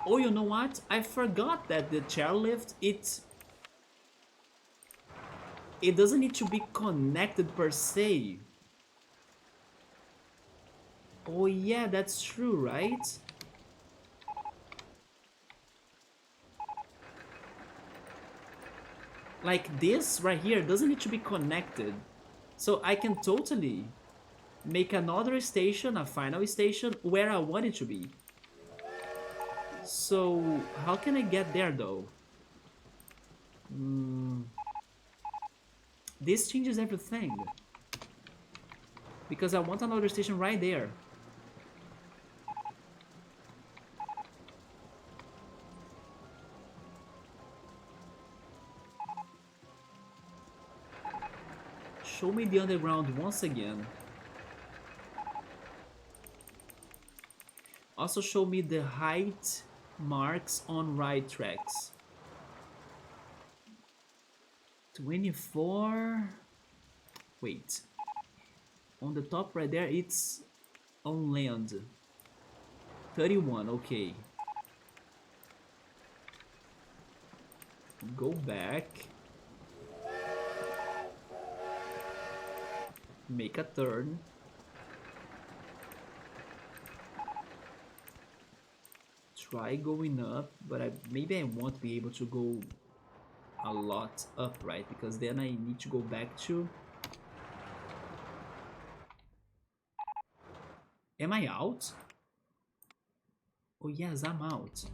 Oh, you know what? I forgot that the chairlift, it doesn't need to be connected per se. Oh yeah, that's true, right? Like this right here doesn't need to be connected. So I can totally make another station, a final station, where I want it to be. So how can I get there though? This changes everything. Because I want another station right there. Show me the underground once again. Also show me the height marks on right tracks. 24. Wait. On the top right there, it's on land. 31, okay. Go back. Make a turn. Try going up, but maybe I won't be able to go a lot up, right? Because then I need to go back to... Am I out? Oh yes, I'm out.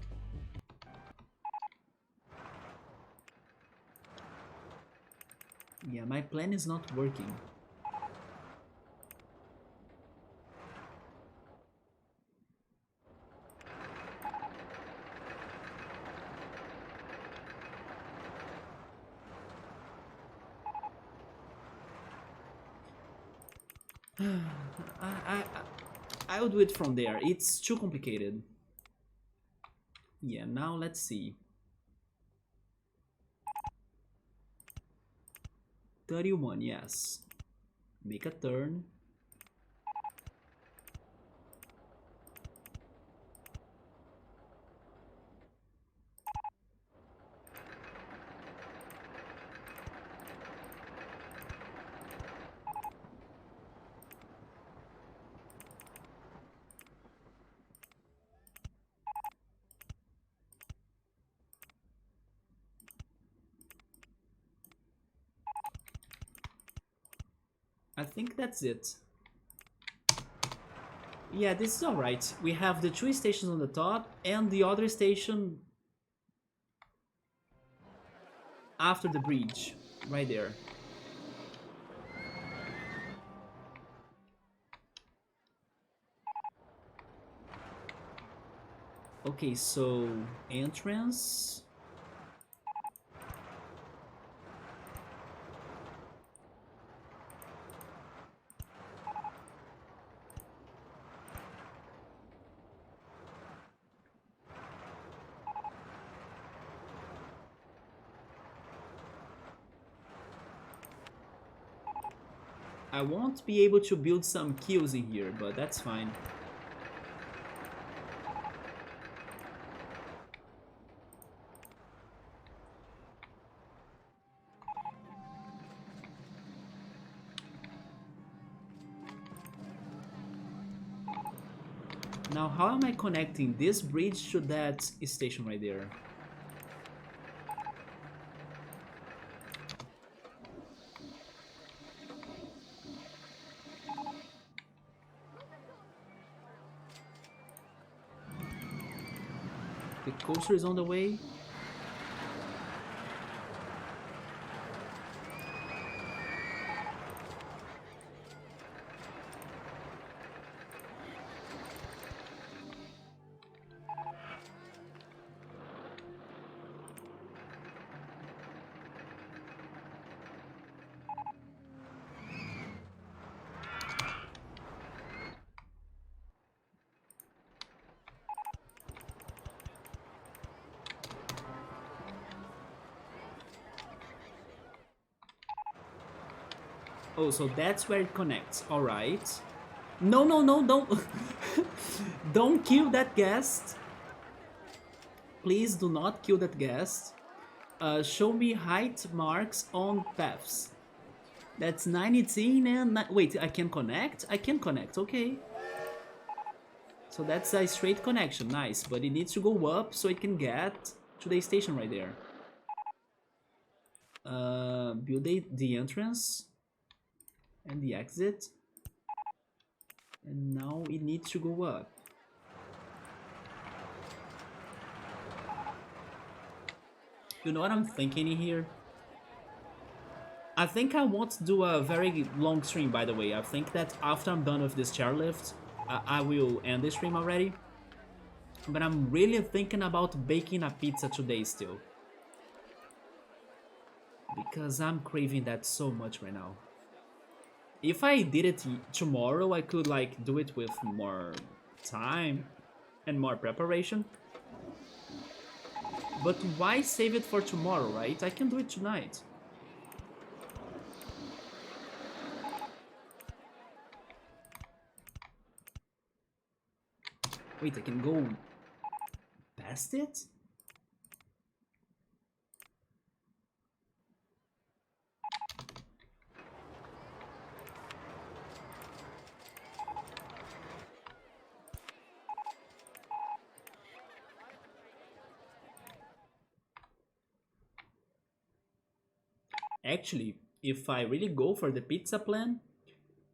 Yeah, my plan is not working. I'll do it from there. It's too complicated. Yeah, now let's see. 31, yes. Make a turn. I think that's it. Yeah, this is alright. We have the 2 stations on the top and the other station after the bridge, right there. Okay, so entrance. I won't be able to build some queues in here, but that's fine. Now, how am I connecting this bridge to that station right there? The coaster is on the way. Oh, so that's where it connects. All right. No, no, no, don't... Don't kill that guest. Please do not kill that guest. Show me height marks on paths. That's 19 and... Wait, I can connect? I can connect, okay. So that's a straight connection, nice. But it needs to go up so it can get to the station right there. Build the entrance and the exit. And now it needs to go up. You know what I'm thinking here? I think I won't do a very long stream, by the way. I think that after I'm done with this chairlift, I will end the stream already. But I'm really thinking about baking a pizza today still. Because I'm craving that so much right now. If I did it tomorrow, I could like do it with more time and more preparation. But why save it for tomorrow, right? I can do it tonight. Wait, I can go past it? Actually, if I really go for the pizza plan,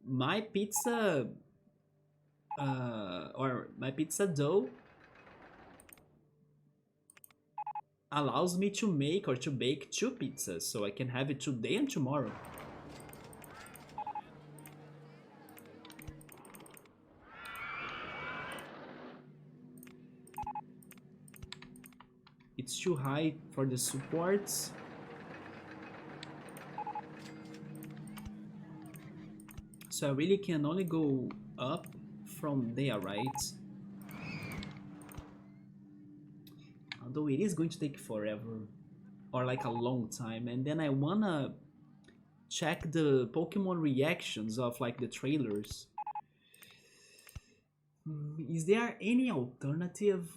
my pizza or my pizza dough allows me to make or to bake 2 pizzas, so I can have it today and tomorrow. It's too high for the supports. So I really can only go up from there, right? Although it is going to take forever, or like a long time, and then I wanna check the Pokemon reactions of like the trailers. Is there any alternative?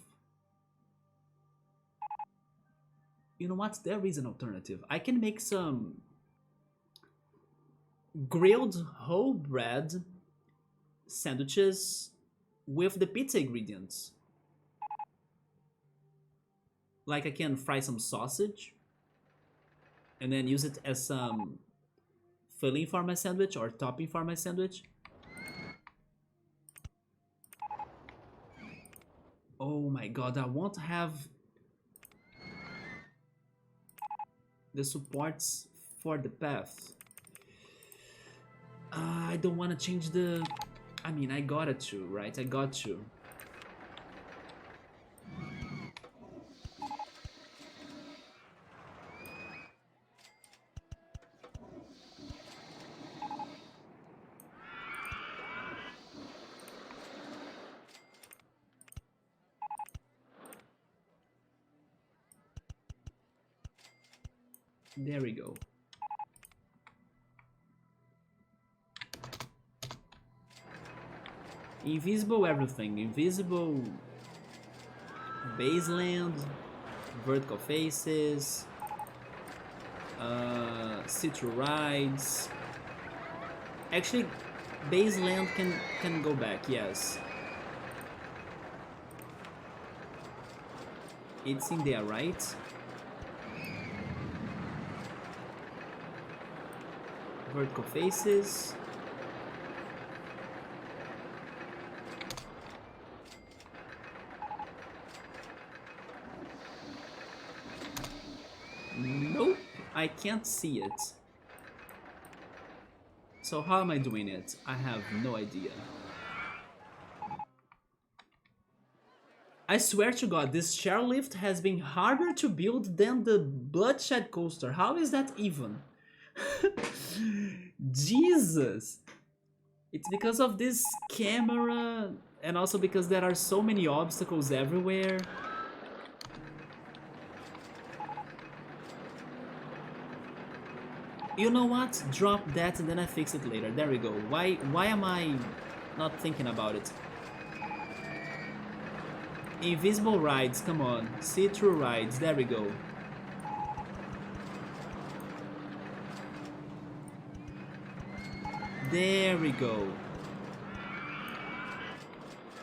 You know what? There is an alternative. I can make some grilled whole bread sandwiches with the pizza ingredients. Like I can fry some sausage and then use it as some filling for my sandwich or topping for my sandwich. Oh my god, I won't have the supports for the path. I don't want to change the... I mean, I got to, right? I got to. There we go. Invisible everything. Invisible baseland, vertical faces, see-through rides. Actually, baseland can go back, yes. It's in there, right? Vertical faces. Nope, I can't see it. So how am I doing it? I have no idea. I swear to god, this chairlift has been harder to build than the Bloodshed coaster. How is that even? Jesus! It's because of this camera and also because there are so many obstacles everywhere. You know what? Drop that and then I fix it later. There we go. Why am I not thinking about it? Invisible rides, come on. See-through rides, there we go. There we go.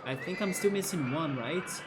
I think I'm still missing one, right?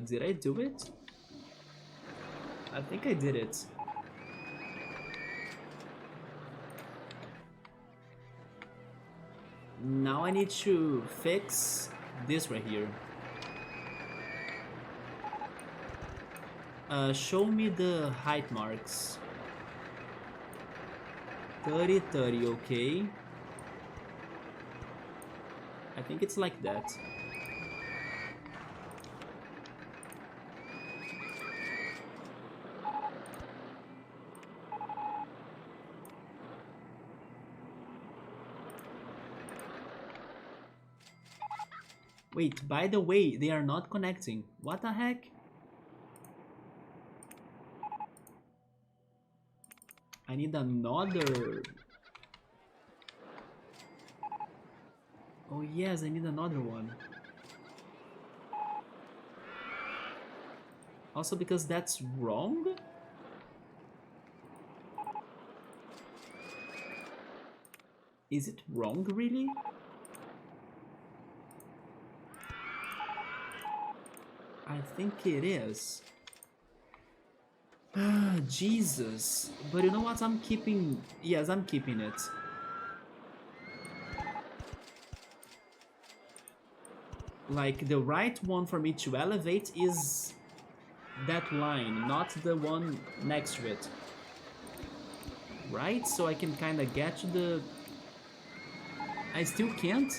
Did I do it? I think I did it. Now I need to fix this right here. Show me the height marks. 30, 30, okay. I think it's like that. Wait, by the way, they are not connecting. What the heck? I need another... Oh yes, I need another one. Also because that's wrong? Is it wrong, really? I think it is. Ah, Jesus. But you know what? I'm keeping... Yes, I'm keeping it. Like, the right one for me to elevate is that line, not the one next to it. Right? So I can kind of get to the... I still can't?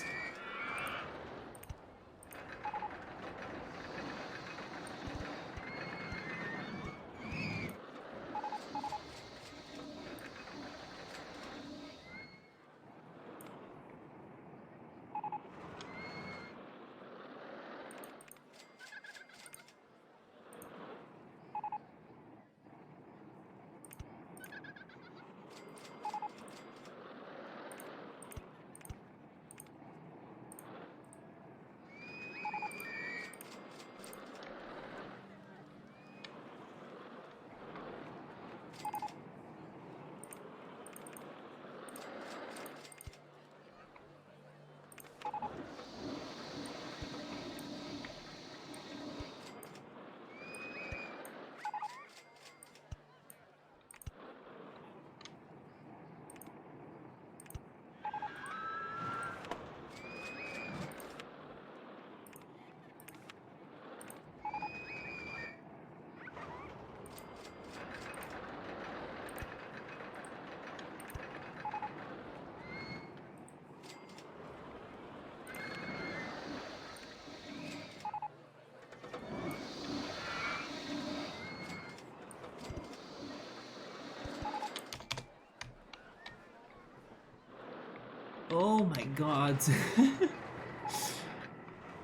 Oh my god.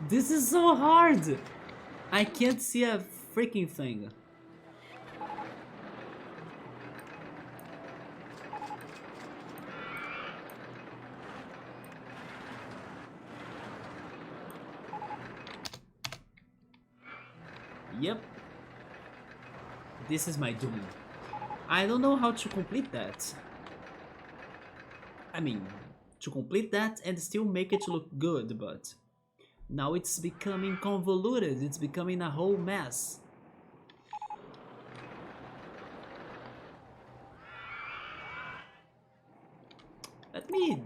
This is so hard. I can't see a freaking thing. Yep. This is my doom. I don't know how to complete that. I mean, to complete that and still make it look good, but now it's becoming convoluted, it's becoming a whole mess. Let me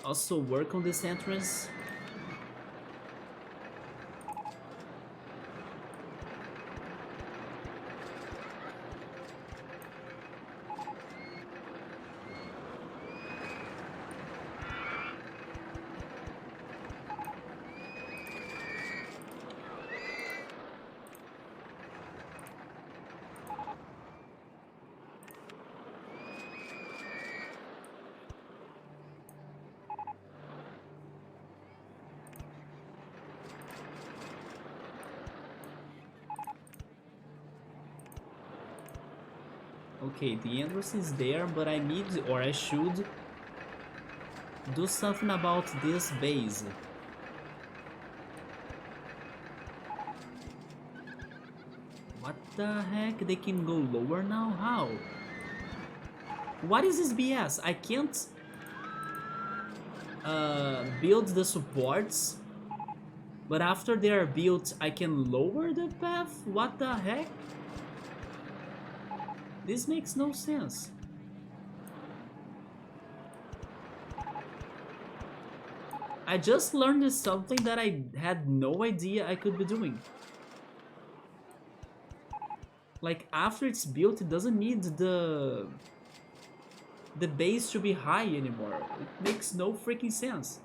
also work on this entrance. Okay, the entrance is there, but I need, or I should, do something about this base. What the heck? They can go lower now? How? What is this BS? I can't build the supports But after they are built, I can lower the path? What the heck? This makes no sense. I just learned something that I had no idea I could be doing. Like, after it's built, it doesn't need the base to be high anymore. It makes no freaking sense.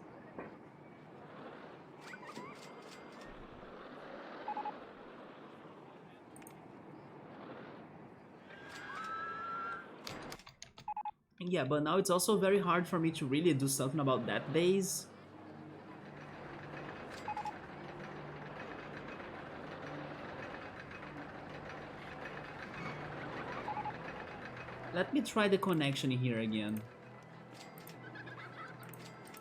Yeah, but now it's also very hard for me to really do something about that base. Let me try the connection here again.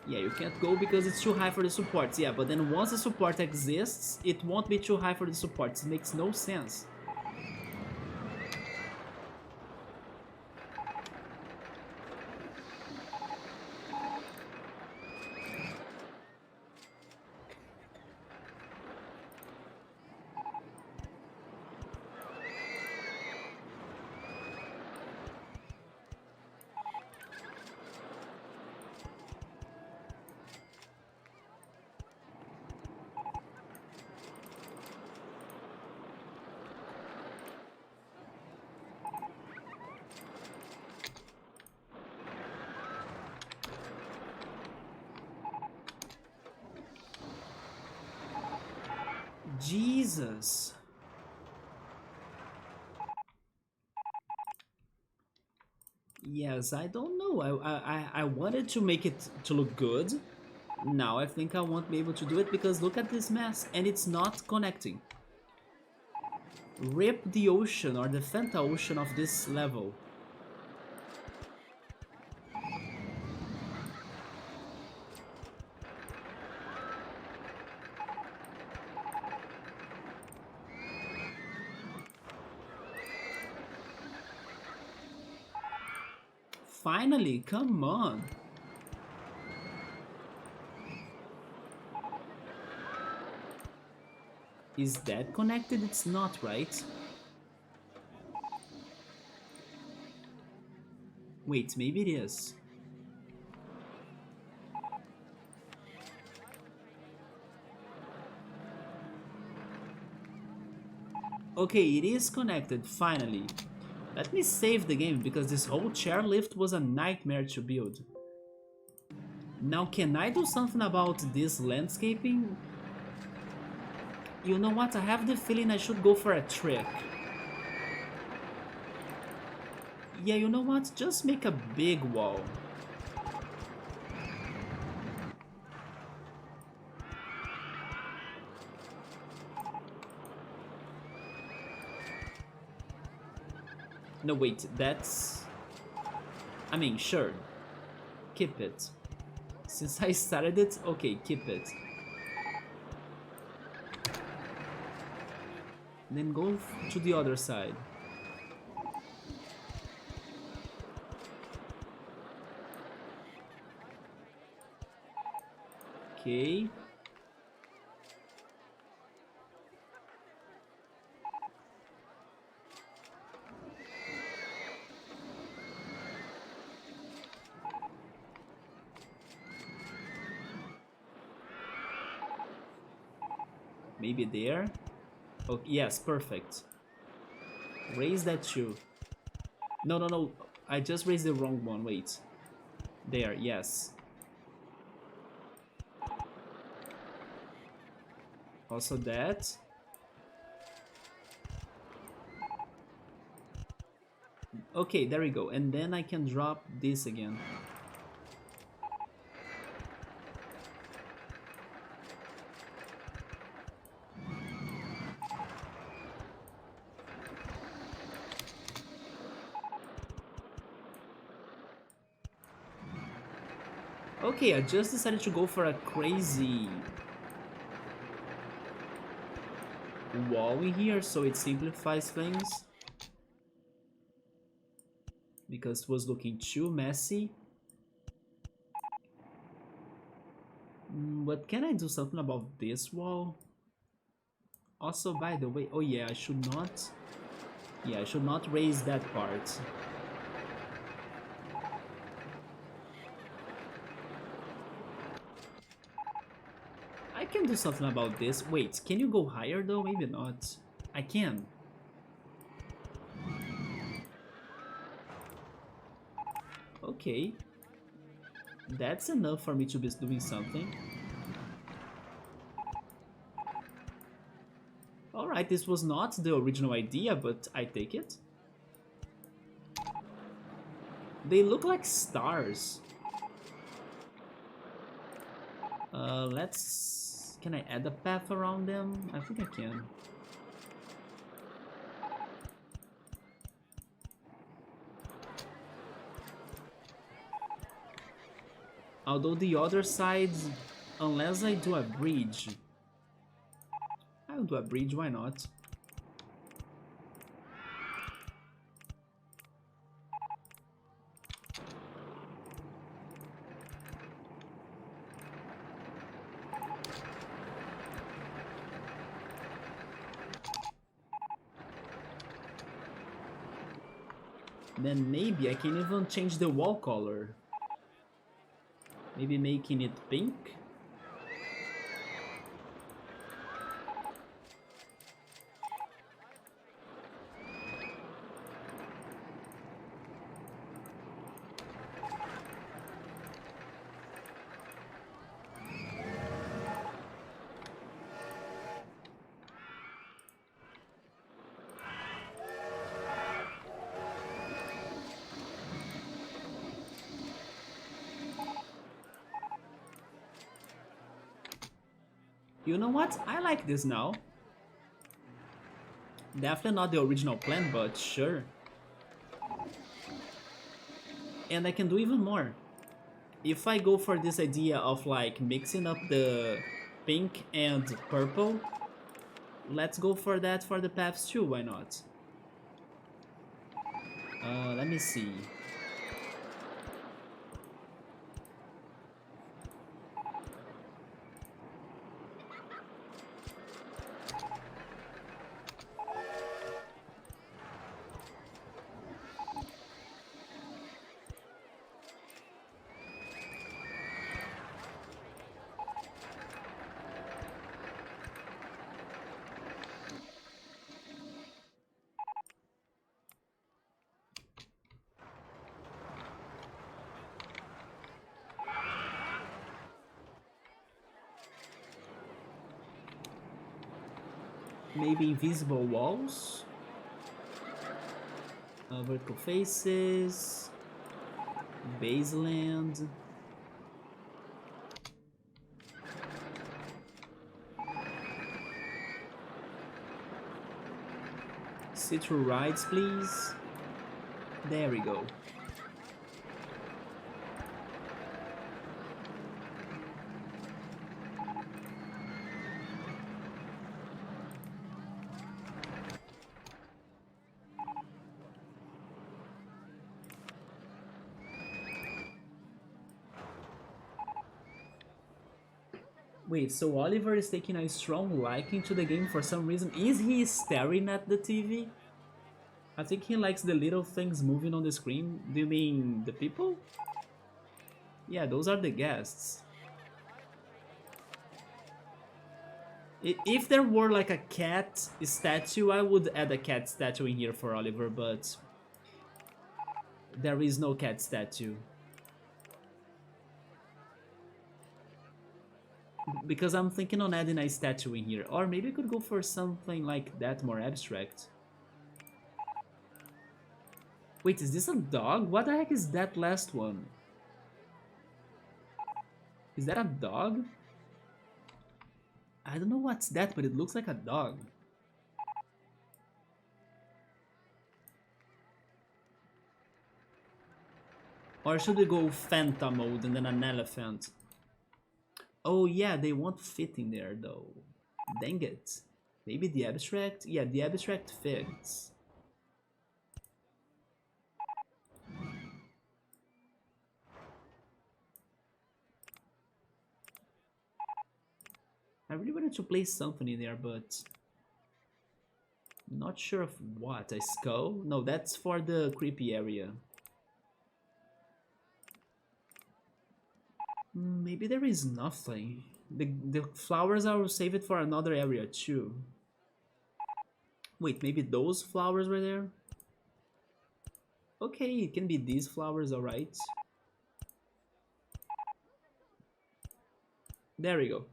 Yeah, you can't go because it's too high for the supports. Yeah, but then once the support exists, it won't be too high for the supports. It makes no sense. Jesus. Yes, I don't know. I wanted to make it to look good. Now I think I won't be able to do it because look at this mess and it's not connecting. Rip the ocean or the Fanta ocean of this level. Finally, come on. Is that connected? It's not, right? Wait, maybe it is. Okay, it is connected, finally. Let me save the game because this whole chairlift was a nightmare to build. Now, can I do something about this landscaping? You know what? I have the feeling I should go for a trick. Yeah, you know what? Just make a big wall. No, wait, that's... I mean, sure. Keep it. Since I started it, okay, keep it. Then go to the other side. Okay. Maybe there? Oh, yes, perfect. Raise that too. No, no, no. I just raised the wrong one. Wait. There, yes. Also that. Okay, there we go. And then I can drop this again. Okay, I just decided to go for a crazy wall in here so it simplifies things. Because it was looking too messy. But can I do something about this wall? Also, by the way, oh yeah, I should not. Yeah, I should not raise that part. I can do something about this. Wait, can you go higher though? Maybe not. I can. Okay. That's enough for me to be doing something. Alright, this was not the original idea, but I take it. They look like stars. Let's... Can I add a path around them? I think I can. Although the other sides, unless I do a bridge... I'll do a bridge, why not? Then maybe I can even change the wall color. Maybe making it pink? You know what? I like this now. Definitely not the original plan, but sure. And I can do even more. If I go for this idea of like mixing up the pink and purple, let's go for that for the paths too, why not? Let me see. Maybe invisible walls, vertical faces, baseland. Sit through rides, please. There we go. Wait, so Oliver is taking a strong liking to the game for some reason. Is he staring at the TV? I think he likes the little things moving on the screen. Do you mean the people? Yeah, those are the guests. If there were like a cat statue, I would add a cat statue in here for Oliver, but there is no cat statue. Because I'm thinking on adding a statue in here. Or maybe I could go for something like that, more abstract. Wait, is this a dog? What the heck is that last one? Is that a dog? I don't know what's that, but it looks like a dog. Or should we go Phantom mode and then an elephant? Oh yeah, they won't fit in there though. Dang it. Maybe the abstract? Yeah, the abstract fits. I really wanted to place something in there, but not sure of what. A skull? No, that's for the creepy area. Maybe there is nothing. The flowers I will save it for another area too. Wait, maybe those flowers were there? Okay, it can be these flowers, alright. There we go.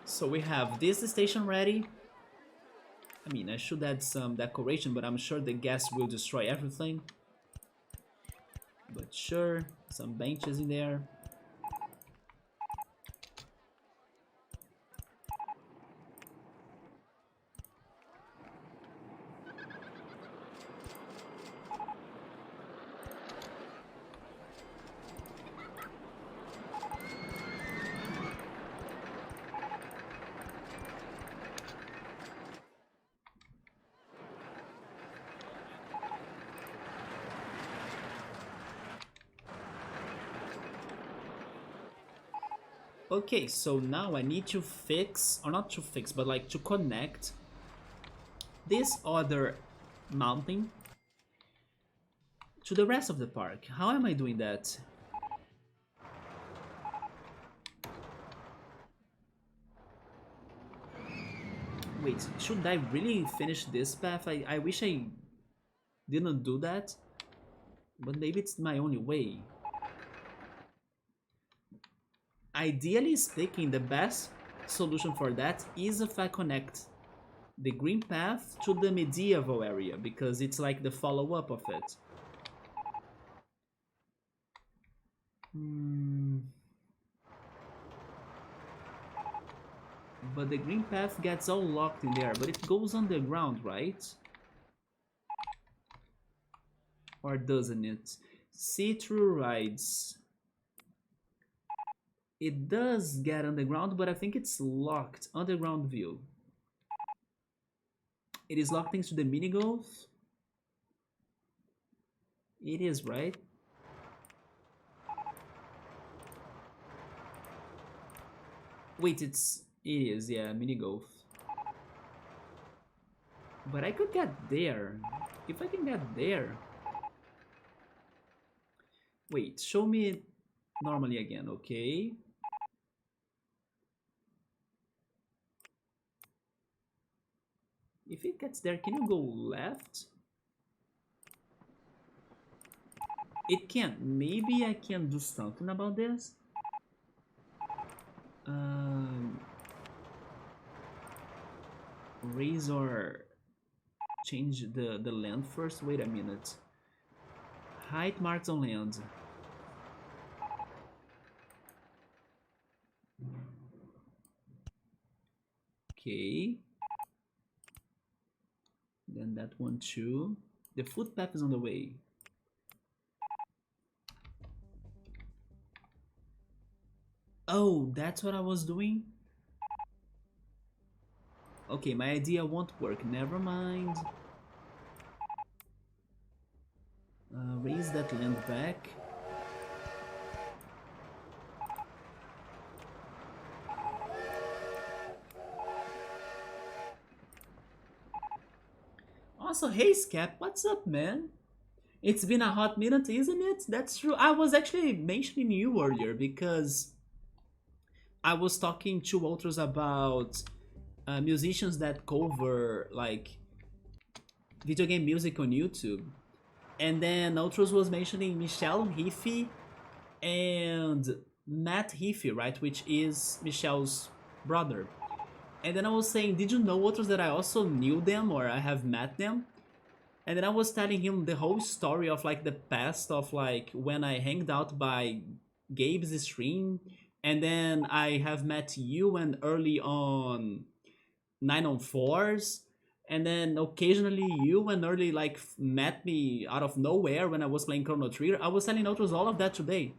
So we have this station ready. I mean, I should add some decoration, but I'm sure the gas will destroy everything. But sure, some benches in there. Okay, so now I need to fix, or not to fix, but like to connect this other mountain to the rest of the park. How am I doing that? Wait, should I really finish this path? I wish I didn't do that, but maybe it's my only way. Ideally speaking, the best solution for that is if I connect the green path to the medieval area, because it's like the follow-up of it. But the green path gets all locked in there, but it goes underground, right? Or doesn't it? See-through rides. It does get underground, but I think it's locked. Underground view. It is locked thanks to the mini golf. It is, right? Wait, it is, yeah, mini golf. But I could get there. If I can get there. Wait, show me normally again, okay? If it gets there, can you go left? It can't. Maybe I can do something about this. Raise or change the land first. Wait a minute. Height marks on land. Okay. Then that one too. The footpath is on the way. Oh, that's what I was doing? Okay, my idea won't work. Never mind. Raise that land back. Also, hey Scap, what's up, man? It's been a hot minute, isn't it? That's true. I was actually mentioning you earlier because I was talking to Ultras about musicians that cover like video game music on YouTube, and then Ultras was mentioning Michelle Heafy and Matt Heafy, right, which is Michelle's brother. And then I was saying, did you know Ultras that I also knew them or I have met them? And then I was telling him the whole story of like the past of like when I hanged out by Gabe's stream, and then I have met you and early on 9 on 4s, and then occasionally you and early like met me out of nowhere when I was playing Chrono Trigger. I was telling Ultras all of that today.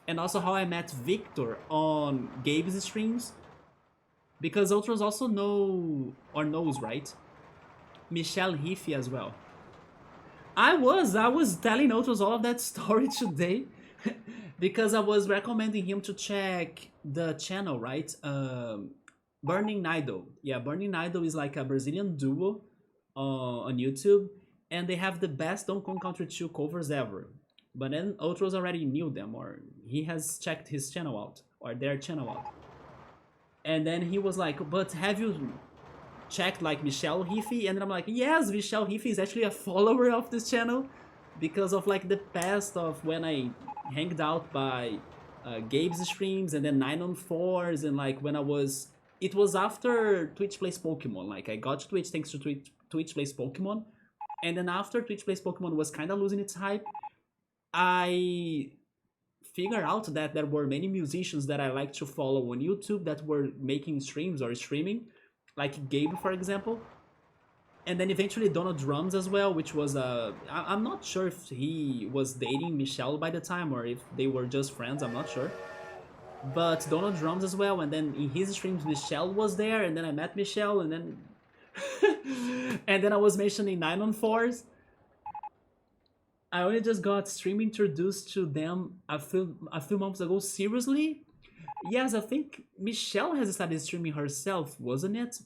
And also how I met Victor on Gabe's streams. Because Ultras also know, or knows, right? Michelle Heafy as well. I was telling Ultras all of that story today. because I was recommending him to check the channel, right? Burning Idol. Yeah, Burning Idol is like a Brazilian duo on YouTube, and they have the best Donkey Kong Country 2 covers ever. But then Outros already knew them, or he has checked his channel out, or their channel out. And then he was like, but have you checked like Michelle Hiffy? And I'm like, yes, Michelle Hiffy is actually a follower of this channel because of like the past of when I hanged out by Gabe's streams and then 9 on 4s and like when I was it was after Twitch Plays Pokemon. Like I got to Twitch thanks to Twitch Plays Pokemon. And then after Twitch Plays Pokemon was kind of losing its hype, I figured out that there were many musicians that I like to follow on YouTube that were making streams or streaming, like Gabe, for example. And then eventually Donald Drums as well, which was I'm not sure if he was dating Michelle by the time or if they were just friends, I'm not sure. But Donald Drums as well, and then in his streams Michelle was there, and then I met Michelle, and then and then I was mentioning 9 on 4s. I only just got stream introduced to them a few months ago. Seriously? Yes, I think Michelle has started streaming herself, wasn't it?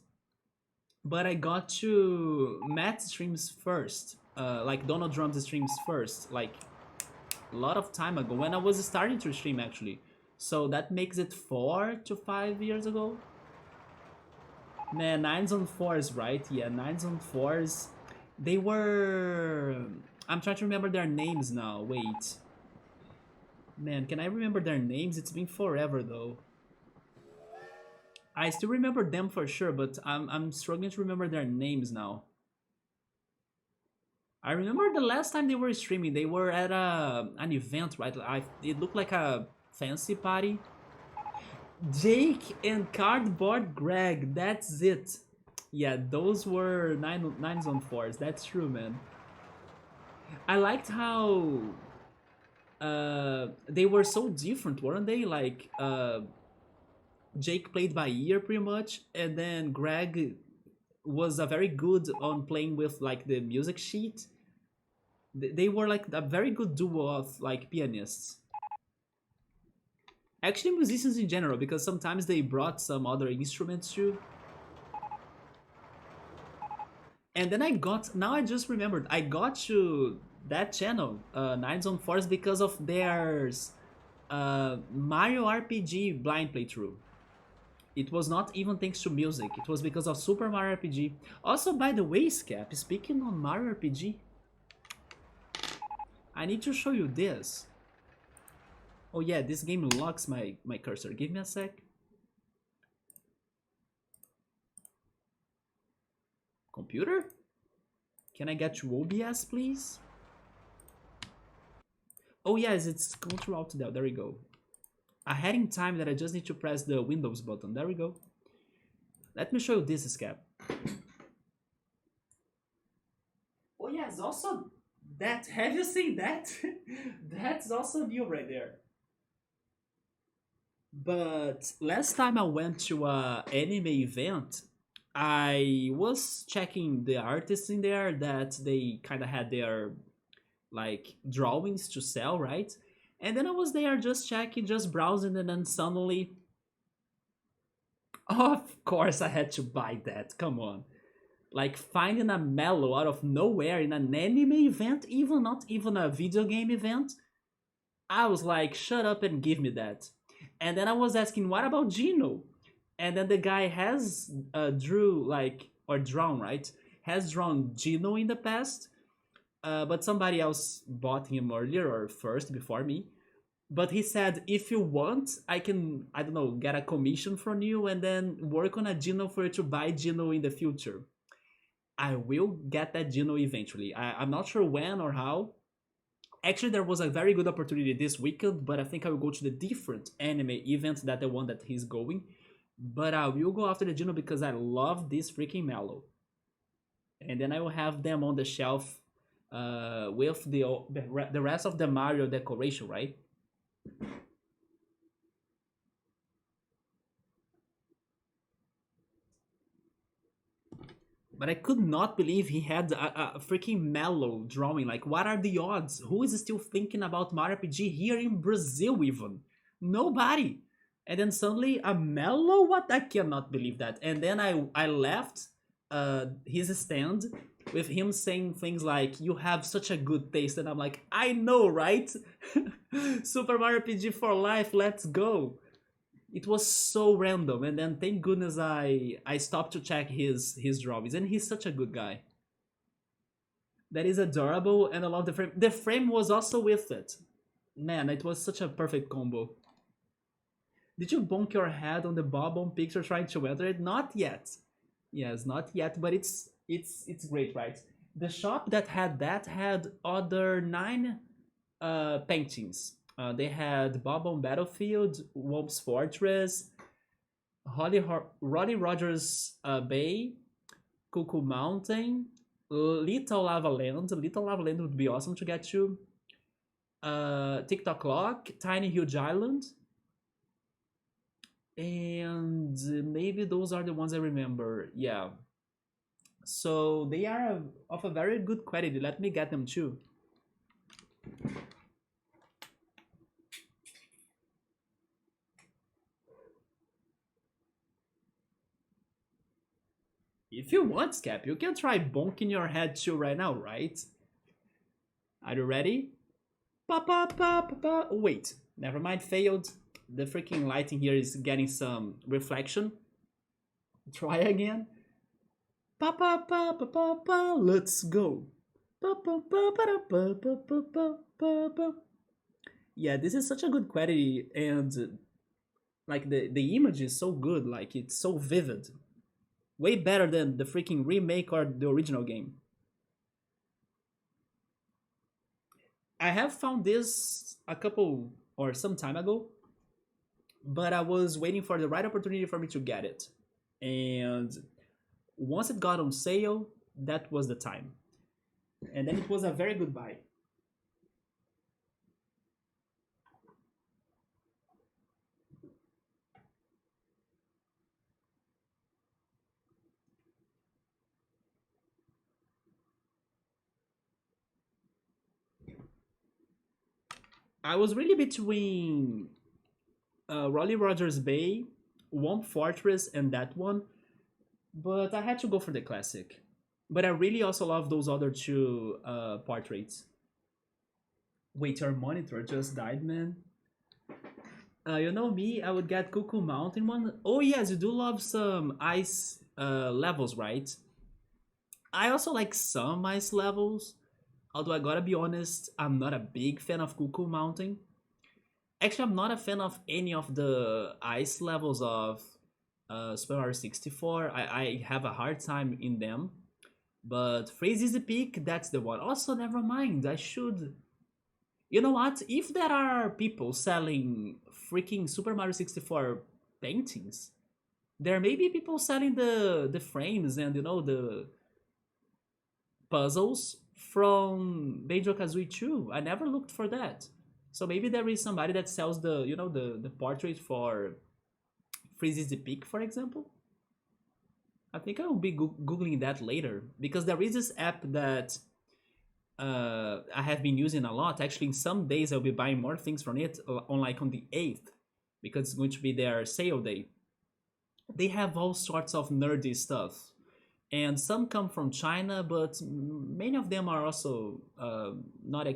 But I got to Matt's streams first, like Donald Drums streams first, like a lot of time ago when I was starting to stream actually. So that makes it 4 to 5 years ago. Man, 9s on 4s, right? Yeah, 9s on 4s. They were... I'm trying to remember their names now. Wait. Man, can I remember their names? It's been forever though. I still remember them for sure, but I'm struggling to remember their names now. I remember the last time they were streaming, they were at an event, right? It looked like a fancy party. Jake and Cardboard Greg, that's it. Yeah, those were 9s on 4s. That's true, man. I liked how they were so different, weren't they? Like Jake played by ear pretty much, and then Greg was a very good on playing with like the music sheet. They were like a very good duo of like pianists. Actually, musicians in general, because sometimes they brought some other instruments too. And then now I just remembered, I got to that channel, 9s on 4s, because of theirs Mario RPG blind playthrough. It was not even thanks to music, it was because of Super Mario RPG. Also, by the way, Scap, speaking on Mario RPG, I need to show you this. Oh yeah, this game locks my cursor. Give me a sec. Computer? Can I get to OBS, please? Oh yes, it's Ctrl Alt Del. There we go. Ahead in time that I just need to press the Windows button. There we go. Let me show you this, Scap. Oh yes, also that. Have you seen that? That's also new right there. But last time I went to a anime event, I was checking the artists in there that they kind of had their like drawings to sell, right? And then I was there just checking, just browsing, and then suddenly, of course, I had to buy that. Come on. Like finding a mellow out of nowhere in an anime event, even not even a video game event, I was like, shut up and give me that. And then I was asking, what about Gino? And then the guy has drawn, right? Has drawn Gino in the past, but somebody else bought him earlier or first before me. But he said, if you want, I can, I don't know, get a commission from you and then work on a Gino for you to buy Gino in the future. I will get that Gino eventually. I'm not sure when or how. Actually, there was a very good opportunity this weekend, but I think I will go to the different anime event that the one that he's going. But I will go after the Gino because I love this freaking Mellow. And then I will have them on the shelf with the rest of the Mario decoration, right? But I could not believe he had a freaking mellow drawing. Like, what are the odds? Who is still thinking about Mario RPG here in Brazil, even? Nobody. And then suddenly a mellow? What? I cannot believe that. And then I left his stand with him saying things like, "You have such a good taste." And I'm like, I know, right? Super Mario RPG for life, let's go. It was so random, and then thank goodness I stopped to check his drawings, and he's such a good guy. That is adorable, and I love the frame. The frame was also with it. Man, it was such a perfect combo. Did you bonk your head on the bob-on picture trying to enter it? Not yet. Yes, not yet, but it's great, right? The shop that had that had other nine paintings. They had Bob on Battlefield, Wolf's Fortress, Roddy Rogers Bay, Cuckoo Mountain, Little Lava Land. Little Lava Land would be awesome to get to. TikTok Clock, Tiny Huge Island, and maybe those are the ones I remember. Yeah. So they are of a very good quality. Let me get them too. If you want, Scap, you can try bonking your head too right now, right? Are you ready? Pa pa pa pa pa. Oh, wait, never mind, failed. The freaking lighting here is getting some reflection. Try again. Pa pa pa pa pa pa. Let's go. Pa pa pa pa pa pa pa pa pa pa. Yeah, this is such a good quality, and like the image is so good, like it's so vivid. Way better than the freaking remake or the original game. I have found this a couple or some time ago, but I was waiting for the right opportunity for me to get it. And once it got on sale, that was the time. And then it was a very good buy. I was really between Rolly Rogers Bay, Womp Fortress, and that one, but I had to go for the classic. But I really also love those other two portraits. Wait, your monitor just died, man. You know me, I would get Cuckoo Mountain one. Oh yes, you do love some ice levels, right? I also like some ice levels. Although I gotta be honest, I'm not a big fan of Cuckoo Mountain. Actually, I'm not a fan of any of the ice levels of Super Mario 64. I have a hard time in them. But Freeze's Peak, that's the one. Also, never mind. I should. You know what? If there are people selling freaking Super Mario 64 paintings, there may be people selling the frames and the puzzles from Banjo Kazooie 2. I never looked for that. So maybe there is somebody that sells the portrait for Freeze's the Peak, for example. I think I will be googling that later because there is this app that I have been using a lot. Actually, in some days I'll be buying more things from it on the 8th because it's going to be their sale day. They have all sorts of nerdy stuff, and some come from China, but many of them are also not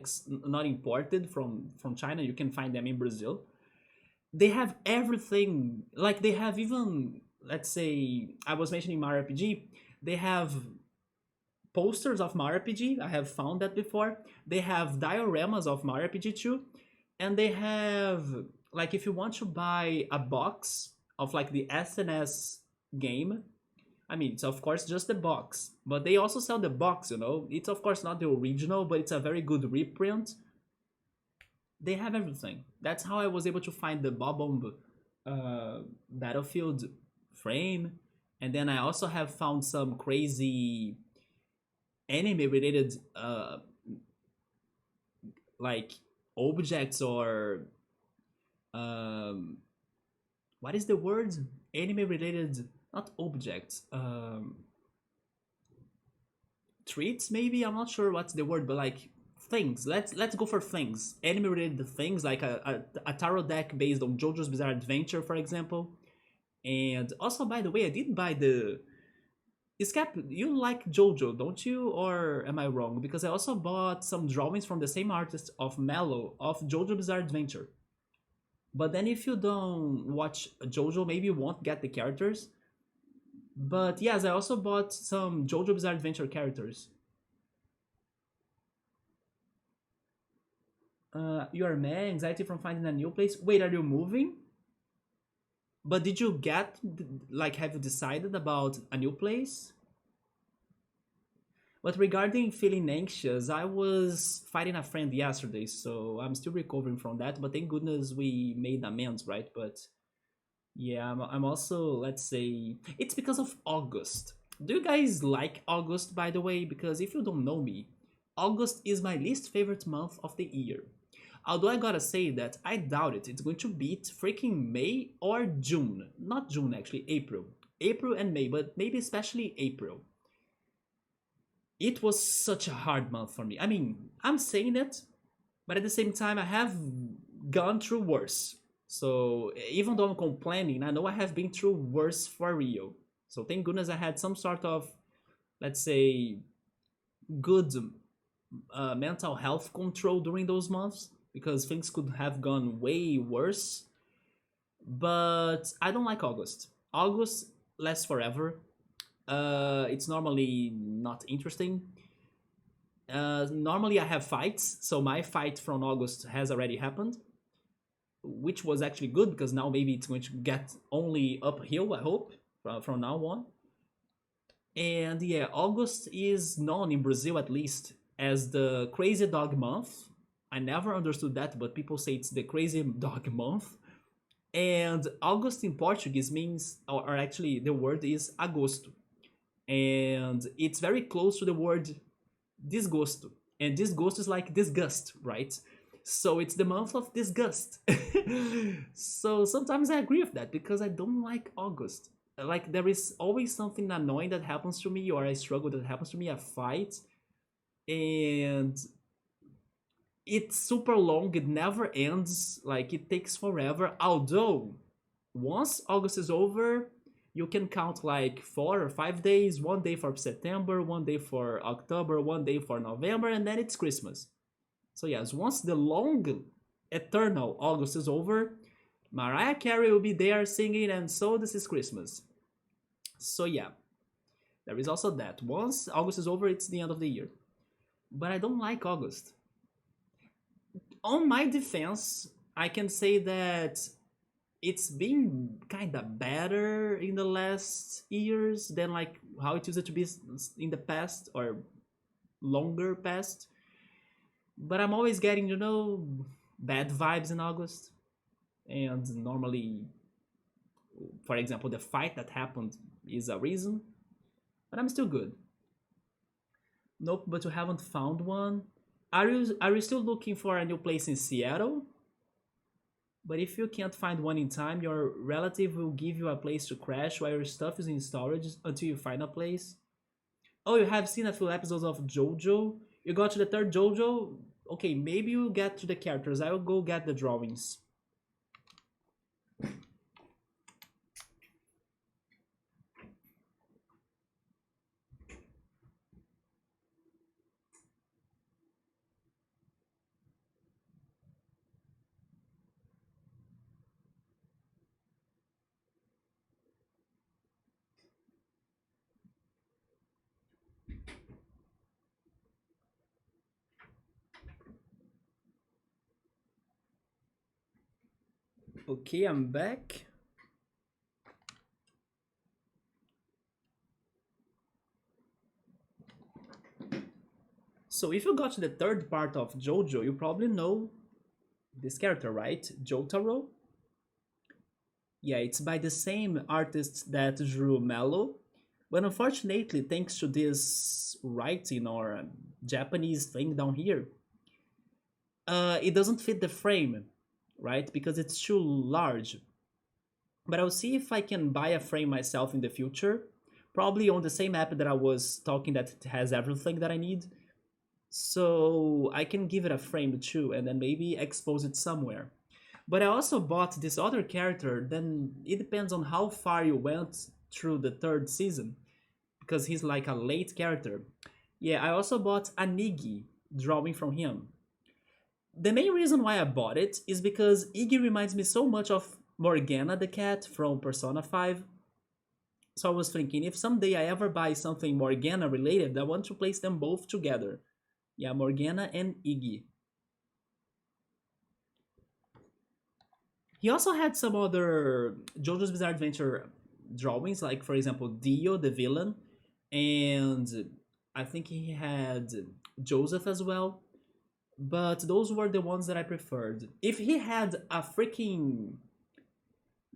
imported from China. You can find them in Brazil. They have everything. Like they have even, let's say, I was mentioning Mario RPG. They have posters of Mario RPG. I have found that before. They have dioramas of Mario RPG too, and they have, like, if you want to buy a box of like the SNS game. I mean, it's of course just the box, but they also sell the box. It's of course not the original, but it's a very good reprint. They have everything. That's how I was able to find the Bob-omb Battlefield frame, and then I also have found some crazy anime related like objects or um, what is the word? Anime related, not objects. treats maybe. I'm not sure what's the word, but like things. Let's go for things. Anime related things like a tarot deck based on JoJo's Bizarre Adventure, for example. And also, by the way, I did buy the. Scap, you like JoJo, don't you? Or am I wrong? Because I also bought some drawings from the same artist of Mellow of JoJo Bizarre Adventure. But then if you don't watch JoJo, maybe you won't get the characters. But yes, I also bought some JoJo Bizarre Adventure characters. You are mad, anxiety from finding a new place. Wait, are you moving? But did you get, like, have you decided about a new place? But regarding feeling anxious, I was fighting a friend yesterday, so I'm still recovering from that. But thank goodness we made amends, right? But yeah, I'm also, let's say, it's because of August. Do you guys like August, by the way? Because if you don't know me, August is my least favorite month of the year. Although I gotta say that I doubt it. It's going to beat freaking May or June. Not June, actually, April. April and May, but maybe especially April. It was such a hard month for me. I mean, I'm saying it, but at the same time, I have gone through worse. So even though I'm complaining, I know I have been through worse for real. So thank goodness I had some sort of, let's say, good mental health control during those months because things could have gone way worse. But I don't like August. August lasts forever. It's normally not interesting. Normally I have fights, so my fight from August has already happened, which was actually good because now maybe it's going to get only uphill, I hope, from now on. And yeah, August is known in Brazil at least as the crazy dog month. I never understood that, but people say it's the crazy dog month. And August in Portuguese means, or actually the word is agosto. And it's very close to the word disgusto. And disgusto is like disgust, right? So it's the month of disgust. So sometimes I agree with that because I don't like August. Like there is always something annoying that happens to me or I struggle that happens to me, a fight. And it's super long, it never ends, like it takes forever. Although once August is over, you can count like 4 or 5 days, 1 day for September, 1 day for October, 1 day for November, and then it's Christmas. So yes, once the long, eternal August is over, Mariah Carey will be there singing, and so this is Christmas. So yeah, there is also that. Once August is over, it's the end of the year. But I don't like August. On my defense, I can say that it's been kind of better in the last years than like how it used to be in the past or longer past. But I'm always getting, bad vibes in August. And normally, for example, the fight that happened is a reason. But I'm still good. Nope, but you haven't found one. Are you still looking for a new place in Seattle? But if you can't find one in time, your relative will give you a place to crash while your stuff is in storage until you find a place. Oh, you have seen a few episodes of JoJo? You got to the third JoJo? Okay, maybe you get to the characters. I'll go get the drawings. Okay, I'm back. So if you got to the third part of JoJo, you probably know this character, right? Jotaro? Yeah, it's by the same artist that drew Mellow. But unfortunately, thanks to this writing or Japanese thing down here, it doesn't fit the frame, right? Because it's too large. But I'll see if I can buy a frame myself in the future. Probably on the same app that I was talking that it has everything that I need. So I can give it a frame too and then maybe expose it somewhere. But I also bought this other character, then it depends on how far you went through the third season, because he's like a late character. Yeah, I also bought a Nigi, drawing from him. The main reason why I bought it is because Iggy reminds me so much of Morgana the cat from Persona 5. So I was thinking, if someday I ever buy something Morgana related, I want to place them both together. Yeah, Morgana and Iggy. He also had some other JoJo's Bizarre Adventure drawings, like for example Dio, the villain, and I think he had Joseph as well. But those were the ones that I preferred. If he had a freaking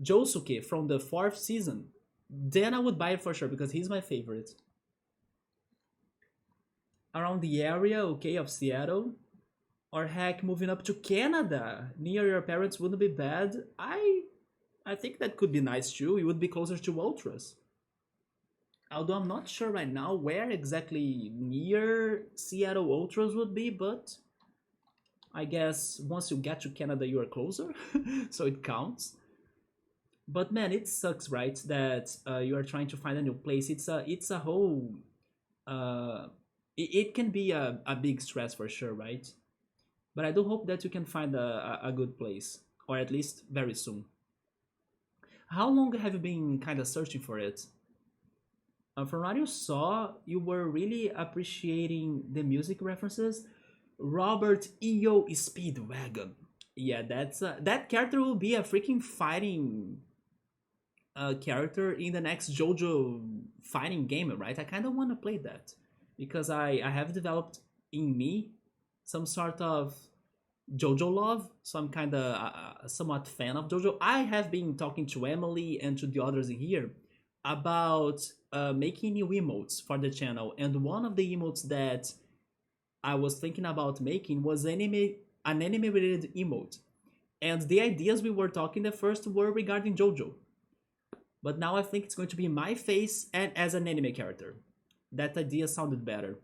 Josuke from the fourth season, then I would buy it for sure because he's my favorite. Around the area, okay, of Seattle, or heck, moving up to Canada near your parents wouldn't be bad. I think that could be nice too. You would be closer to Ultras. Although I'm not sure right now where exactly near Seattle Ultras would be, but I guess once you get to Canada, you are closer, so it counts. But man, it sucks, right? That you are trying to find a new place. It's a whole. Uh, it can be a big stress for sure, right? But I do hope that you can find a good place, or at least very soon. How long have you been kind of searching for it? From what you saw, you were really appreciating the music references. Robert EO Speedwagon. Yeah, that character will be a freaking fighting character in the next JoJo fighting game, right? I kind of want to play that because I have developed in me some sort of JoJo love, so I'm kind of somewhat fan of JoJo. I have been talking to Emily and to the others in here about making new emotes for the channel, and one of the emotes that I was thinking about making was an anime related emote. And the ideas we were talking the first were regarding JoJo. But now I think it's going to be my face and as an anime character. That idea sounded better.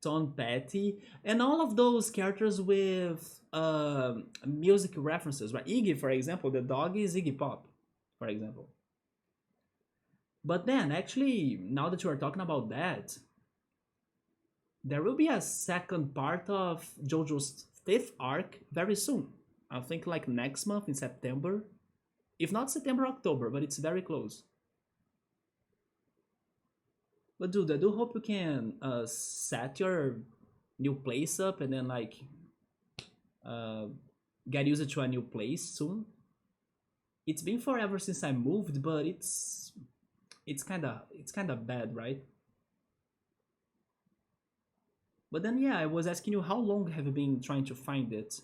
Tom Petty, and all of those characters with music references, right? Iggy, for example, the dog is Iggy Pop, for example. But then, actually, now that you are talking about that, there will be a second part of JoJo's fifth arc very soon. I think like next month in September. If not September, October, but it's very close. But dude, I do hope you can set your new place up and then like uh, get used to a new place soon. It's been forever since I moved, but it's kind of bad, right? But then yeah, I was asking you how long have you been trying to find it?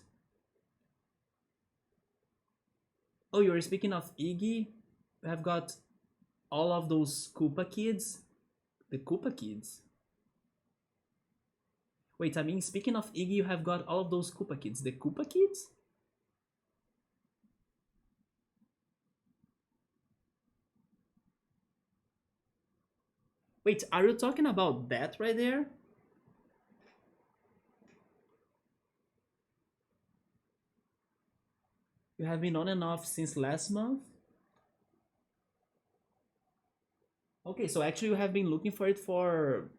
Oh, you're speaking of Iggy. I've got all of those Koopa kids. The Koopa kids. Wait, I mean, speaking of Iggy, you have got all of those Koopa kids. The Koopa kids? Wait, are you talking about that right there? You have been on and off since last month? Okay, so actually you have been looking for it for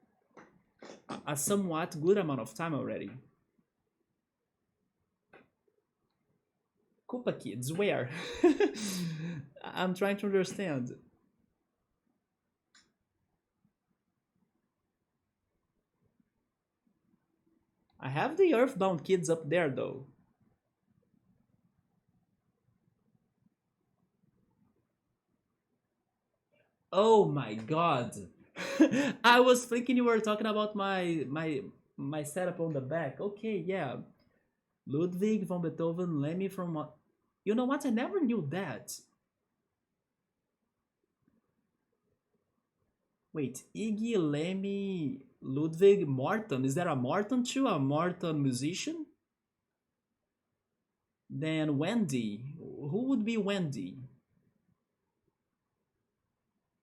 a somewhat good amount of time already. Koopa kids, where? I'm trying to understand. I have the Earthbound kids up there though. Oh my god. I was thinking you were talking about my setup on the back. Okay, yeah. Ludwig von Beethoven, Lemmy from what? You know what? I never knew that. Wait, Iggy, Lemmy, Ludwig, Martin. Is there a Martin too? A Martin musician? Then Wendy. Who would be Wendy?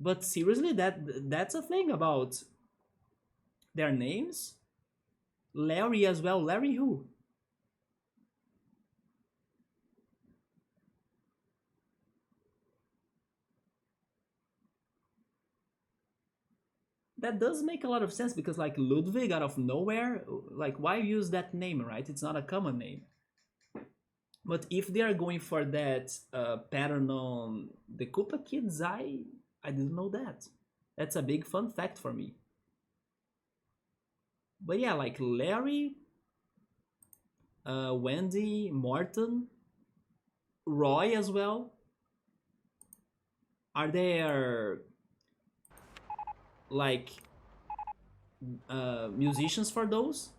But seriously, that's a thing about their names. Larry as well. Larry who? That does make a lot of sense because like Ludwig out of nowhere, like why use that name, right? It's not a common name. But if they are going for that pattern on the Koopa Kids, I didn't know that. That's a big fun fact for me. But yeah, like Larry, Wendy, Morton, Roy as well. Are there like musicians for those?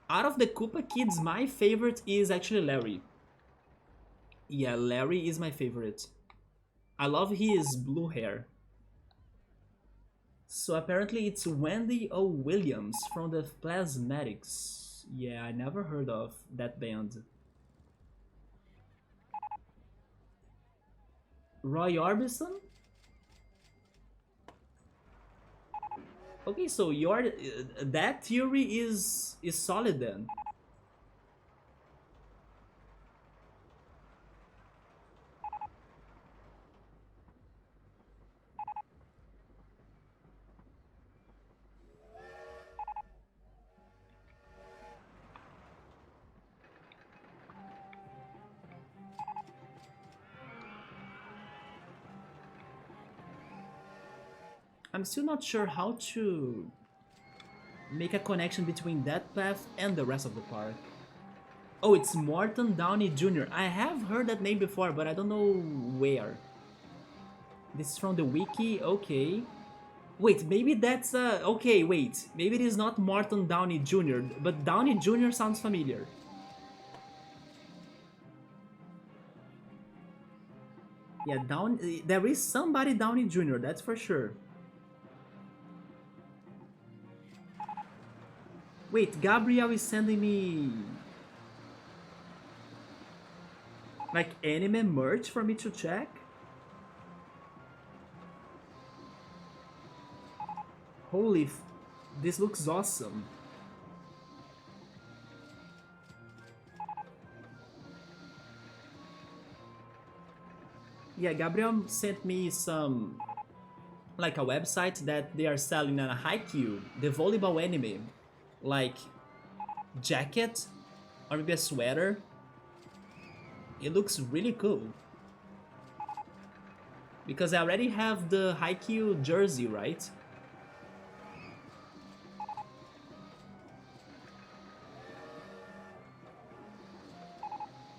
Out of the Koopa Kids, my favorite is actually Larry. Yeah, Larry is my favorite. I love his blue hair. So apparently it's Wendy O. Williams from the Plasmatics. Yeah, I never heard of that band. Roy Orbison? Okay, so your that theory is solid then. I'm still not sure how to make a connection between that path and the rest of the park. Oh, it's Morton Downey Jr. I have heard that name before, but I don't know where. This is from the wiki, okay. Wait, maybe that's okay, wait. Maybe it is not Morton Downey Jr., but Downey Jr. sounds familiar. Yeah, there is somebody Downey Jr., that's for sure. Wait, Gabriel is sending me like anime merch for me to check? Holy, this looks awesome. Yeah, Gabriel sent me some, like a website that they are selling on a Haikyuu, the volleyball anime, like jacket or maybe a sweater. It looks really cool. Because I already have the Haikyuu jersey, right?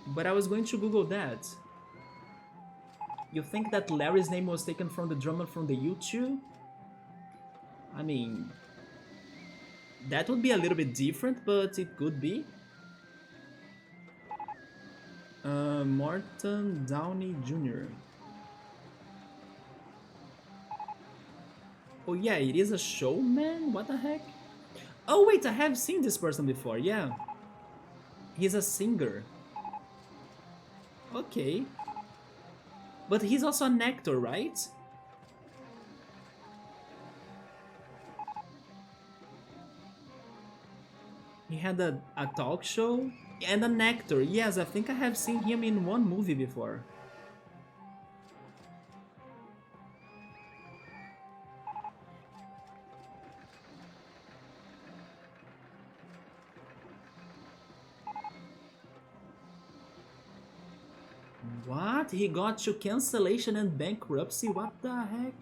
But I was going to Google that. You think that Larry's name was taken from the drummer from the U2? I mean, that would be a little bit different, but it could be. Morton Downey Jr. Oh yeah, it is a showman? What the heck? Oh wait, I have seen this person before, yeah. He's a singer. Okay. But he's also an actor, right? He had a talk show and an actor. Yes, I think I have seen him in one movie before. What? He got to cancellation and bankruptcy? What the heck?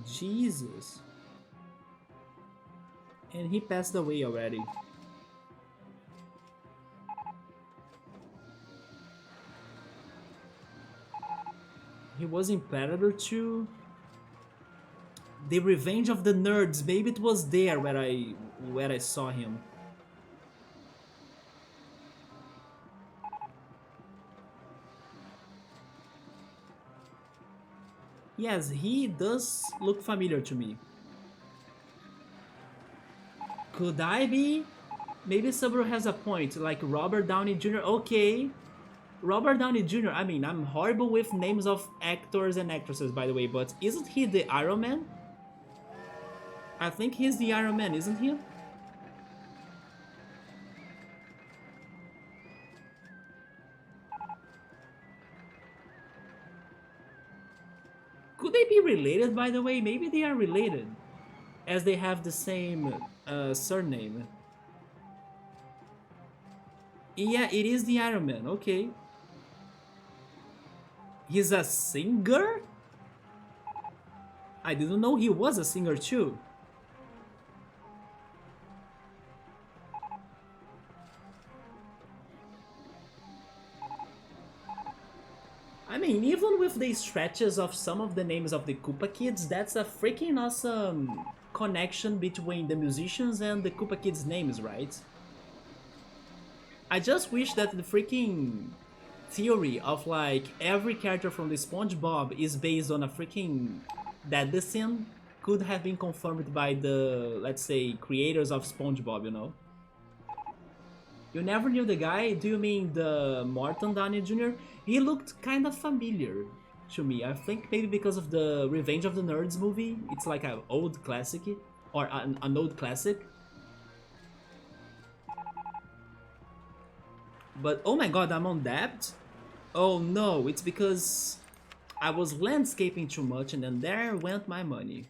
Jesus. And he passed away already. He was in Predator 2. The Revenge of the Nerds. Maybe it was there where I saw him. Yes, he does look familiar to me. Could I be? Maybe Subaru has a point, like Robert Downey Jr. Okay, Robert Downey Jr. I mean, I'm horrible with names of actors and actresses, by the way, but isn't he the Iron Man? I think he's the Iron Man, isn't he? Could they be related, by the way? Maybe they are related, as they have the same surname. Yeah, it is the Iron Man, okay. He's a singer? I didn't know he was a singer too. I mean, even with the stretches of some of the names of the Koopa Kids, that's a freaking awesome connection between the musicians and the Koopa Kids' names, right? I just wish that the freaking theory of like every character from the SpongeBob is based on a freaking deadly sin could have been confirmed by the, let's say, creators of SpongeBob, you know? You never knew the guy? Do you mean the Morton Downey Jr.? He looked kind of familiar to me. I think maybe because of the Revenge of the Nerds movie. It's like an old classic, or an old classic. But oh my god, I'm on debt? Oh no, it's because I was landscaping too much and then there went my money.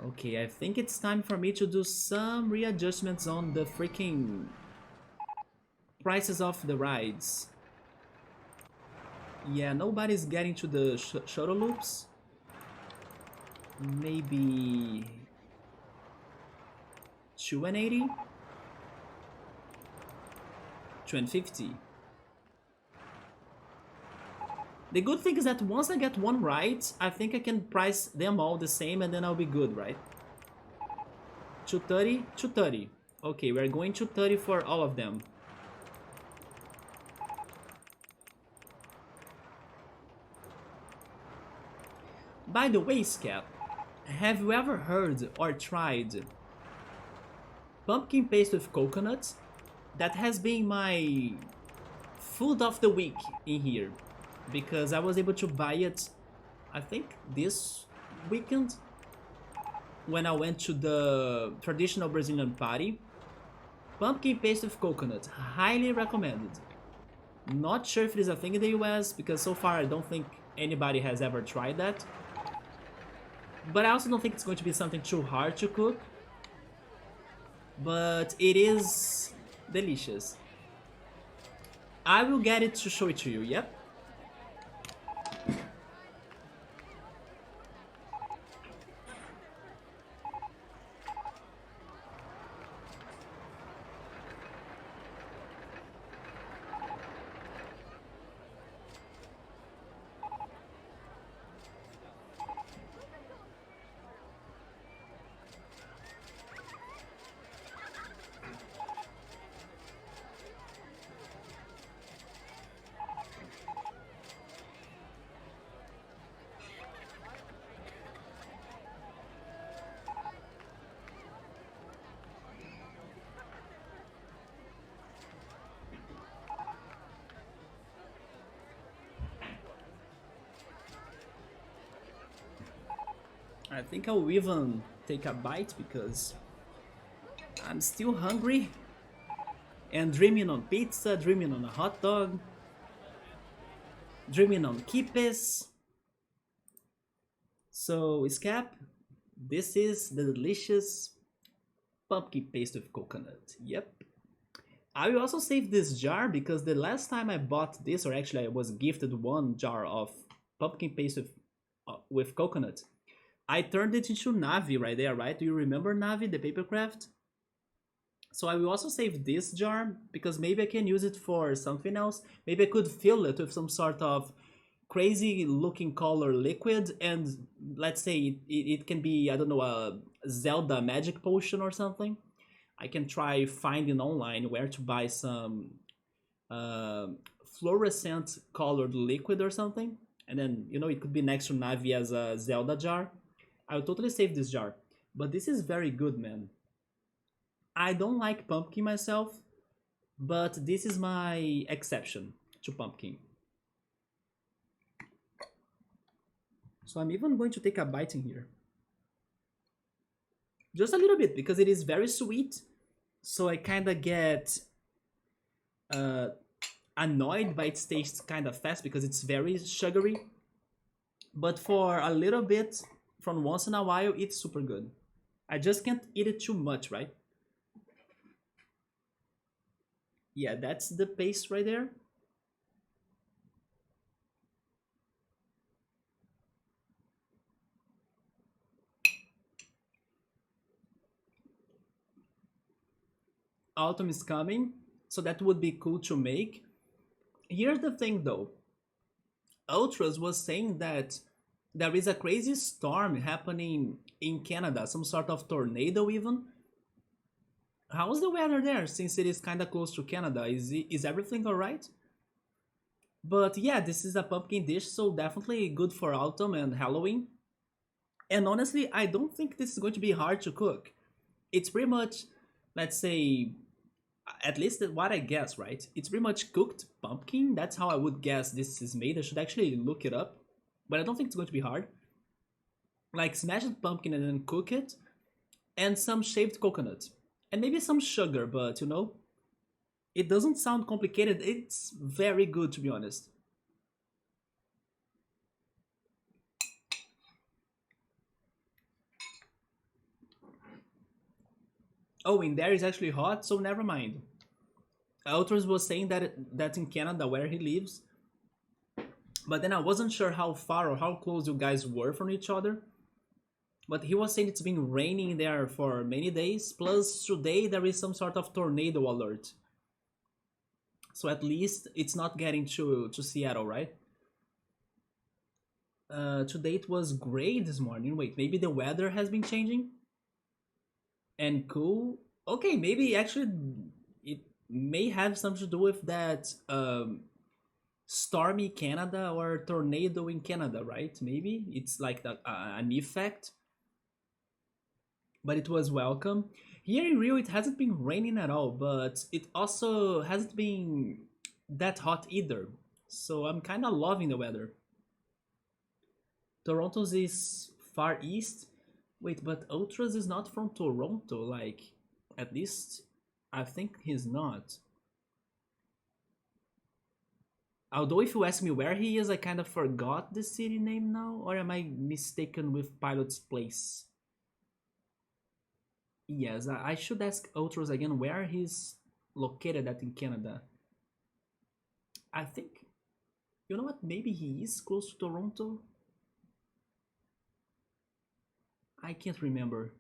Okay, I think it's time for me to do some readjustments on the freaking prices of the rides. Yeah, nobody's getting to the shuttle loops. Maybe 280? 250. The good thing is that once I get one right, I think I can price them all the same and then I'll be good, right? 230, 230. Okay, we're going 230 for all of them. By the way, Scap, have you ever heard or tried pumpkin paste with coconut? That has been my food of the week in here, because I was able to buy it, I think this weekend, when I went to the traditional Brazilian party. Pumpkin paste with coconut, highly recommended. Not sure if it is a thing in the US, because so far I don't think anybody has ever tried that. But I also don't think it's going to be something too hard to cook. But it is delicious. I will get it to show it to you, yep. I think I'll even take a bite because I'm still hungry and dreaming on pizza, dreaming on a hot dog, dreaming on kipes. So, Scap, this is the delicious pumpkin paste with coconut. Yep. I will also save this jar because the last time I bought this, or actually I was gifted one jar of pumpkin paste with coconut, I turned it into Navi right there, right? Do you remember Navi, the paper craft? So I will also save this jar because maybe I can use it for something else. Maybe I could fill it with some sort of crazy looking color liquid, and let's say it can be, I don't know, a Zelda magic potion or something. I can try finding online where to buy some uh, fluorescent colored liquid or something. And then, you know, it could be next to Navi as a Zelda jar. I will totally save this jar. But this is very good, man. I don't like pumpkin myself, but this is my exception to pumpkin. So I'm even going to take a bite in here. Just a little bit, because it is very sweet. So I kind of get uh, annoyed by its taste kind of fast because it's very sugary. But for a little bit, from once in a while, it's super good. I just can't eat it too much, right? Yeah, that's the paste right there. Autumn is coming, so that would be cool to make. Here's the thing though. Ultras was saying that there is a crazy storm happening in Canada, some sort of tornado even. How's the weather there since it is kind of close to Canada? Is everything alright? But yeah, this is a pumpkin dish, so definitely good for autumn and Halloween. And honestly, I don't think this is going to be hard to cook. It's pretty much, let's say, at least what I guess, right? It's pretty much cooked pumpkin. That's how I would guess this is made. I should actually look it up, but I don't think it's going to be hard. Like smashed pumpkin and then cook it, and some shaved coconut, and maybe some sugar. But it doesn't sound complicated. It's very good, to be honest. Oh, in there is actually hot, so never mind. Alters was saying that in Canada where he lives, but then I wasn't sure how far or how close you guys were from each other. But he was saying it's been raining there for many days. Plus today there is some sort of tornado alert. So at least it's not getting to Seattle, right? Today it was gray this morning. Wait, maybe the weather has been changing and cool. Okay, maybe actually it may have something to do with that stormy Canada or tornado in Canada, right? Maybe it's like an effect, but it was welcome. Here in Rio, it hasn't been raining at all, but it also hasn't been that hot either. So I'm kind of loving the weather. Toronto's is far east. Wait, but Ultras is not from Toronto. Like, at least I think he's not. Although if you ask me where he is, I kind of forgot the city name now, or am I mistaken with Pilot's Place? Yes, I should ask Ultras again where he's located at in Canada. I think, you know what, maybe he is close to Toronto? I can't remember.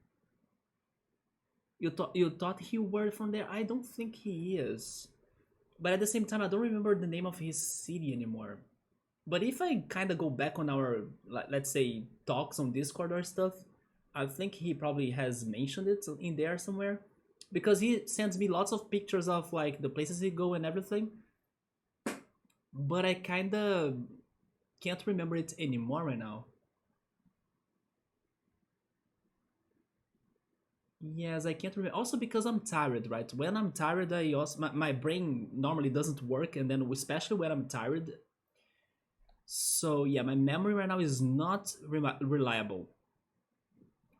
You thought he were from there? I don't think he is. But at the same time, I don't remember the name of his city anymore. But if I kind of go back on our, let's say, talks on Discord or stuff, I think he probably has mentioned it in there somewhere. Because he sends me lots of pictures of like the places he go and everything. But I kind of can't remember it anymore right now. Yes, I can't remember. Also because I'm tired, right? When I'm tired, I also my brain normally doesn't work, and then especially when I'm tired. So yeah, my memory right now is not reliable,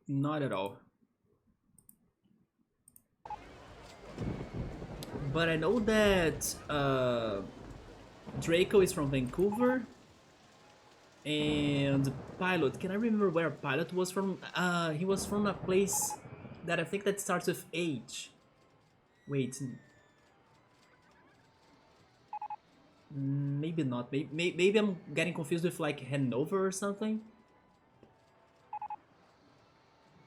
not at all. But I know that Draco is from Vancouver, and Pilot. Can I remember where Pilot was from? He was from a place that I think that starts with H. Wait, maybe not. Maybe I'm getting confused with like Hanover or something.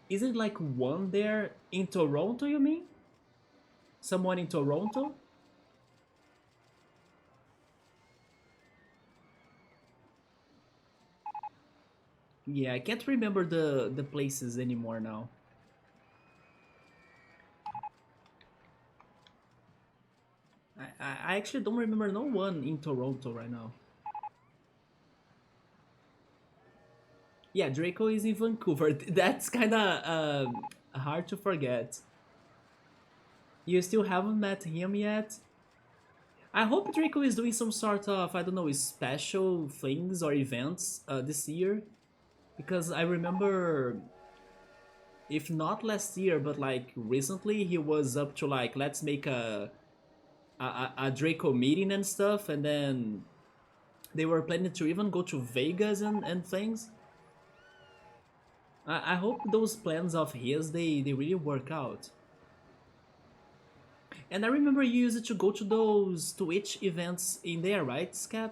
Is it like one there in Toronto, you mean? Someone in Toronto? Yeah, I can't remember the places anymore now. I actually don't remember no one in Toronto right now. Yeah, Draco is in Vancouver. That's kind of hard to forget. You still haven't met him yet? I hope Draco is doing some sort of, I don't know, special things or events this year. Because I remember, if not last year, but like recently, he was up to like, let's make a Draco meeting and stuff. And then they were planning to even go to Vegas and things. I hope those plans of his, they really work out. And I remember you used to go to those Twitch events in there, right, Scap?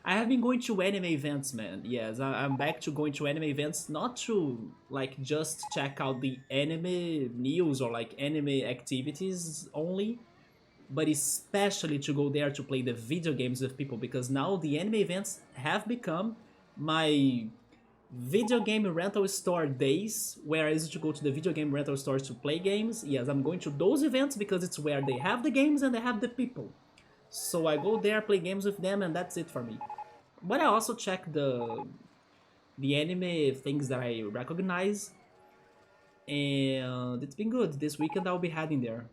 I have been going to anime events, man. Yes, I'm back to going to anime events, not to like just check out the anime news or like anime activities only, but especially to go there to play the video games with people because now the anime events have become my video game rental store days where I used to go to the video game rental stores to play games. Yes, I'm going to those events because it's where they have the games and they have the people. So I go there, play games with them, and that's it for me. But I also check the anime things that I recognize, and it's been good. This weekend I'll be heading there.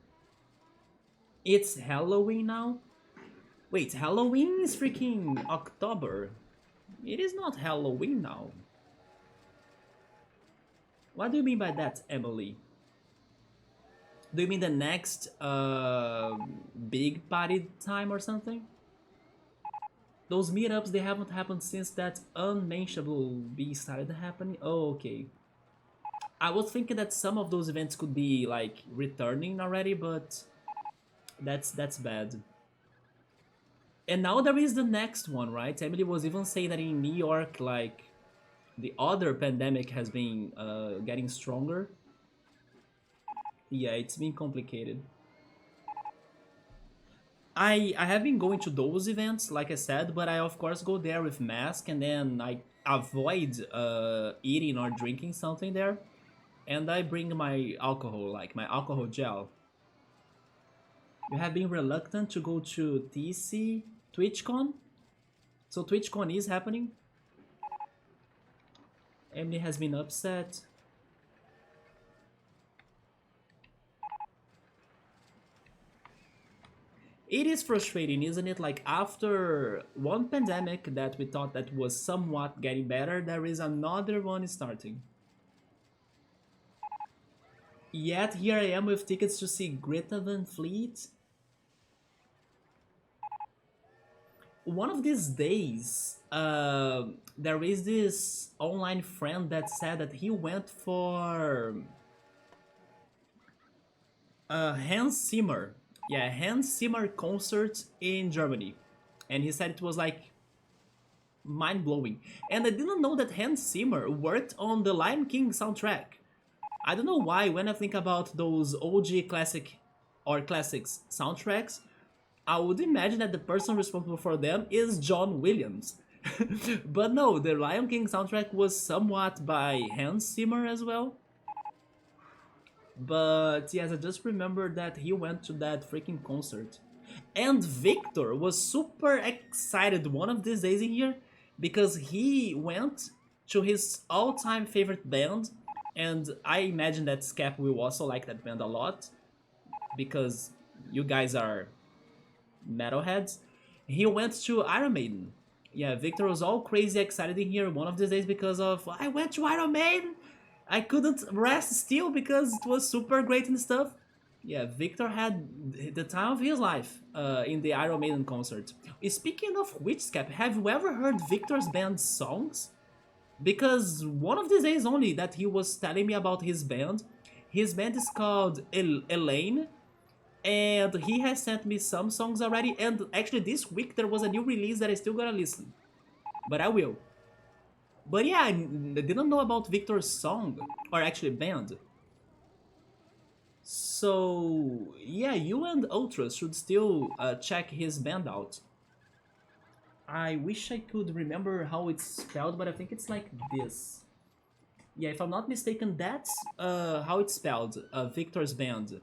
It's Halloween now? Wait, Halloween is freaking October. It is not Halloween now. What do you mean by that, Emily? Do you mean the next big party time or something? Those meetups, they haven't happened since that unmentionable bee started happening? Oh, okay. I was thinking that some of those events could be like returning already, but that's bad. And now there is the next one, right? Emily was even saying that in New York, like the other pandemic has been getting stronger. Yeah, it's been complicated. I have been going to those events, like I said, but I of course go there with mask and then I avoid eating or drinking something there, and I bring my alcohol, like my alcohol gel. You have been reluctant to go to TC TwitchCon, so TwitchCon is happening. Emily has been upset. It is frustrating, isn't it? Like after one pandemic that we thought that was somewhat getting better, there is another one starting. Yet here I am with tickets to see Greta Van Fleet. One of these days, there is this online friend that said that he went for Hans Zimmer. Yeah, Hans Zimmer concert in Germany. And he said it was like mind blowing. And I didn't know that Hans Zimmer worked on the Lion King soundtrack. I don't know why, when I think about those OG classic or classics soundtracks, I would imagine that the person responsible for them is John Williams. But no, the Lion King soundtrack was somewhat by Hans Zimmer as well. But yes, I just remember that he went to that freaking concert. And Victor was super excited one of these days in here because he went to his all-time favorite band, and I imagine that Scap will also like that band a lot because you guys are metalheads. He went to Iron Maiden. Yeah, Victor was all crazy excited in here one of these days because of I went to Iron Maiden. I couldn't rest still because it was super great and stuff. Yeah, Victor had the time of his life in the Iron Maiden concert. Speaking of which, Scap, have you ever heard Victor's band's songs? Because one of these days only that he was telling me about his band. His band is called Elaine, and he has sent me some songs already. And actually, this week there was a new release that I still gotta listen, but I will. But yeah, I didn't know about Victor's song, or actually band. So yeah, you and Ultras should still check his band out. I wish I could remember how it's spelled, but I think it's like this. Yeah, if I'm not mistaken, that's how it's spelled, Victor's band.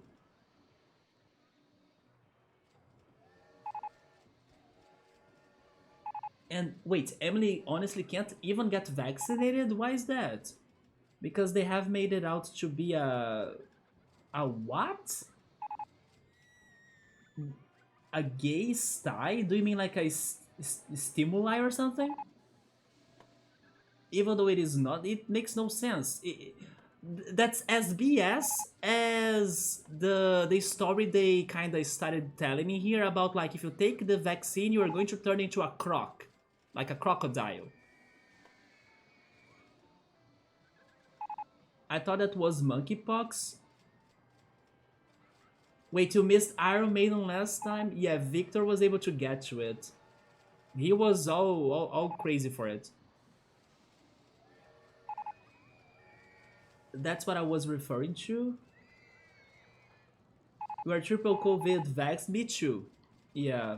And wait, Emily honestly can't even get vaccinated? Why is that? Because they have made it out to be a what? A gay sty? Do you mean like a stimuli or something? Even though it is not, it makes no sense. That's as BS as the story they kind of started telling me here about like if you take the vaccine, you are going to turn into a croc, like a crocodile. I thought that was monkeypox. Wait, you missed Iron Maiden last time? Yeah, Victor was able to get to it. He was all crazy for it. That's what I was referring to. You are triple COVID vax, me too. Yeah.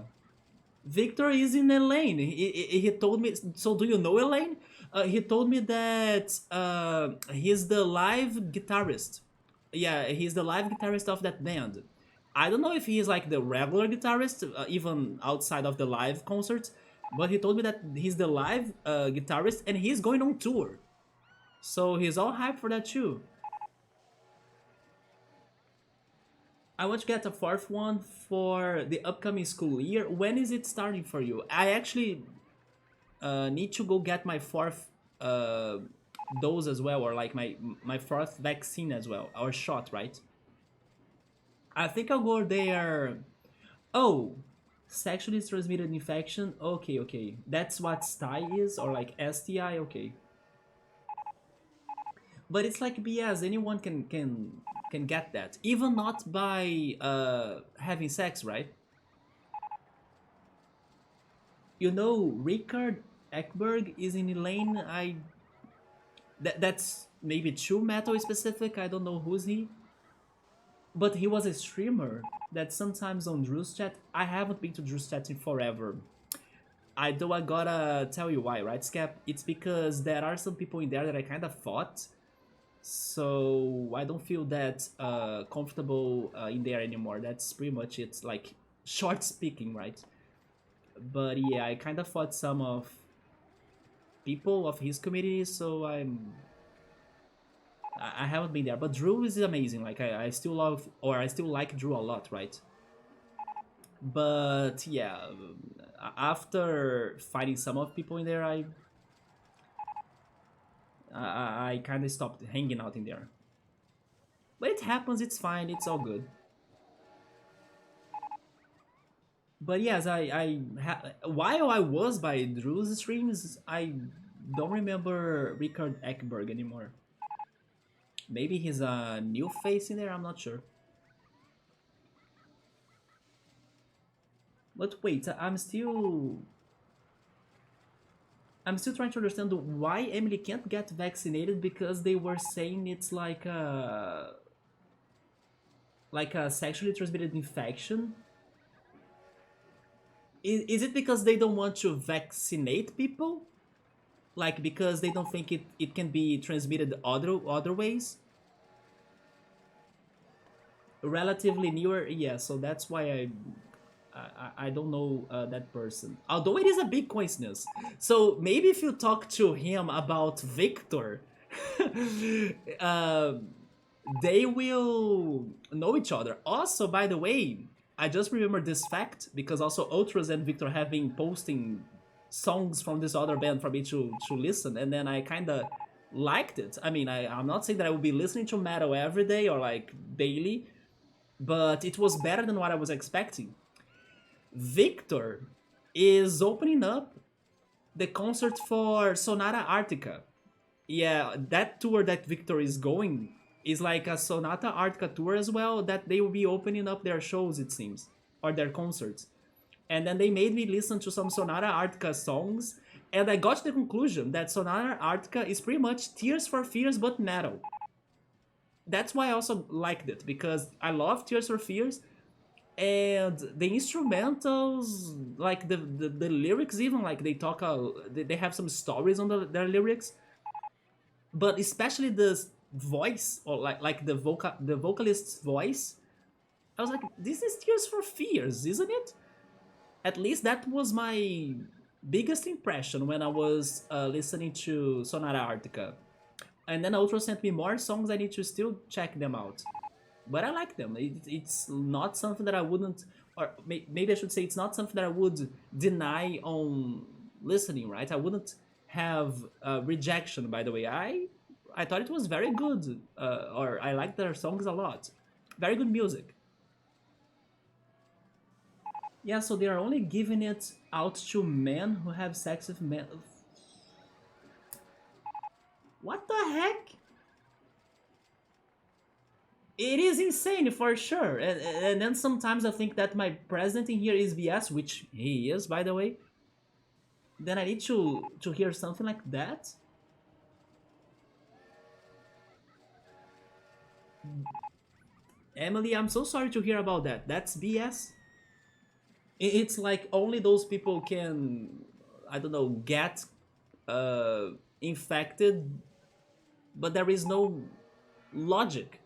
Victor is in Elaine. He told me. So do you know Elaine? He told me that he's the live guitarist. Yeah, he's the live guitarist of that band. I don't know if he's like the regular guitarist, even outside of the live concerts, but he told me that he's the live guitarist and he's going on tour. So he's all hyped for that too. I want to get a fourth one for the upcoming school year. When is it starting for you? I actually need to go get my fourth dose as well, or like my fourth vaccine as well, or shot, right? I think I'll go there. Oh, sexually transmitted infection. Okay, okay, that's what STI is, or like STI. Okay, but it's like BS. Anyone can get that, even not by having sex, right? You know, Richard Ekberg is in Elaine. That's maybe too metal specific. I don't know who's he, but he was a streamer that sometimes on Drew's chat. I haven't been to Drew's chat in forever. I gotta tell you why, right, Scap? It's because there are some people in there that I kind of fought, so I don't feel that comfortable in there anymore. That's pretty much it. Like short speaking, right? But yeah, I kind of fought some of people of his community, so I haven't been there. But Drew is amazing. Like I still love, or I still like Drew a lot, right? But yeah, after fighting some of people in there, I kind of stopped hanging out in there. But it happens. It's fine. It's all good. But yes, while I was by Drew's streams, I don't remember Richard Ekberg anymore. Maybe he's a new face in there. I'm not sure. But wait, I'm still trying to understand why Emily can't get vaccinated, because they were saying it's like a sexually transmitted infection. Is it because they don't want to vaccinate people? Like because they don't think it can be transmitted other ways? Relatively newer, yeah. So that's why I don't know that person. Although it is a big coincidence. So maybe if you talk to him about Victor, uh, they will know each other. Also, by the way, I just remembered this fact because also Ultras and Victor have been posting songs from this other band for me to listen, and then I kind of liked it. I mean, I'm not saying that I will be listening to metal every day or like daily, but it was better than what I was expecting. Victor is opening up the concert for Sonata Arctica. Yeah, that tour that Victor is going is like a Sonata Arctica tour as well, that they will be opening up their shows, it seems, or their concerts. And then they made me listen to some Sonata Arctica songs, and I got to the conclusion that Sonata Arctica is pretty much Tears for Fears but metal. That's why I also liked it, because I love Tears for Fears, and the instrumentals, like the lyrics, even like they talk, they have some stories on their lyrics, but especially the voice, or like the vocalist's voice. I was like, this is Tears for Fears, isn't it? At least that was Biggest impression when I was listening to Sonata Arctica. And then Ultra sent me more songs. I need to still check them out. But I like them. It's not something that I wouldn't, or maybe I should say, it's not something that I would deny on listening. Right? I wouldn't have rejection. By the way, I thought it was very good, or I like their songs a lot. Very good music. Yeah, so they are only giving it out to men who have sex with men. What the heck? It is insane for sure. And then sometimes I think that my president in here is BS, which he is, by the way. Then I need to hear something like that. Emily, I'm so sorry to hear about that. That's BS. It's like only those people can, I don't know, get infected, but there is no logic.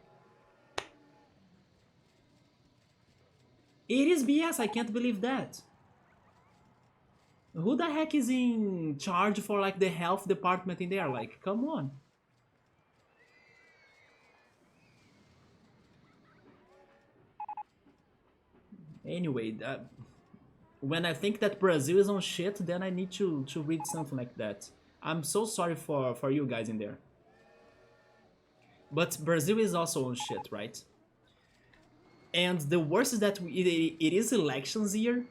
It is BS, I can't believe that. Who the heck is in charge for like the health department in there? Like, come on. Anyway, when I think that Brazil is on shit, then I need to read something like that. I'm so sorry for you guys in there. But Brazil is also on shit, right? And the worst is that it is elections year,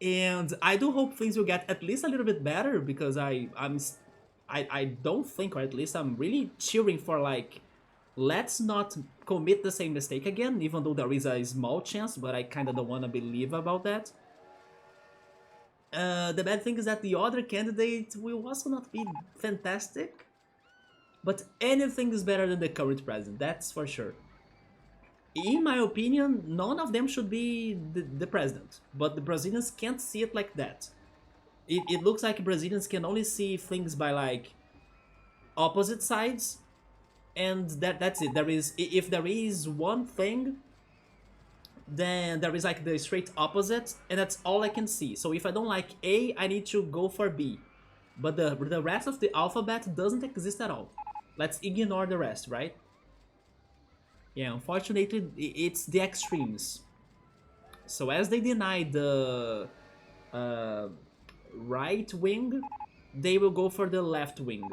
and I do hope things will get at least a little bit better because I don't think, or at least I'm really cheering for like, let's not commit the same mistake again, even though there is a small chance, but I kind of don't want to believe about that. The bad thing is that the other candidate will also not be fantastic, but anything is better than the current president, that's for sure. In my opinion, none of them should be the president, but the Brazilians can't see it like that. It looks like Brazilians can only see things by like opposite sides, and that's it. There is, if there is one thing, then there is like the straight opposite, and that's all I can see. So if I don't like A, I need to go for B. But the rest of the alphabet doesn't exist at all. Let's ignore the rest, right? Yeah, unfortunately, it's the extremes. So as they deny the right wing, they will go for the left wing.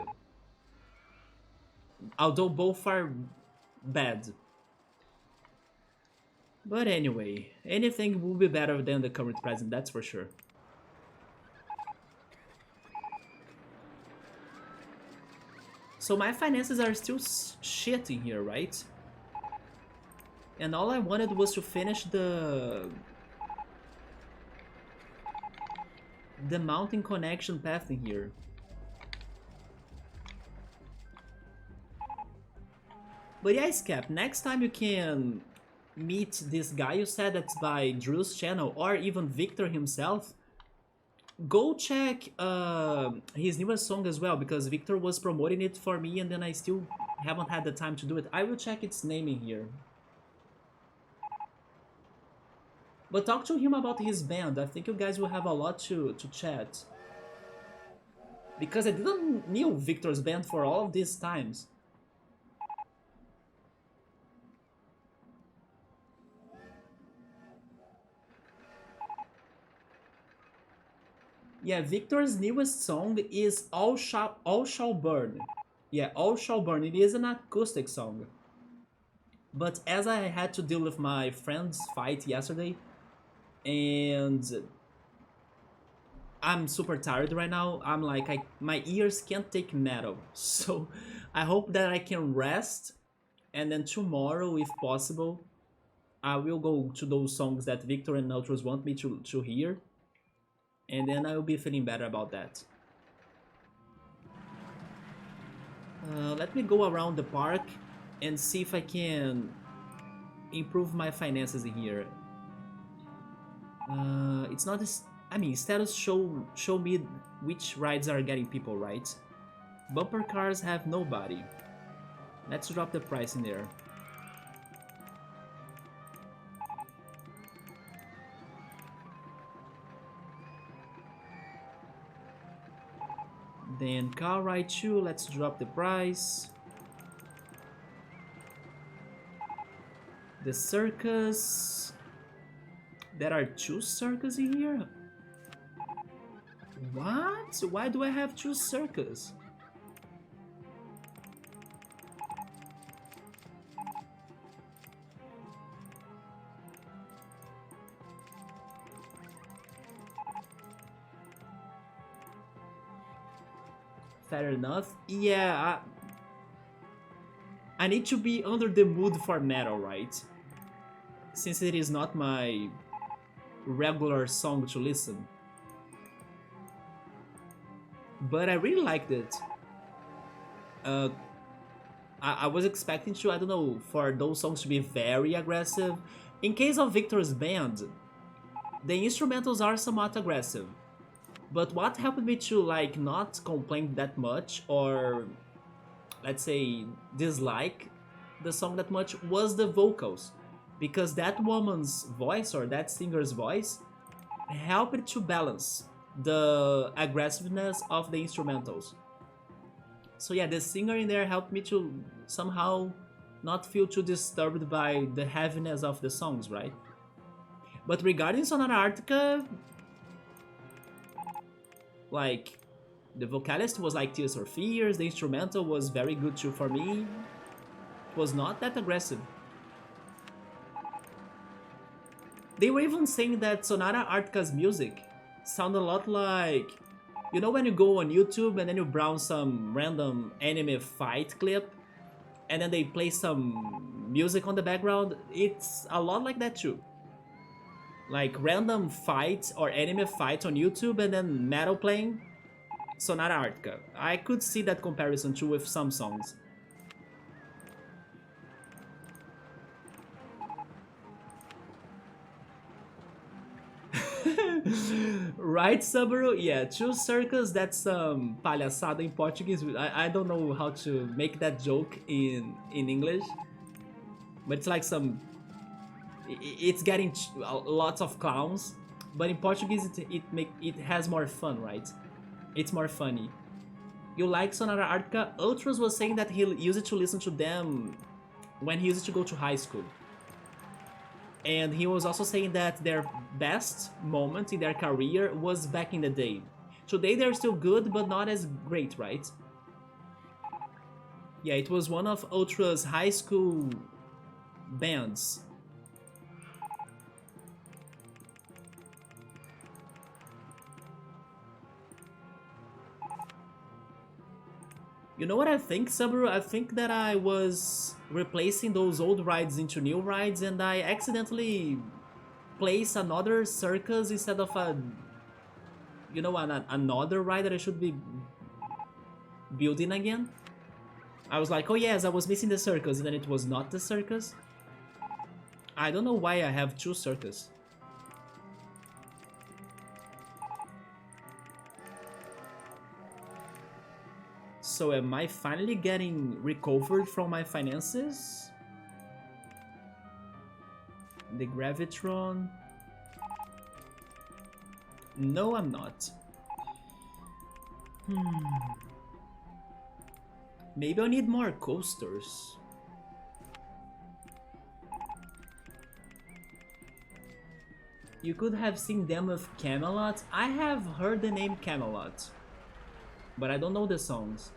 Although both are bad. But anyway, anything will be better than the current president, that's for sure. So my finances are still shit in here, right? And all I wanted was to finish the mountain connection path in here. But yeah, Scap, next time you can meet this guy you said that's by Drew's channel, or even Victor himself, go check his newest song as well, because Victor was promoting it for me and then I still haven't had the time to do it. I will check its name in here. But talk to him about his band. I think you guys will have a lot to chat. Because I didn't knew Victor's band for all of these times. Yeah, Victor's newest song is All Shall Burn. Yeah, All Shall Burn. It is an acoustic song. But as I had to deal with my friend's fight yesterday, and I'm super tired right now, I'm like, my ears can't take metal. So I hope that I can rest, and then tomorrow, if possible, I will go to those songs that Victor and Ultros want me to hear, and then I will be feeling better about that. Let me go around the park and see if I can improve my finances in here. It's not this. I mean, status show me which rides are getting people, right? Bumper cars have nobody. Let's drop the price in there. Then car ride 2, let's drop the price. The circus. There are 2 circus in here? What? Why do I have 2 circus? Fair enough. Yeah, I need to be under the mood for metal, right? Since it is not my regular song to listen. But I really liked it. Uh, I was expecting to, I don't know, for those songs to be very aggressive. In case of Victor's band, the instrumentals are somewhat aggressive. But what helped me to like not complain that much or let's say dislike the song that much was the vocals, because that woman's voice or that singer's voice helped to balance the aggressiveness of the instrumentals. So yeah, the singer in there helped me to somehow not feel too disturbed by the heaviness of the songs, right? But regarding Sonata Arctica, like the vocalist was like Tears for Fears, the instrumental was very good too for me. It was not that aggressive. They were even saying that Sonata Arctica's music sounded a lot like, you know when you go on YouTube and then you browse some random anime fight clip and then they play some music on the background? It's a lot like that too. Like random fights or anime fights on YouTube and then metal playing, Sonata Arctica. I could see that comparison too with some songs. Right, Subaru? Yeah, 2 circus, that's palhaçada in Portuguese. I don't know how to make that joke in English. But it's like some... It's getting lots of clowns. But in Portuguese, it has more fun, right? It's more funny. You like Sonata Arctica? Ultras was saying that he used to listen to them when he used to go to high school. And he was also saying that their best moment in their career was back in the day. Today they're still good, but not as great, right? Yeah, it was one of Ultra's high school bands. You know what I think, Subaru? I think that I was replacing those old rides into new rides and I accidentally placed another circus instead of a... You know, another ride that I should be building again. I was like, oh yes, I was missing the circus, and then it was not the circus. I don't know why I have 2 circus. So am I finally getting recovered from my finances? The Gravitron? No, I'm not. Maybe I need more coasters. You could have seen them with Camelot. I have heard the name Camelot, but I don't know the songs.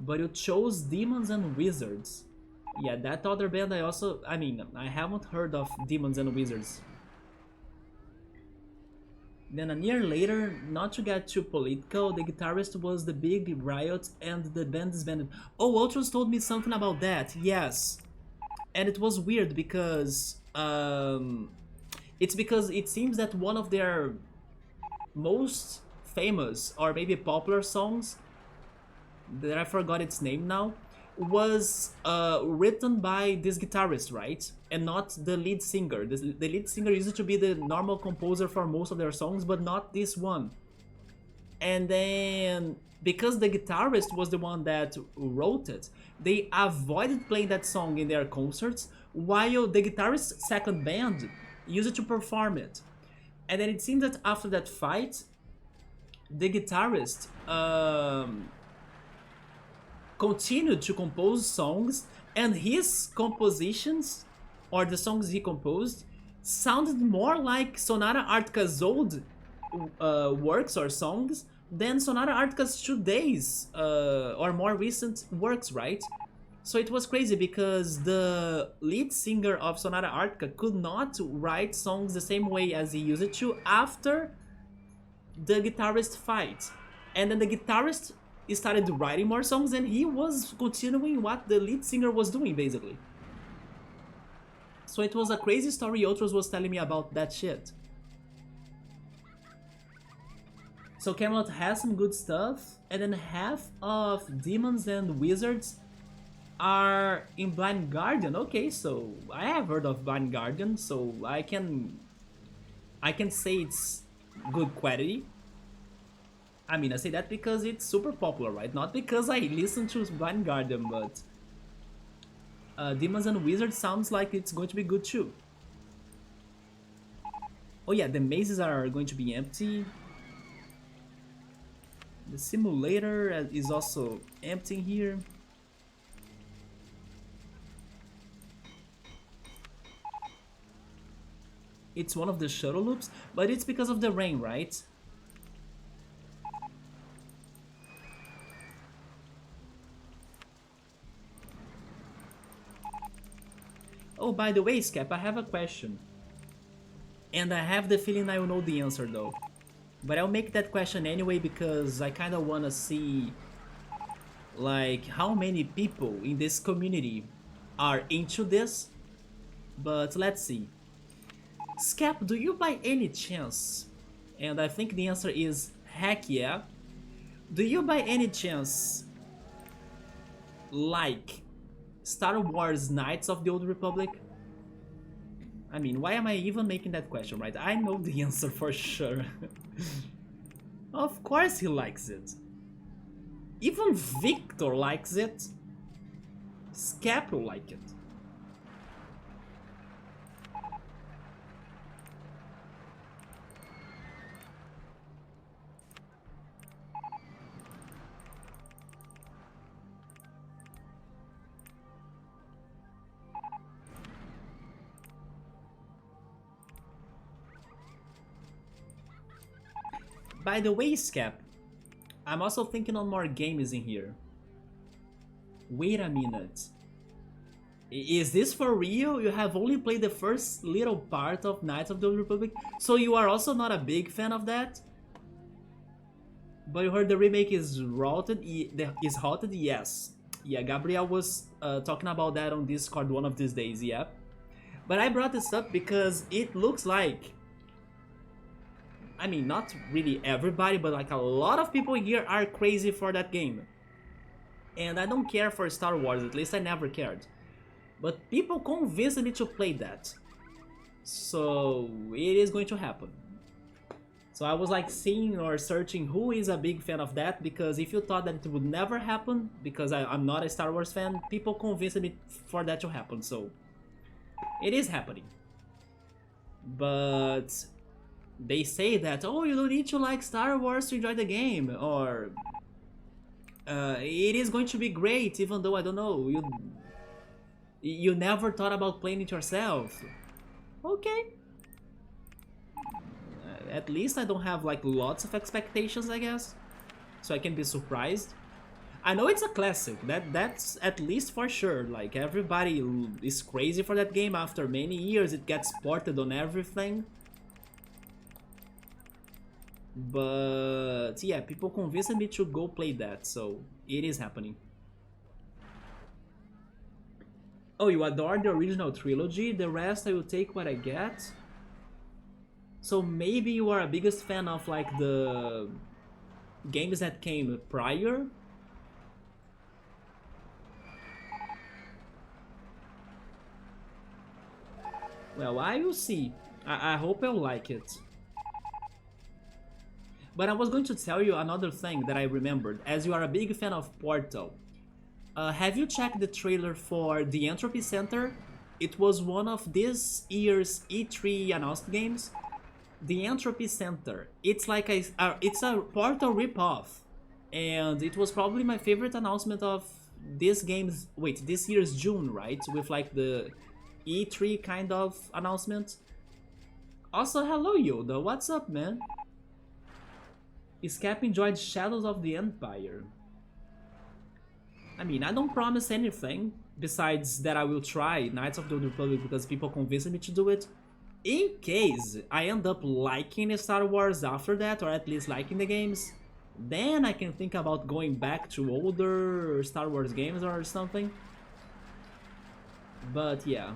But you chose Demons and Wizards. Yeah, that other band I mean, I haven't heard of Demons and Wizards. Then a year later, not to get too political, the guitarist was the big riot and the band disbanded. Oh, Ultros told me something about that, yes. And it was weird because... it's because it seems that one of their most famous or maybe popular songs, that I forgot its name now, was written by this guitarist, right? And not the lead singer. The lead singer used to be the normal composer for most of their songs, but not this one. And then, because the guitarist was the one that wrote it, they avoided playing that song in their concerts, while the guitarist's second band used to perform it. And then it seems that after that fight, the guitarist continued to compose songs, and his compositions, or the songs he composed, sounded more like Sonata Arctica's old works or songs than Sonata Arctica's today's or more recent works, right? So it was crazy because the lead singer of Sonata Arctica could not write songs the same way as he used to after the guitarist fight. And then the guitarist started writing more songs and he was continuing what the lead singer was doing, basically. So it was a crazy story Otros was telling me about that shit. So Camelot has some good stuff, and then half of Demons and Wizards are in Blind Guardian. Okay, so I have heard of Blind Guardian, so I can say it's good quality. I mean, I say that because it's super popular, right? Not because I listen to Blind Guardian, but Demons and Wizards sounds like it's going to be good too. Oh yeah, the mazes are going to be empty. The simulator is also empty here. It's one of the shuttle loops, but it's because of the rain, right? Oh, by the way, Scap, I have a question. And I have the feeling I will know the answer though. But I'll make that question anyway because I kinda wanna see like how many people in this community are into this. But let's see. Scap, do you by any chance, and I think the answer is heck yeah, do you by any chance like Star Wars Knights of the Old Republic? I mean, why am I even making that question, right? I know the answer for sure. Of course he likes it. Even Victor likes it. Scap will like it. By the way, Scap, I'm also thinking on more games in here. Wait a minute. Is this for real? You have only played the first little part of Knights of the Old Republic, so you are also not a big fan of that? But you heard the remake is halted? Yes. Yeah, Gabriel was talking about that on Discord one of these days, yeah. But I brought this up because it looks like, I mean, not really everybody, but like a lot of people here are crazy for that game. And I don't care for Star Wars, at least I never cared. But people convinced me to play that. So it is going to happen. So I was like seeing or searching who is a big fan of that, because if you thought that it would never happen, because I'm not a Star Wars fan, people convinced me for that to happen, so it is happening. But they say that, oh, you don't need to like Star Wars to enjoy the game, or it is going to be great, even though, I don't know, you never thought about playing it yourself. Okay. At least I don't have like lots of expectations, I guess, so I can be surprised. I know it's a classic, that's at least for sure, like everybody is crazy for that game. After many years it gets ported on everything. But yeah, people convinced me to go play that, so it is happening. Oh, you adore the original trilogy, the rest I will take what I get. So maybe you are a biggest fan of like the games that came prior? Well, I will see. I hope I'll like it. But I was going to tell you another thing that I remembered, as you are a big fan of Portal. Have you checked the trailer for the Entropy Center? It was one of this year's E3 announced games. The Entropy Center. It's like it's a Portal ripoff, and it was probably my favorite announcement of this year's June, right? With like the E3 kind of announcement. Also, hello Yoda, what's up, man? Scap enjoyed Shadows of the Empire. I mean, I don't promise anything besides that I will try Knights of the Old Republic because people convinced me to do it. In case I end up liking Star Wars after that, or at least liking the games, then I can think about going back to older Star Wars games or something. But yeah,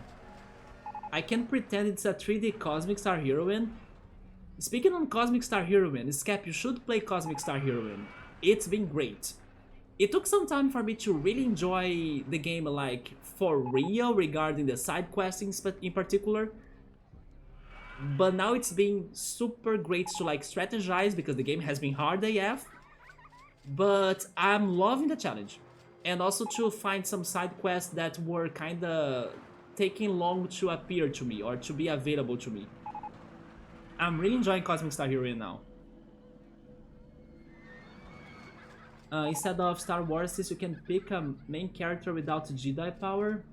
I can pretend it's a 3D Cosmic Star Heroine. Speaking on Cosmic Star Heroine, Scap, you should play Cosmic Star Heroine. It's been great. It took some time for me to really enjoy the game, like, for real, regarding the side questing in particular. But now it's been super great to, like, strategize, because the game has been hard AF. But I'm loving the challenge. And also to find some side quests that were kinda taking long to appear to me, or to be available to me. I'm really enjoying Cosmic Star Heroine now. Instead of Star Wars, you can pick a main character without Jedi power.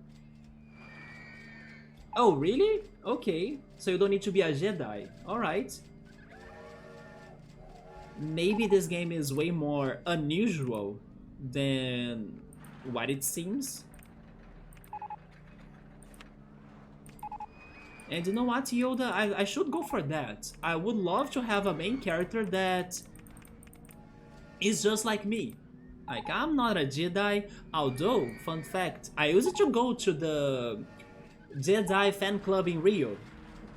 Oh, really? Okay. So you don't need to be a Jedi. Alright. Maybe this game is way more unusual than what it seems. And you know what, Yoda? I should go for that. I would love to have a main character that is just like me. Like, I'm not a Jedi, although, fun fact, I used to go to the Jedi fan club in Rio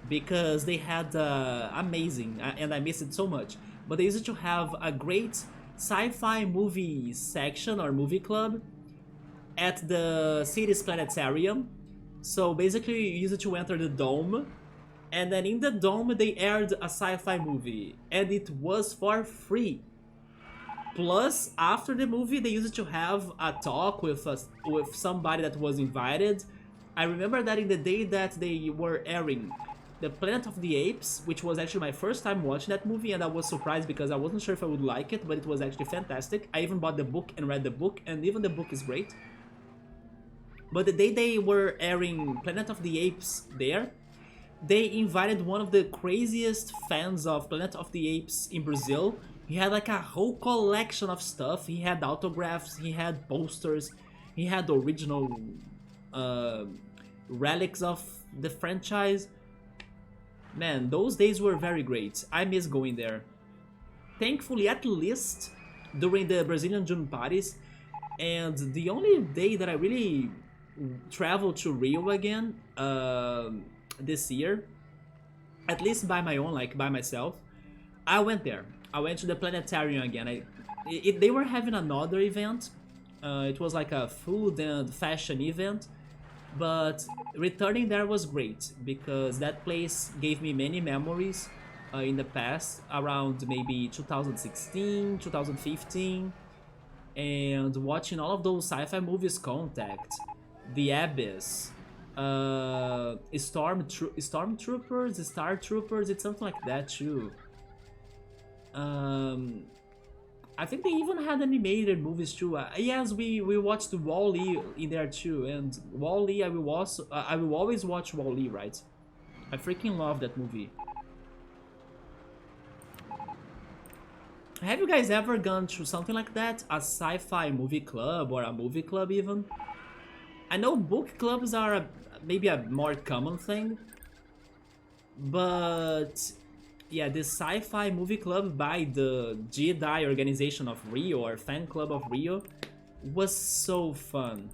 because they had amazing, and I miss it so much, but they used to have a great sci-fi movie section or movie club at the city's planetarium. So basically you used to enter the dome, and then in the dome they aired a sci-fi movie, and it was for free. Plus, after the movie, they used to have a talk with somebody that was invited. I remember that in the day that they were airing the Planet of the Apes, which was actually my first time watching that movie, and I was surprised because I wasn't sure if I would like it, but it was actually fantastic. I even bought the book and read the book, and even the book is great. But the day they were airing Planet of the Apes there, they invited one of the craziest fans of Planet of the Apes in Brazil. He had like a whole collection of stuff. He had autographs, he had posters, he had original relics of the franchise. Man, those days were very great. I miss going there. Thankfully, at least during the Brazilian June parties, and the only day that I really traveled to Rio again this year, at least by my own, like by myself, I went there. I went to the planetarium again. They were having another event. It was like a food and fashion event, but returning there was great because that place gave me many memories in the past, around maybe 2016, 2015, and watching all of those sci-fi movies, Contact, The Abyss, Stormtroopers, Star Troopers, it's something like that too. I think they even had animated movies too. Yes, we watched Wall-E in there too, and Wall-E I will always watch Wall-E, right? I freaking love that movie. Have you guys ever gone to something like that? A sci-fi movie club or a movie club even? I know book clubs are maybe a more common thing, but yeah, this sci-fi movie club by the Jedi organization of Rio, or fan club of Rio, was so fun.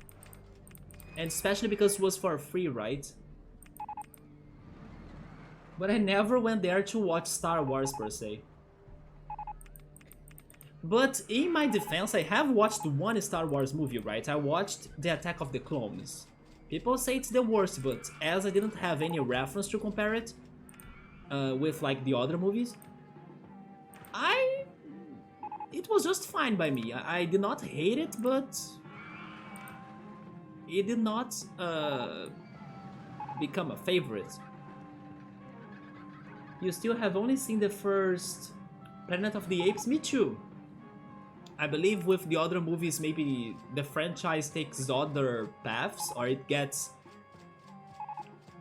And especially because it was for free, right? But I never went there to watch Star Wars per se. But in my defense, I have watched one Star Wars movie, right? I watched The Attack of the Clones. People say it's the worst, but as I didn't have any reference to compare it with like the other movies, it was just fine by me. I did not hate it, but it did not become a favorite. You still have only seen the first Planet of the Apes? Me too. I believe with the other movies, maybe the franchise takes other paths, or it gets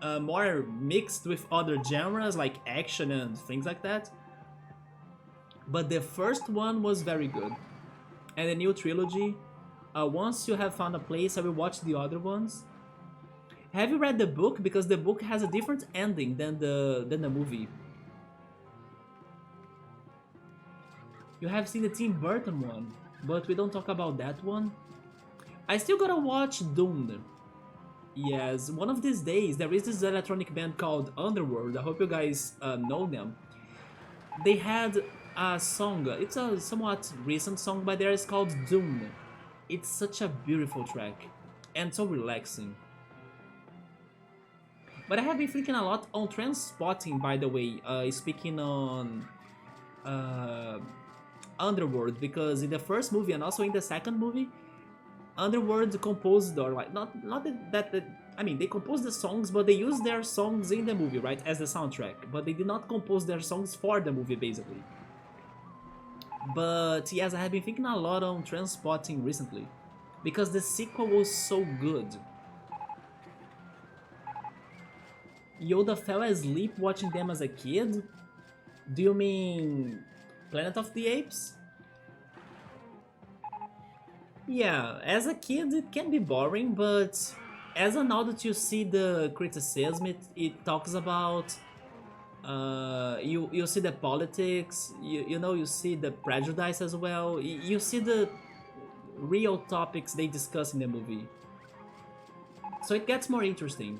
more mixed with other genres like action and things like that. But the first one was very good. And the new trilogy, once you have found a place, I will watch the other ones. Have you read the book? Because the book has a different ending than the movie. You have seen the Tim Burton one, but we don't talk about that one. I still gotta watch Dune. Yes, one of these days there is this electronic band called Underworld. I hope you guys know them. They had a song. It's a somewhat recent song by theirs called Dune. It's such a beautiful track and so relaxing. But I have been thinking a lot on transpotting, by the way, speaking on uh, Underworld, because in the first movie and also in the second movie, Underworld composed, or like not that I mean, they composed the songs, but they used their songs in the movie, right, as the soundtrack. But they did not compose their songs for the movie, basically. But yes, I have been thinking a lot on transpotting recently, because the sequel was so good. Yoda fell asleep watching them as a kid? Do you mean Planet of the Apes? Yeah, as a kid it can be boring, but as an adult you see the criticism it talks about. You see the politics, you know, you see the prejudice as well. You see the real topics they discuss in the movie. So it gets more interesting.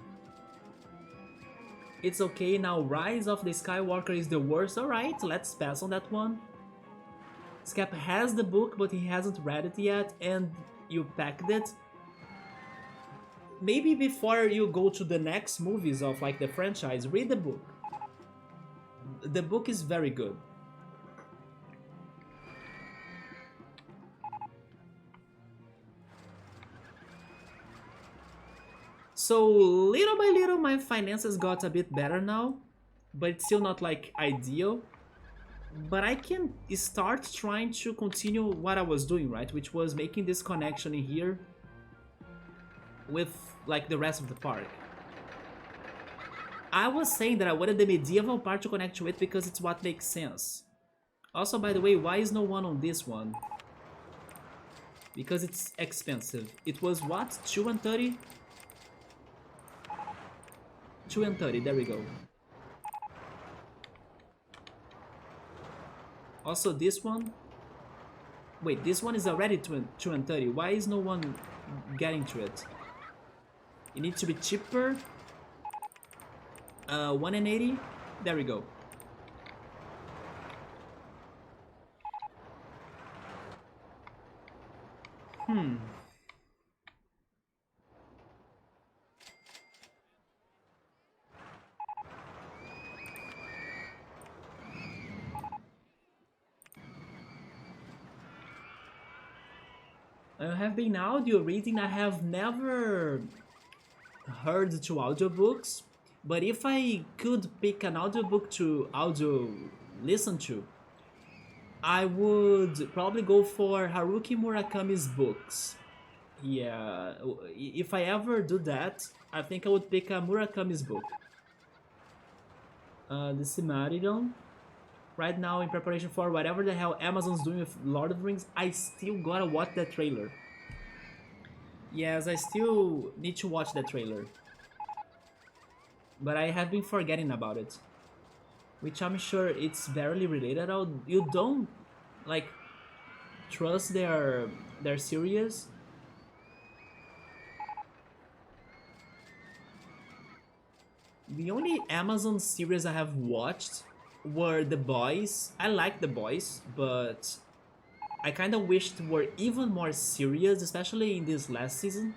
It's okay now, Rise of the Skywalker is the worst. Alright, let's pass on that one. Scap has the book, but he hasn't read it yet, and you packed it. Maybe before you go to the next movies of like the franchise, read the book. The book is very good. So little by little my finances got a bit better now, but it's still not like ideal. But I can start trying to continue what I was doing, right? Which was making this connection in here with like the rest of the park. I was saying that I wanted the medieval part to connect to it because it's what makes sense. Also, by the way, why is no one on this one? Because it's expensive. It was what? 230? 230, there we go. Also this one. Wait, this one is already 230. Why is no one getting to it? It needs to be cheaper. 180. There we go. I have been audio reading. I have never heard to audiobooks, but if I could pick an audiobook to audio listen to, I would probably go for Haruki Murakami's books. Yeah, if I ever do that, I think I would pick a Murakami's book. The Cimarron. Right now, in preparation for whatever the hell Amazon's doing with Lord of the Rings, I still gotta watch that trailer. Yes, I still need to watch that trailer. But I have been forgetting about it. Which I'm sure it's barely related. You don't, like, trust their series. The only Amazon series I have watched were The Boys. I like The Boys, but I kind of wished were even more serious, especially in this last season.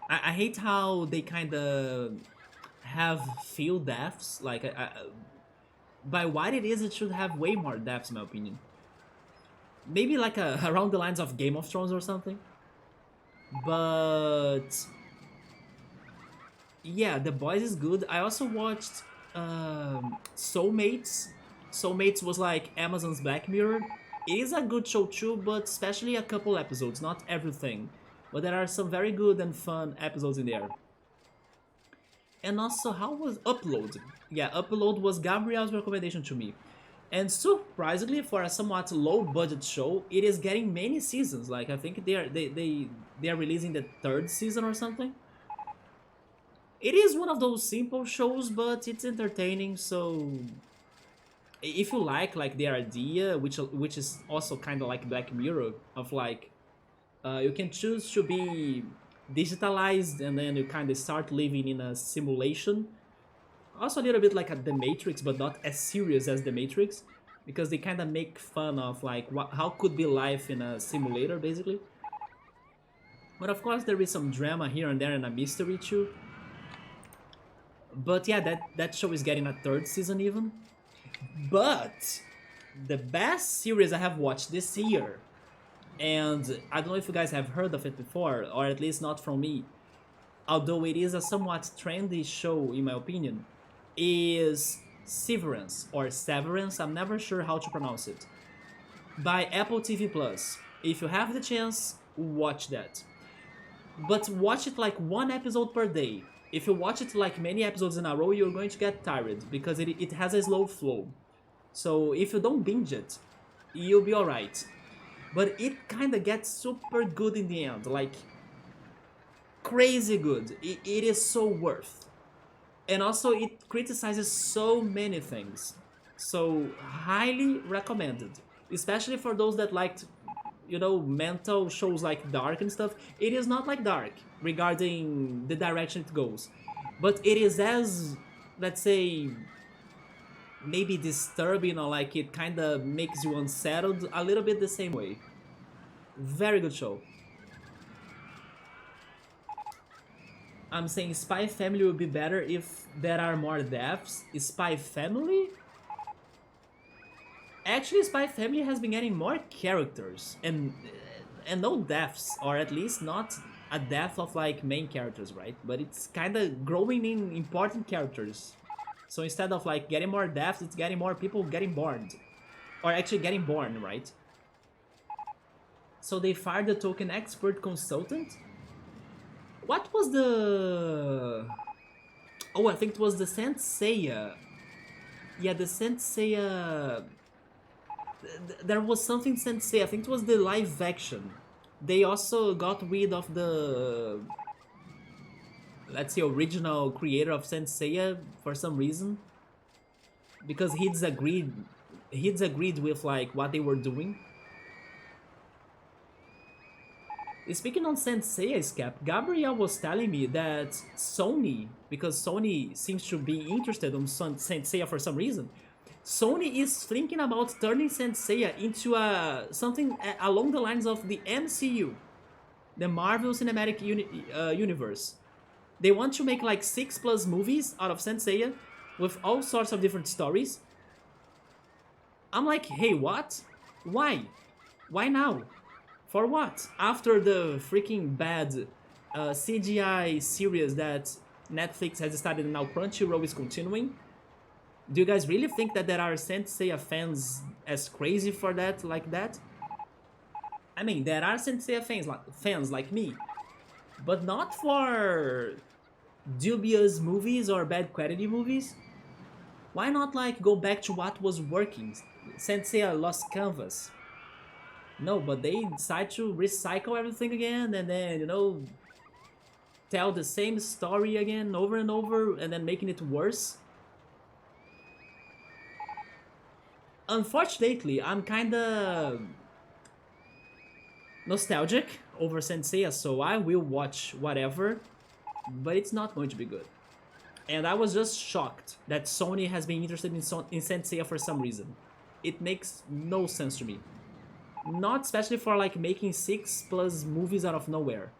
I hate how they kind of have few deaths. Like, by what it is, it should have way more deaths, in my opinion. Maybe like around the lines of Game of Thrones or something. But yeah, The Boys is good. I also watched Soulmates. Soulmates was like Amazon's Black Mirror. It is a good show too, but especially a couple episodes, not everything. But there are some very good and fun episodes in there. And also, how was Upload? Yeah, Upload was Gabriel's recommendation to me. And surprisingly, for a somewhat low budget show, it is getting many seasons. Like I think they are releasing the third season or something. It is one of those simple shows, but it's entertaining. So if you like the idea, which is also kind of like Black Mirror, of like you can choose to be digitalized and then you kind of start living in a simulation. Also a little bit like The Matrix, but not as serious as The Matrix, because they kind of make fun of like how could be life in a simulator, basically. But of course there is some drama here and there and a mystery too. But yeah, that show is getting a third season even. But the best series I have watched this year, and I don't know if you guys have heard of it before, or at least not from me, although it is a somewhat trendy show in my opinion, is Severance, or Severance, I'm never sure how to pronounce it, by Apple TV Plus. If you have the chance, watch that. But watch it like one episode per day. If you watch it like many episodes in a row, you're going to get tired, because it has a slow flow. So if you don't binge it, you'll be alright. But it kinda gets super good in the end, like crazy good. It is so worth. And also it criticizes so many things. So highly recommended. Especially for those that liked, mental shows like Dark and stuff. It is not like Dark regarding the direction it goes. But it is as, let's say, maybe disturbing, or like it kind of makes you unsettled a little bit the same way. Very good show. I'm saying Spy Family would be better if there are more deaths. Spy Family? Actually, Spy Family has been getting more characters and no deaths, or at least not a death of like main characters, right? But it's kind of growing in important characters. So instead of like getting more deaths, it's getting more people getting born, or actually getting born, right? So they fired the token expert consultant. What was the... Oh, I think it was the Senseiya. Yeah, the Senseiya... There was something Sensei. I think it was the live action. They also got rid of the... let's say original creator of Senseiya for some reason. Because he disagreed with like what they were doing. Speaking on Senseiya, Scap, Gabriel was telling me that Sony, because Sony seems to be interested in Senseiya for some reason, Sony is thinking about turning Senseiya into something along the lines of the MCU, the Marvel Cinematic Universe. They want to make like 6+ movies out of Senseiya with all sorts of different stories. I'm like, hey, what? Why? Why now? For what? After the freaking bad CGI series that Netflix has started and now Crunchyroll is continuing? Do you guys really think that there are Senseiya fans as crazy for that, like that? I mean, there are Senseiya fans like me, but not for dubious movies or bad quality movies. Why not like go back to what was working? Senseiya Lost Canvas. No, but they decide to recycle everything again and then, tell the same story again over and over and then making it worse. Unfortunately, I'm kinda nostalgic over Senseiya, so I will watch whatever, but it's not going to be good. And I was just shocked that Sony has been interested in Senseiya for some reason. It makes no sense to me. Not especially for like making 6+ movies out of nowhere.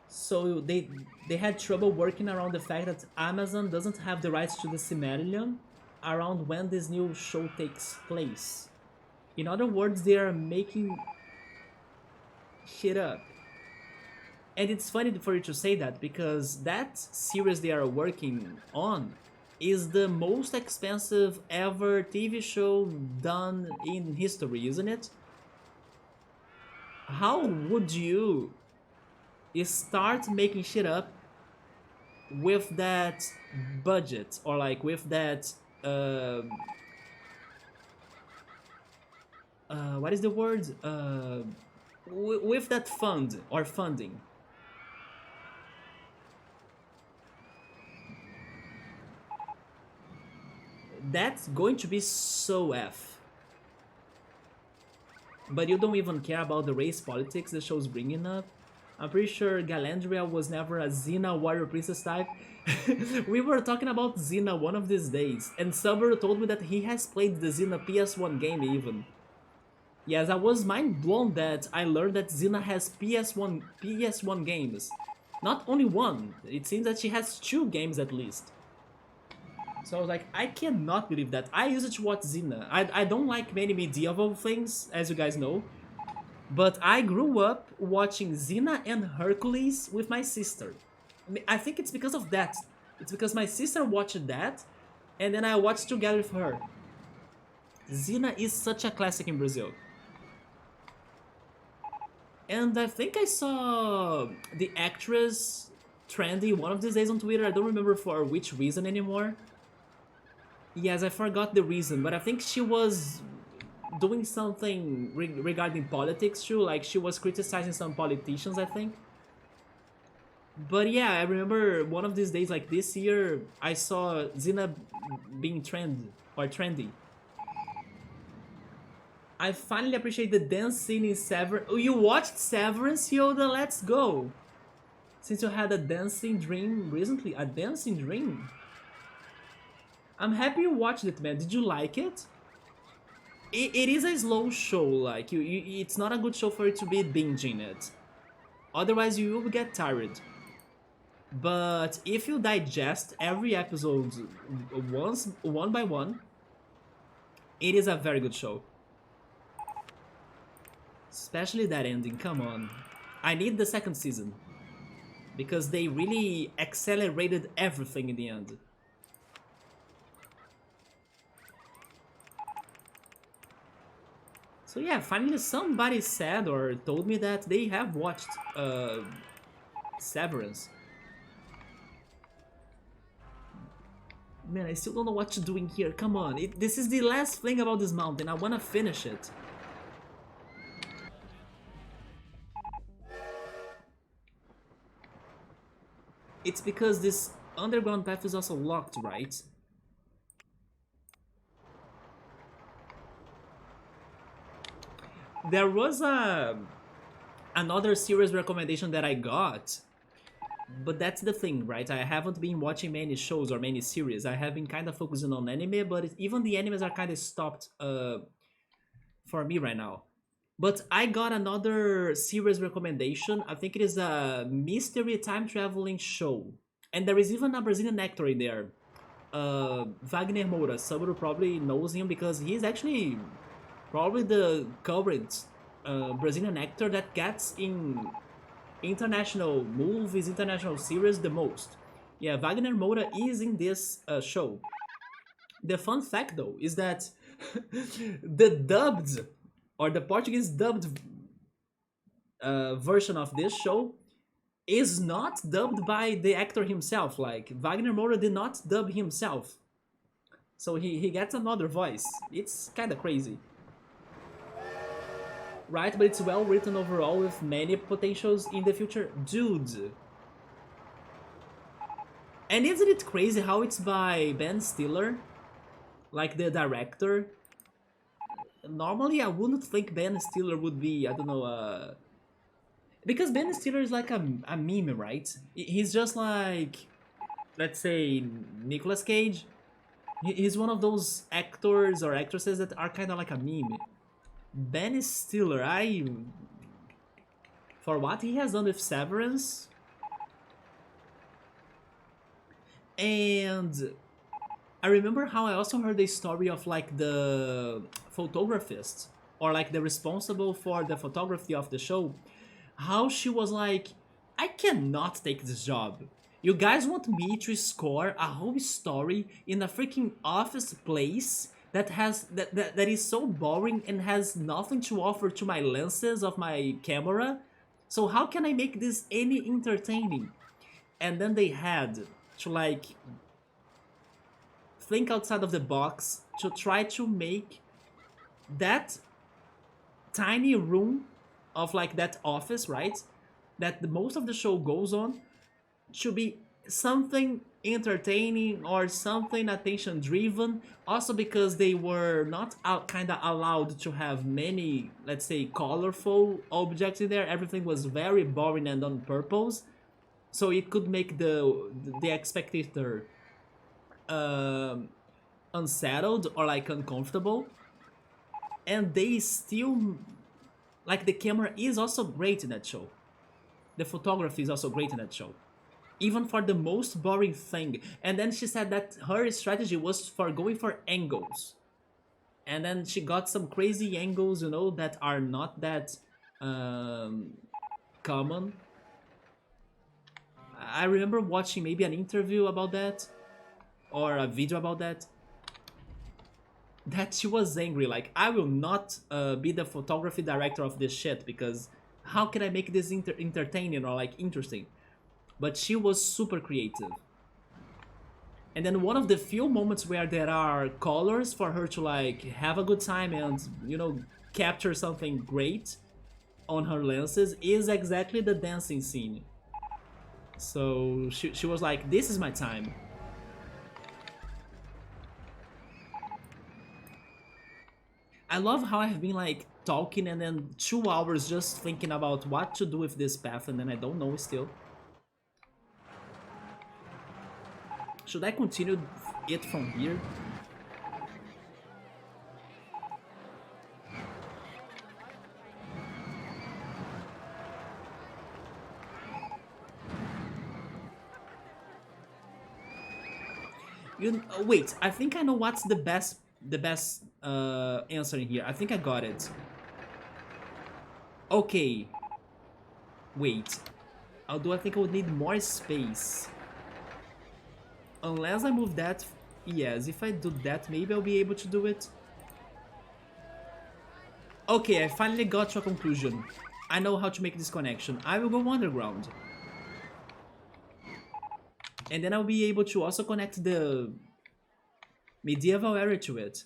So they had trouble working around the fact that Amazon doesn't have the rights to the Silmarillion around when this new show takes place. In other words, they are making shit up. And it's funny for you to say that, because that series they are working on is the most expensive ever TV show done in history, isn't it? How would you start making shit up with that budget, or like with that uh, what is the word, with that fund or funding? That's going to be so F. But you don't even care about the race politics the show's bringing up. I'm pretty sure Galandria was never a Xena warrior princess type. We were talking about Xena one of these days, and Subaru told me that he has played the Xena PS1 game even. Yes, I was mind blown that I learned that Xena has PS1 games. Not only one, it seems that she has 2 games at least. So I was like, I cannot believe that. I used to watch Xena. I don't like many medieval things, as you guys know. But I grew up watching Xena and Hercules with my sister. I think it's because of that. It's because my sister watched that, and then I watched together with her. Xena is such a classic in Brazil. And I think I saw the actress trendy one of these days on Twitter. I don't remember for which reason anymore. Yes, I forgot the reason, but I think she was doing something regarding politics too, like she was criticizing some politicians, I think. But yeah, I remember one of these days, like this year, I saw Xena being trendy. I finally appreciate the dance scene in Severance. Oh, you watched Severance, Yoda? Let's go! Since you had a dancing dream recently, a dancing dream? I'm happy you watched it, man. Did you like it? It is a slow show, like, it's not a good show for you to be binging it. Otherwise, you will get tired. But if you digest every episode one by one, it is a very good show. Especially that ending, come on. I need the second season. Because they really accelerated everything in the end. So yeah, finally somebody said or told me that they have watched Severance. Man, I still don't know what you're doing here. Come on, this is the last thing about this mountain. I wanna finish it. It's because this underground path is also locked, right? There was another series recommendation that I got, but that's the thing, right? I haven't been watching many shows or many series. I have been kind of focusing on anime, but even the animes are kind of stopped for me right now. But I got another series recommendation. I think it is a mystery time traveling show, and there is even a Brazilian actor in there, Wagner Moura. Someone probably knows him because he's actually probably the current Brazilian actor that gets in international movies, international series the most. Yeah, Wagner Moura is in this show. The fun fact though is that the dubbed or the Portuguese dubbed version of this show is not dubbed by the actor himself. Like Wagner Moura did not dub himself, so he gets another voice. It's kind of crazy. Right, but it's well written overall with many potentials in the future. Dude. And isn't it crazy how it's by Ben Stiller? Like the director? Normally I wouldn't think Ben Stiller would be, I don't know, because Ben Stiller is like a meme, right? He's just like, let's say, Nicolas Cage. He's one of those actors or actresses that are kind of like a meme. Ben Stiller, for what he has done with Severance, and I remember how I also heard the story of like the photographist, or like the responsible for the photography of the show, how she was like, I cannot take this job. You guys want me to score a whole story in a freaking office place that is so boring and has nothing to offer to my lenses of my camera? So how can I make this any entertaining? And then they had to like think outside of the box to try to make that tiny room of like that office, right? That the most of the show goes on to be something entertaining or something attention driven. Also because they were not kind of allowed to have many, let's say, colorful objects in there. Everything was very boring and on purpose, so it could make the spectator um, unsettled or like uncomfortable. And they still, like, the camera is also great in that show. The photography is also great in that show, even for the most boring thing. And then she said that her strategy was for going for angles, and then she got some crazy angles, you know, that are not that um, common. I remember watching maybe an interview about that or a video about that, that she was angry, like, I will not be the photography director of this shit, because how can I make this entertaining or like interesting? But she was super creative. And then one of the few moments where there are colors for her to like have a good time and, you know, capture something great on her lenses is exactly the dancing scene. So she was like, this is my time. I love how I've been like talking and then 2 hours just thinking about what to do with this path, and then I don't know still. Should I continue it from here? Wait, I think I know what's the best answer in here. I think I got it. Okay. Wait. Although I think I would need more space. Unless I move that... Yes, if I do that, maybe I'll be able to do it. Okay, I finally got to a conclusion. I know how to make this connection. I will go underground. And then I'll be able to also connect the medieval area to it.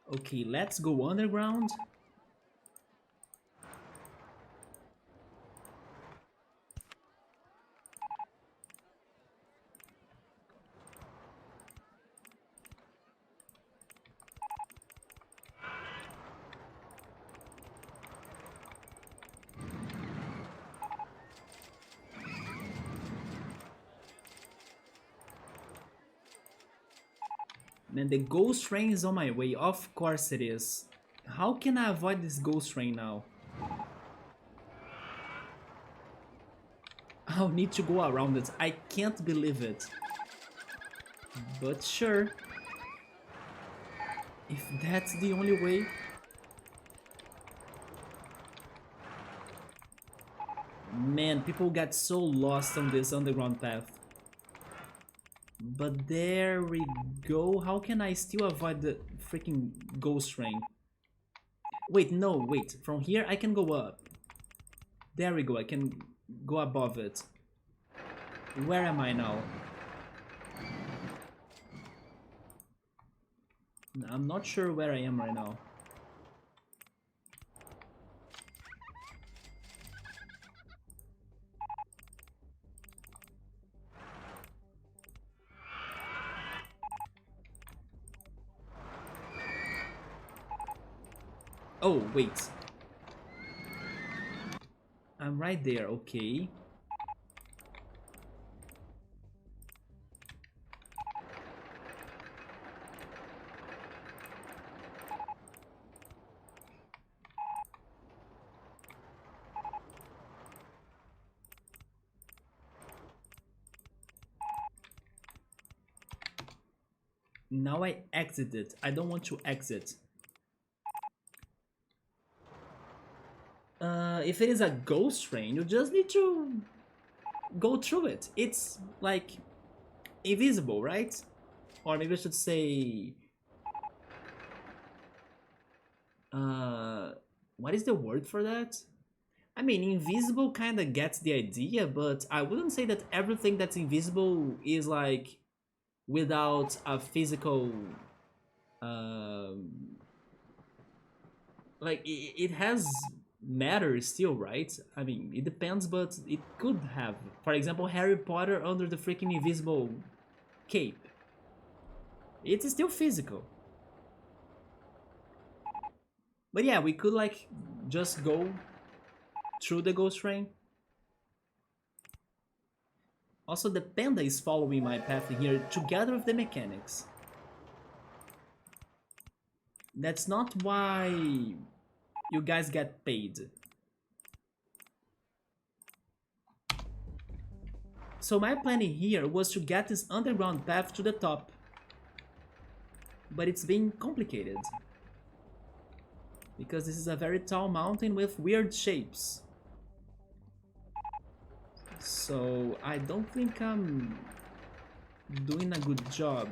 Okay, let's go underground. Man, the ghost train is on my way. Of course it is. How can I avoid this ghost train now? I'll need to go around it. I can't believe it. But sure. If that's the only way. Man, people get so lost on this underground path. But there we go. How can I still avoid the freaking ghost train? Wait, no, wait. From here I can go up. There we go. I can go above it. Where am I now? I'm not sure where I am right now. Oh, wait. I'm right there, okay. Now I exited. I don't want to exit. If it is a ghost train, you just need to go through it. It's like invisible, right? Or maybe I should say, uh, what is the word for that? I mean, invisible kind of gets the idea, but I wouldn't say that everything that's invisible is like without a physical, um, like it has matter still, right? I mean, it depends, but it could have. For example, Harry Potter under the freaking invisible cape. It's still physical. But yeah, we could like just go through the ghost train. Also, the panda is following my path here together with the mechanics. That's not why you guys get paid. So my plan here was to get this underground path to the top. But it's being complicated. Because this is a very tall mountain with weird shapes. So I don't think I'm doing a good job.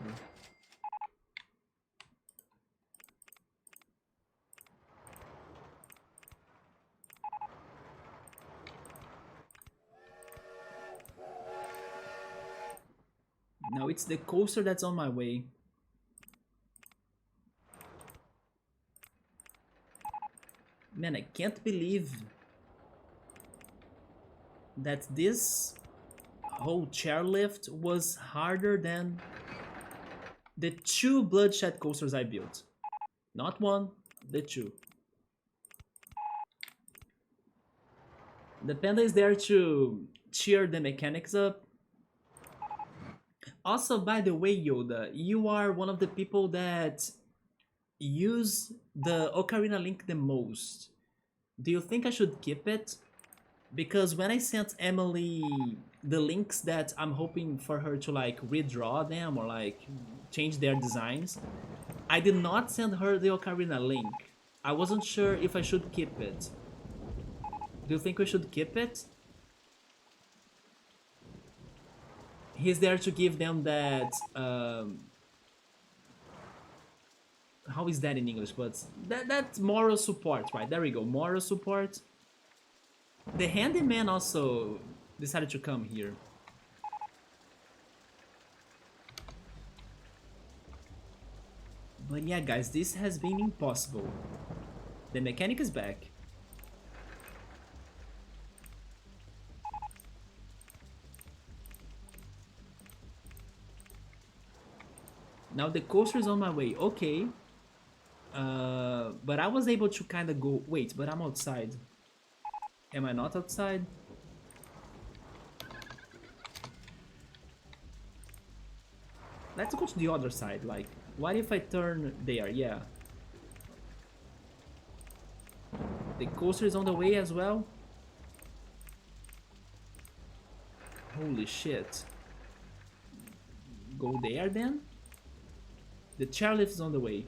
Now it's the coaster that's on my way. Man, I can't believe that this whole chairlift was harder than the 2 bloodshed coasters I built. Not one, the 2. The panda is there to cheer the mechanics up. Also, by the way, Yoda, you are one of the people that use the Ocarina Link the most. Do you think I should keep it? Because when I sent Emily the links that I'm hoping for her to like redraw them or like change their designs, I did not send her the Ocarina Link. I wasn't sure if I should keep it. Do you think we should keep it? He's there to give them that how is that in English? But that moral support, right? There we go, moral support. The handyman also decided to come here. But yeah, guys, this has been impossible. The mechanic is back. Now the coaster is on my way. Okay. But I was able to kind of go... Wait, but I'm outside. Am I not outside? Let's go to the other side. Like, what if I turn there? Yeah. The coaster is on the way as well. Holy shit. Go there then? The chairlift is on the way.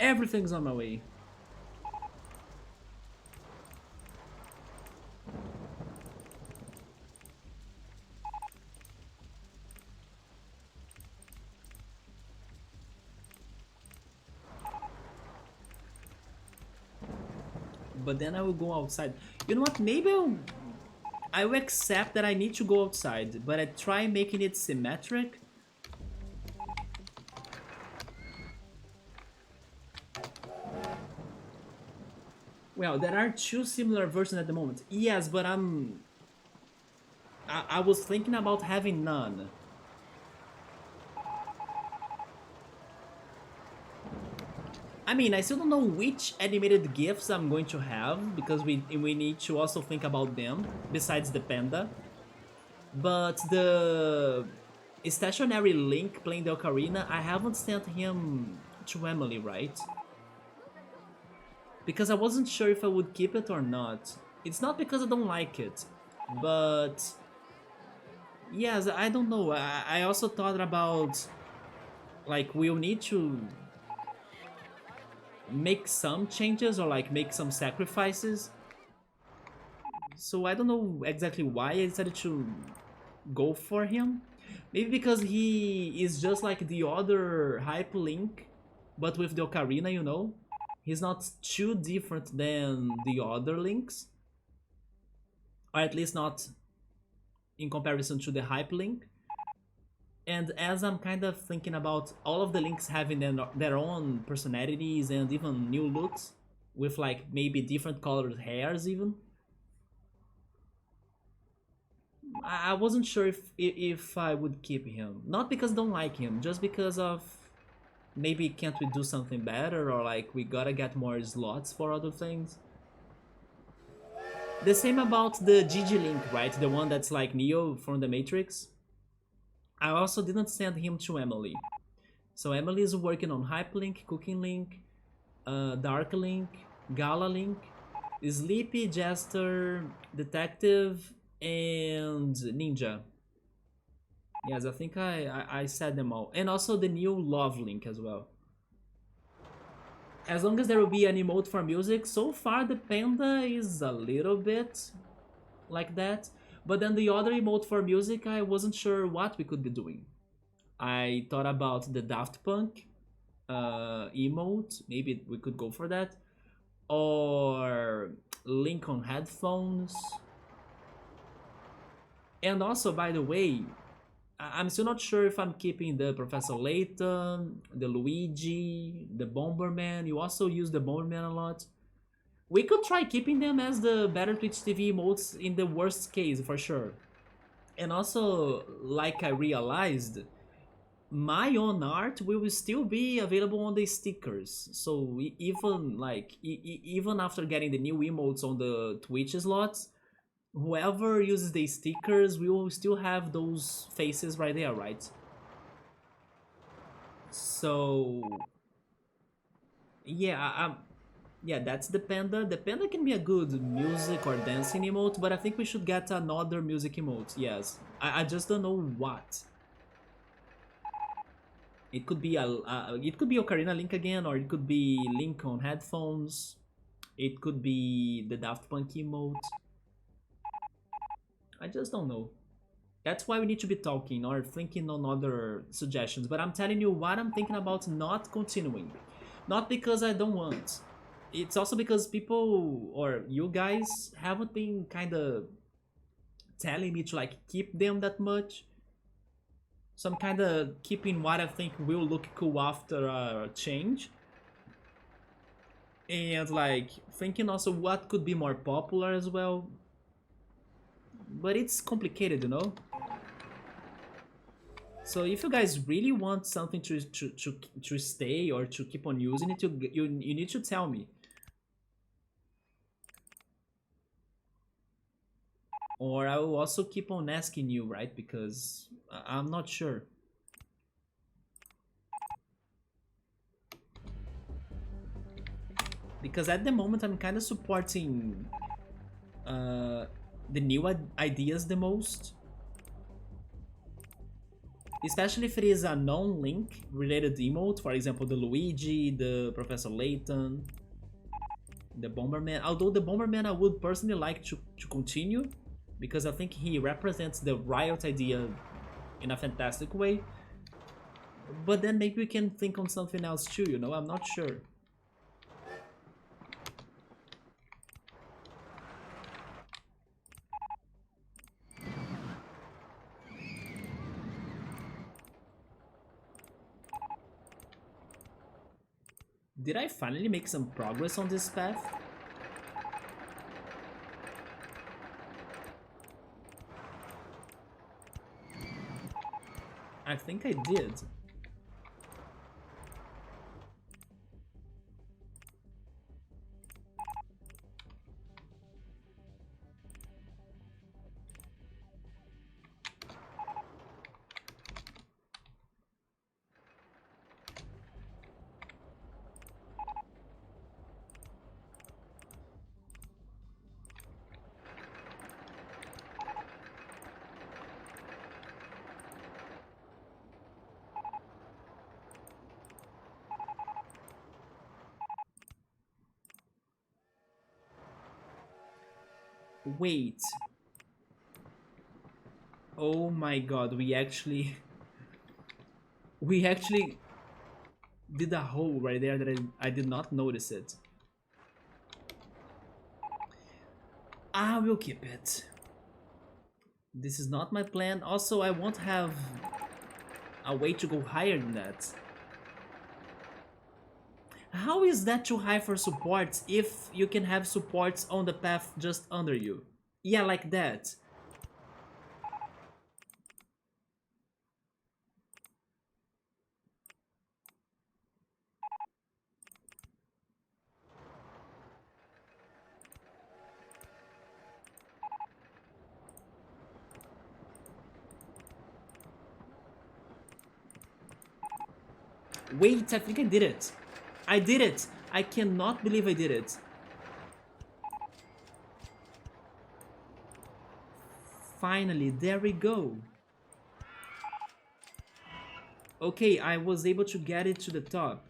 Everything's on my way. But then I will go outside. You know what? Maybe I will accept that I need to go outside, but I try making it symmetric. Well, there are 2 similar versions at the moment. Yes, but I was thinking about having none. I mean, I still don't know which animated gifts I'm going to have because we need to also think about them besides the panda. But the stationary Link playing the ocarina, I haven't sent him to Emily, right? Because I wasn't sure if I would keep it or not. It's not because I don't like it, but yes, I don't know. I also thought about like we'll need to make some changes or like make some sacrifices. So I don't know exactly why I decided to go for him. Maybe because he is just like the other Hype Link, but with the ocarina, you know? He's not too different than the other Links, or at least not in comparison to the Hype Link. And as I'm kind of thinking about all of the Links having their own personalities and even new looks, with like maybe different colored hairs even, I wasn't sure if I would keep him. Not because I don't like him, just because of maybe can't we do something better or like we gotta get more slots for other things. The same about the Gigi Link, right? The one that's like Neo from the Matrix. I also didn't send him to Emily. So Emily is working on Hype Link, Cooking Link, Dark Link, Gala Link, Sleepy, Jester, Detective, and Ninja. Yes, I think I said them all. And also the new Love Link as well. As long as there will be an emote for music, so far the Panda is a little bit like that. But then the other emote for music, I wasn't sure what we could be doing. I thought about the Daft Punk emote, maybe we could go for that. Or Link on headphones. And also, by the way, I'm still not sure if I'm keeping the Professor Layton, the Luigi, the Bomberman. You also use the Bomberman a lot. We could try keeping them as the Better Twitch TV emotes in the worst case, for sure. And also, like I realized, my own art will still be available on the stickers. So even like even after getting the new emotes on the Twitch slots, whoever uses the stickers will still have those faces right there, right? So yeah, yeah, that's the panda. The panda can be a good music or dancing emote, but I think we should get another music emote. Yes, I just don't know what. It could be it could be Ocarina Link again, or it could be Link on headphones. It could be the Daft Punk emote. I just don't know. That's why we need to be talking or thinking on other suggestions. But I'm telling you what I'm thinking about not continuing. Not because I don't want. It's also because people or you guys haven't been kind of telling me to like keep them that much. So I'm kind of keeping what I think will look cool after a change. And like thinking also what could be more popular as well. But it's complicated, you know? So if you guys really want something to stay or to keep on using it, you need to tell me. Or I will also keep on asking you, right? Because I'm not sure. Because at the moment I'm kind of supporting the new ideas the most. Especially if it is a non-link related emote, for example, the Luigi, the Professor Layton, the Bomberman. Although the Bomberman I would personally like to continue, because I think he represents the Riot idea in a fantastic way. But then maybe we can think on something else too, you know? I'm not sure. Did I finally make some progress on this path? I think I did. Wait. Oh my god, we actually... We actually did a hole right there that I did not notice it. I will keep it. This is not my plan. Also, I won't have a way to go higher than that. How is that too high for supports if you can have supports on the path just under you? Yeah, like that. Wait, I think I did it. I did it. I cannot believe I did it. Finally, there we go. Okay, I was able to get it to the top.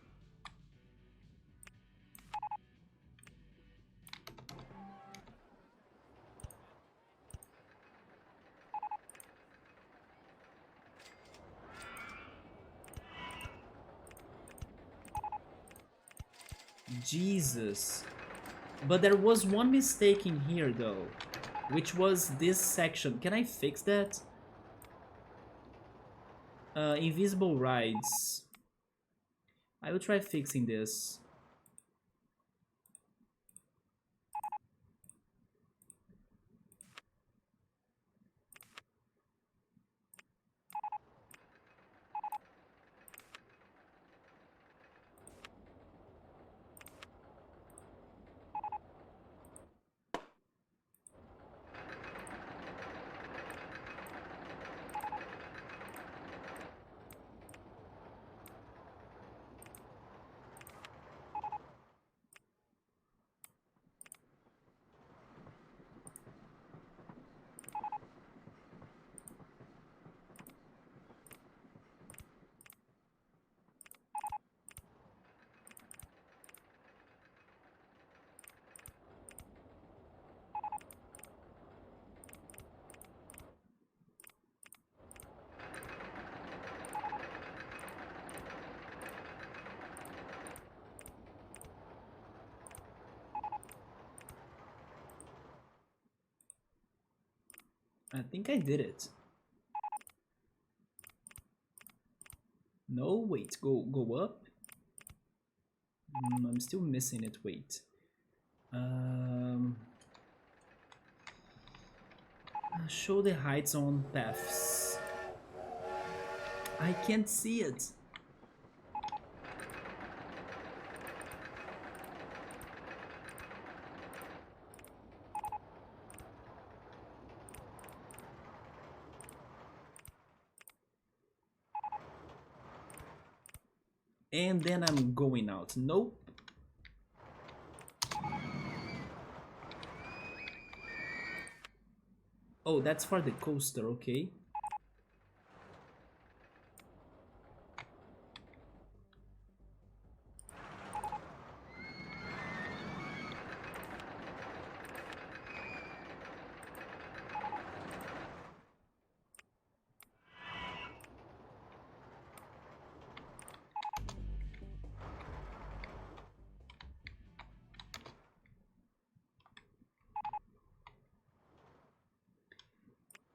Jesus. But there was one mistake in here though, which was this section. Can I fix that? Invisible rides. I will try fixing this. I think I did it. No, wait, go up. I'm still missing it. Wait. Um, show the heights on paths. I can't see it. And then I'm going out. Nope. Oh, that's for the coaster, okay.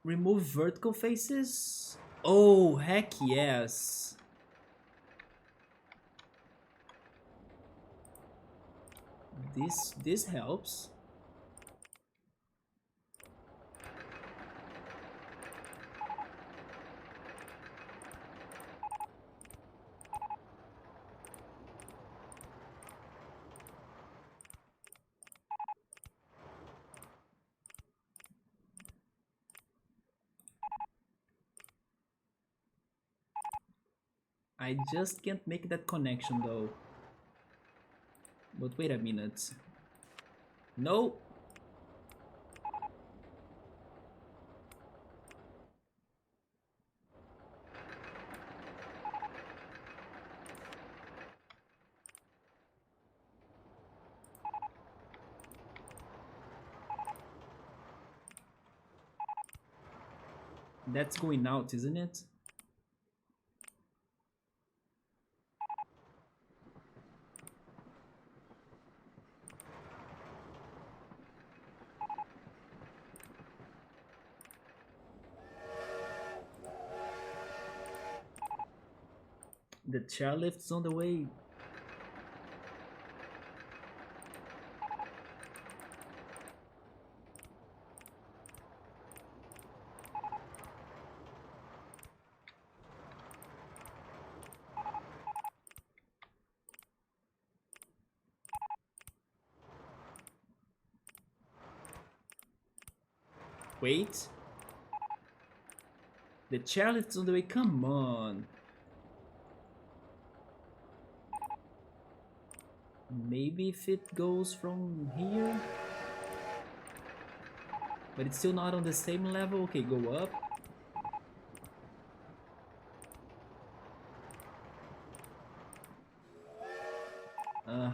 Remove vertical faces? Oh, heck yes. This helps. I just can't make that connection though. But wait a minute. No. That's going out, isn't it? The chairlift's on the way. Wait. The chairlift's on the way, come on. Maybe if it goes from here? But it's still not on the same level. Okay, go up.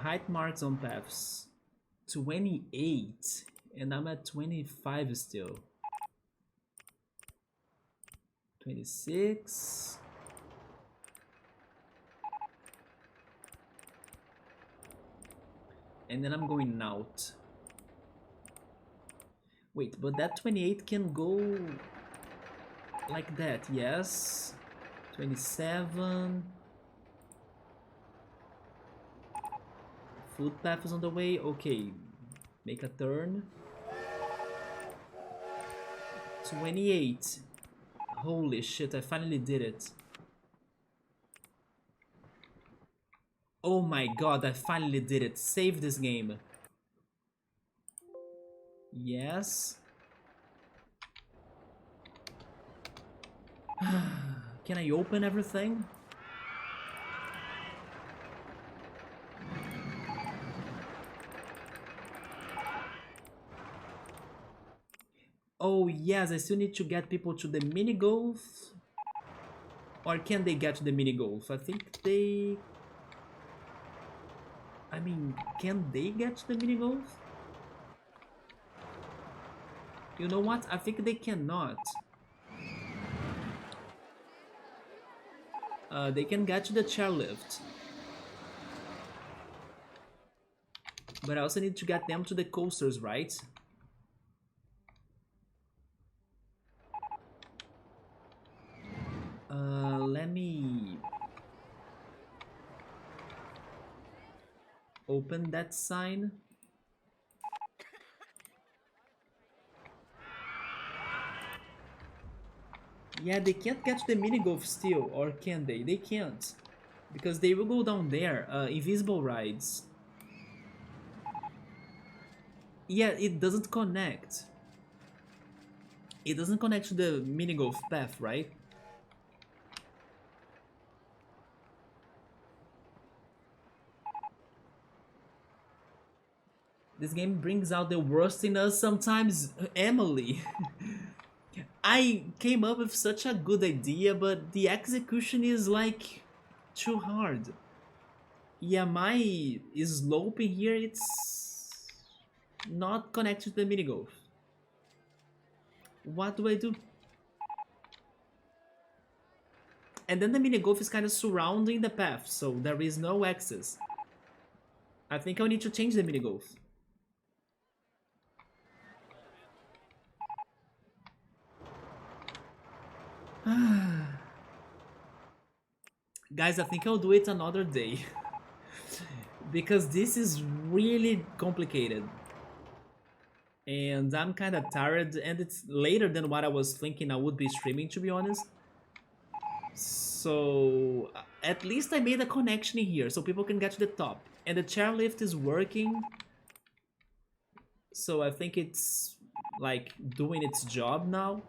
Height marks on paths. 28. And I'm at 25 still. 26. And then I'm going out. Wait, but that 28 can go like that, yes. 27. Footpath is on the way. Okay, make a turn. 28. Holy shit, I finally did it. Oh my god, I finally did it. Save this game. Yes. Can I open everything? Oh yes, I still need to get people to the mini golf. Or can they get to the mini golf? I think they... I mean, can they get to the mini golf? You know what? I think they cannot. They can get to the chairlift. But I also need to get them to the coasters, right? Let me open that sign. Yeah, they can't get to the mini golf still, or can they? They can't. Because they will go down there, invisible rides. Yeah, it doesn't connect. It doesn't connect to the mini golf path, right? This game brings out the worst in us sometimes, Emily. I came up with such a good idea, but the execution is like too hard. Yeah, my slope in here, it's not connected to the mini golf. What do I do? And then the mini golf is kind of surrounding the path, so there is no access. I think I'll need to change the mini golf. Guys, I think I'll do it another day. Because this is really complicated. And I'm kind of tired, and it's later than what I was thinking I would be streaming, to be honest. So, at least I made a connection in here, so people can get to the top. And the chairlift is working. So I think it's, like, doing its job now.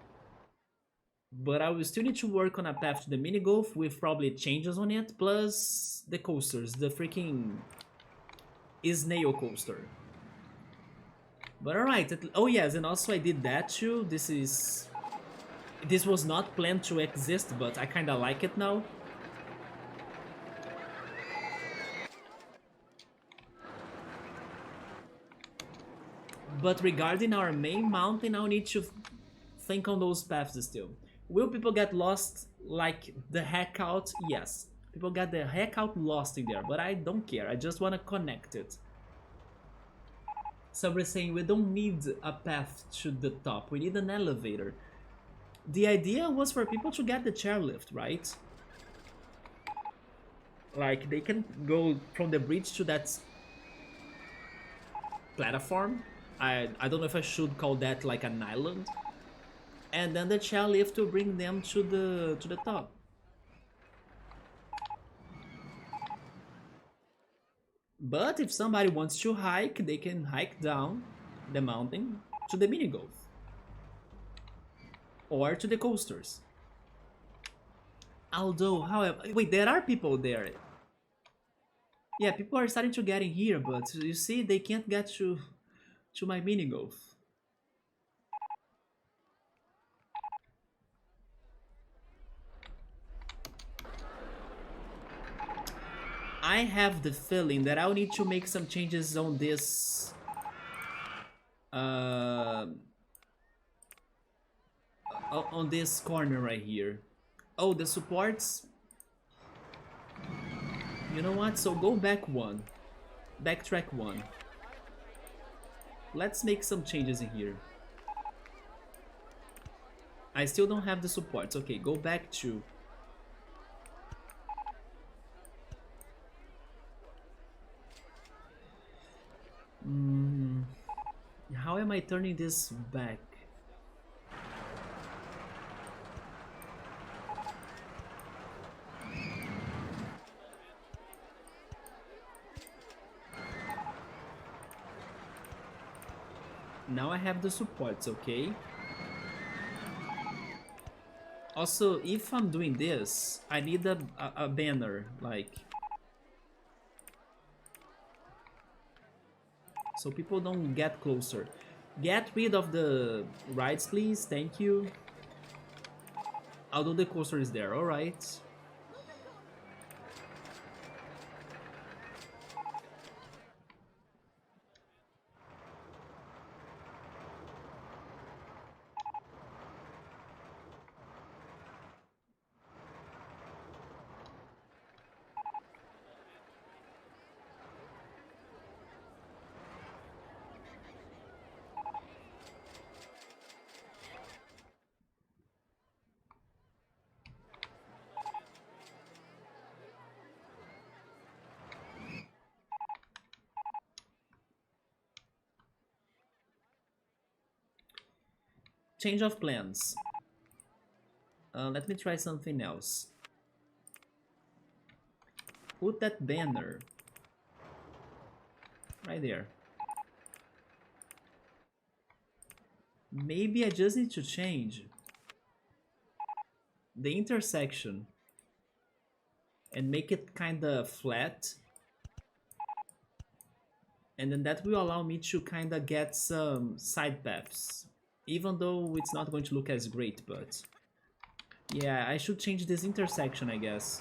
But I will still need to work on a path to the mini golf with probably changes on it, plus the coasters, the freaking snail coaster. But alright, oh yes, and also I did that too. This was not planned to exist, but I kinda like it now. But regarding our main mountain, I'll need to think on those paths still. Will people get lost like the heck out? Yes. People get the heck out lost in there, but I don't care. I just want to connect it. Somebody's saying we don't need a path to the top. We need an elevator. The idea was for people to get the chairlift, right? Like they can go from the bridge to that platform. I don't know if I should call that like an island. And then the chairlift to bring them to the top. But if somebody wants to hike, they can hike down the mountain to the mini golf or to the coasters. Although, however, wait, there are people there. Yeah, people are starting to get in here, but you see, they can't get to my mini golf. I have the feeling that I'll need to make some changes on this on this corner right here. Oh, the supports. You know what? So go back one. Backtrack one. Let's make some changes in here. I still don't have the supports. Okay, go back to. How am I turning this back? Now I have the supports, okay? Also, if I'm doing this, I need a banner, like... so people don't get closer. Get rid of the rides, please. Thank you. Although the coaster is there, alright. Change of plans. Let me try something else. Put that banner right there. Maybe I just need to change the intersection and make it kind of flat. And then that will allow me to kind of get some side paths. Even though it's not going to look as great, but... yeah, I should change this intersection, I guess.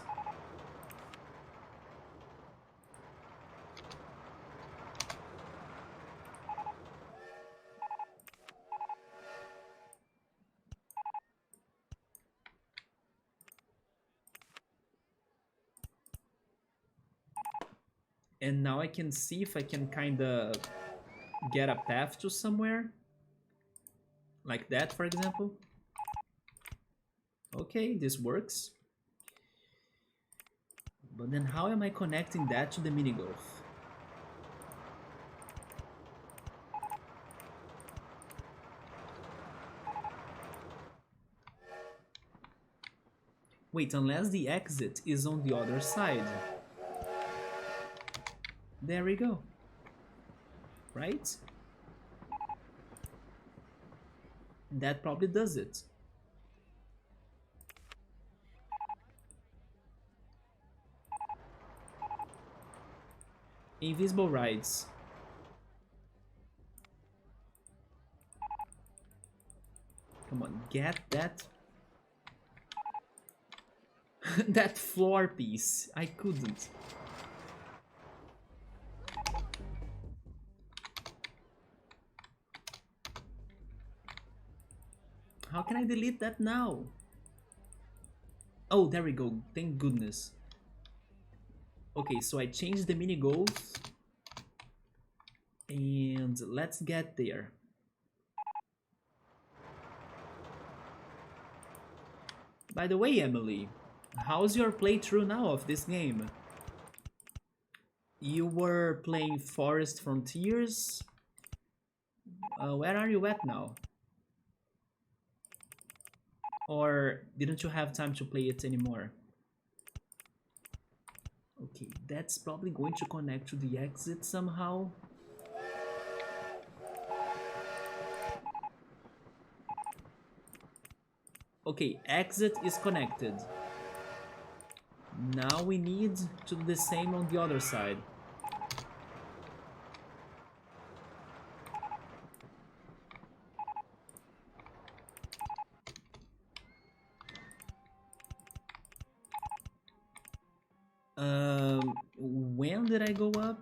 And now I can see if I can kind of get a path to somewhere. Like that, for example. Okay, this works. But then how am I connecting that to the mini golf? Wait, unless the exit is on the other side. There we go. Right? That probably does it. Invisible rides. Come on, get that. That floor piece. I couldn't. How can I delete that now? Oh, there we go. Thank goodness. Okay, so I changed the mini goals. And let's get there. By the way, Emily, how's your playthrough now of this game? You were playing Forest Frontiers. Where are you at now? Or didn't you have time to play it anymore? Okay, that's probably going to connect to the exit somehow. Okay, exit is connected. Now we need to do the same on the other side. When did I go up?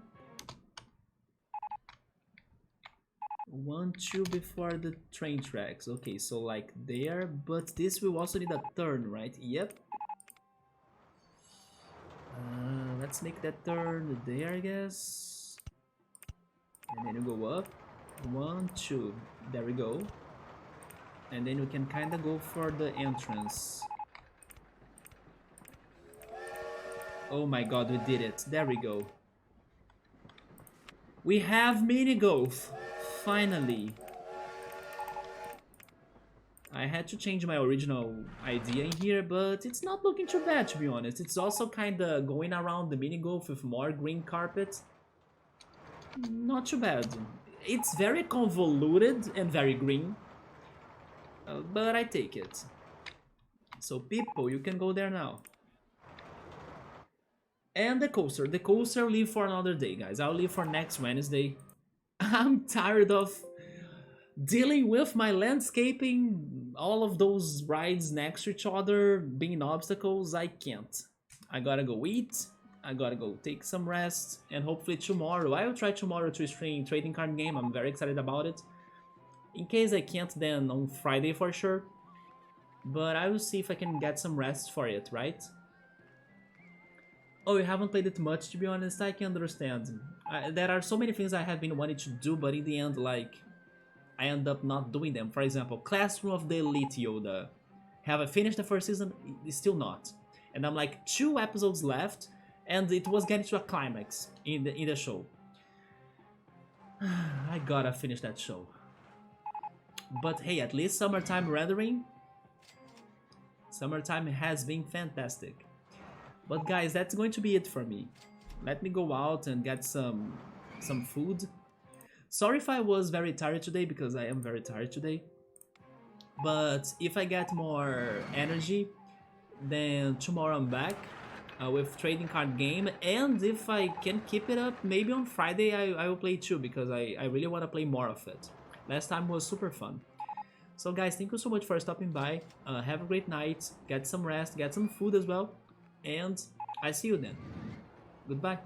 1, 2 before the train tracks. Okay, so like there, but this will also need a turn, right? Yep. Let's make that turn there, I guess. And then you go up. 1, 2. There we go. And then we can kind of go for the entrance. Oh my god, we did it. There we go. We have mini golf. Finally. I had to change my original idea in here, but it's not looking too bad, to be honest. It's also kind of going around the mini golf with more green carpet. Not too bad. It's very convoluted and very green, but I take it. So people, you can go there now. And the coaster. The coaster will leave for another day, guys. I'll leave for next Wednesday. I'm tired of dealing with my landscaping, all of those rides next to each other, being obstacles. I can't. I gotta go eat. I gotta go take some rest. And hopefully tomorrow, I will try tomorrow to stream trading card game. I'm very excited about it. In case I can't, then on Friday for sure. But I will see if I can get some rest for it, right? Oh, you haven't played it much, to be honest. I can understand. There are so many things I have been wanting to do, but in the end, like, I end up not doing them. For example, Classroom of the Elite Yoda. Have I finished the first season? Still not. And I'm like 2 episodes left, and it was getting to a climax in the show. I gotta finish that show. But hey, at least summertime rendering. Summertime has been fantastic. But guys, that's going to be it for me. Let me go out and get some food. Sorry if I was very tired today, because I am very tired today. But if I get more energy, then tomorrow I'm back with trading card game. And if I can keep it up, maybe on Friday I will play too, because I really want to play more of it. Last time was super fun. So guys, thank you so much for stopping by. Have a great night, get some rest, get some food as well. And I see you then. Goodbye.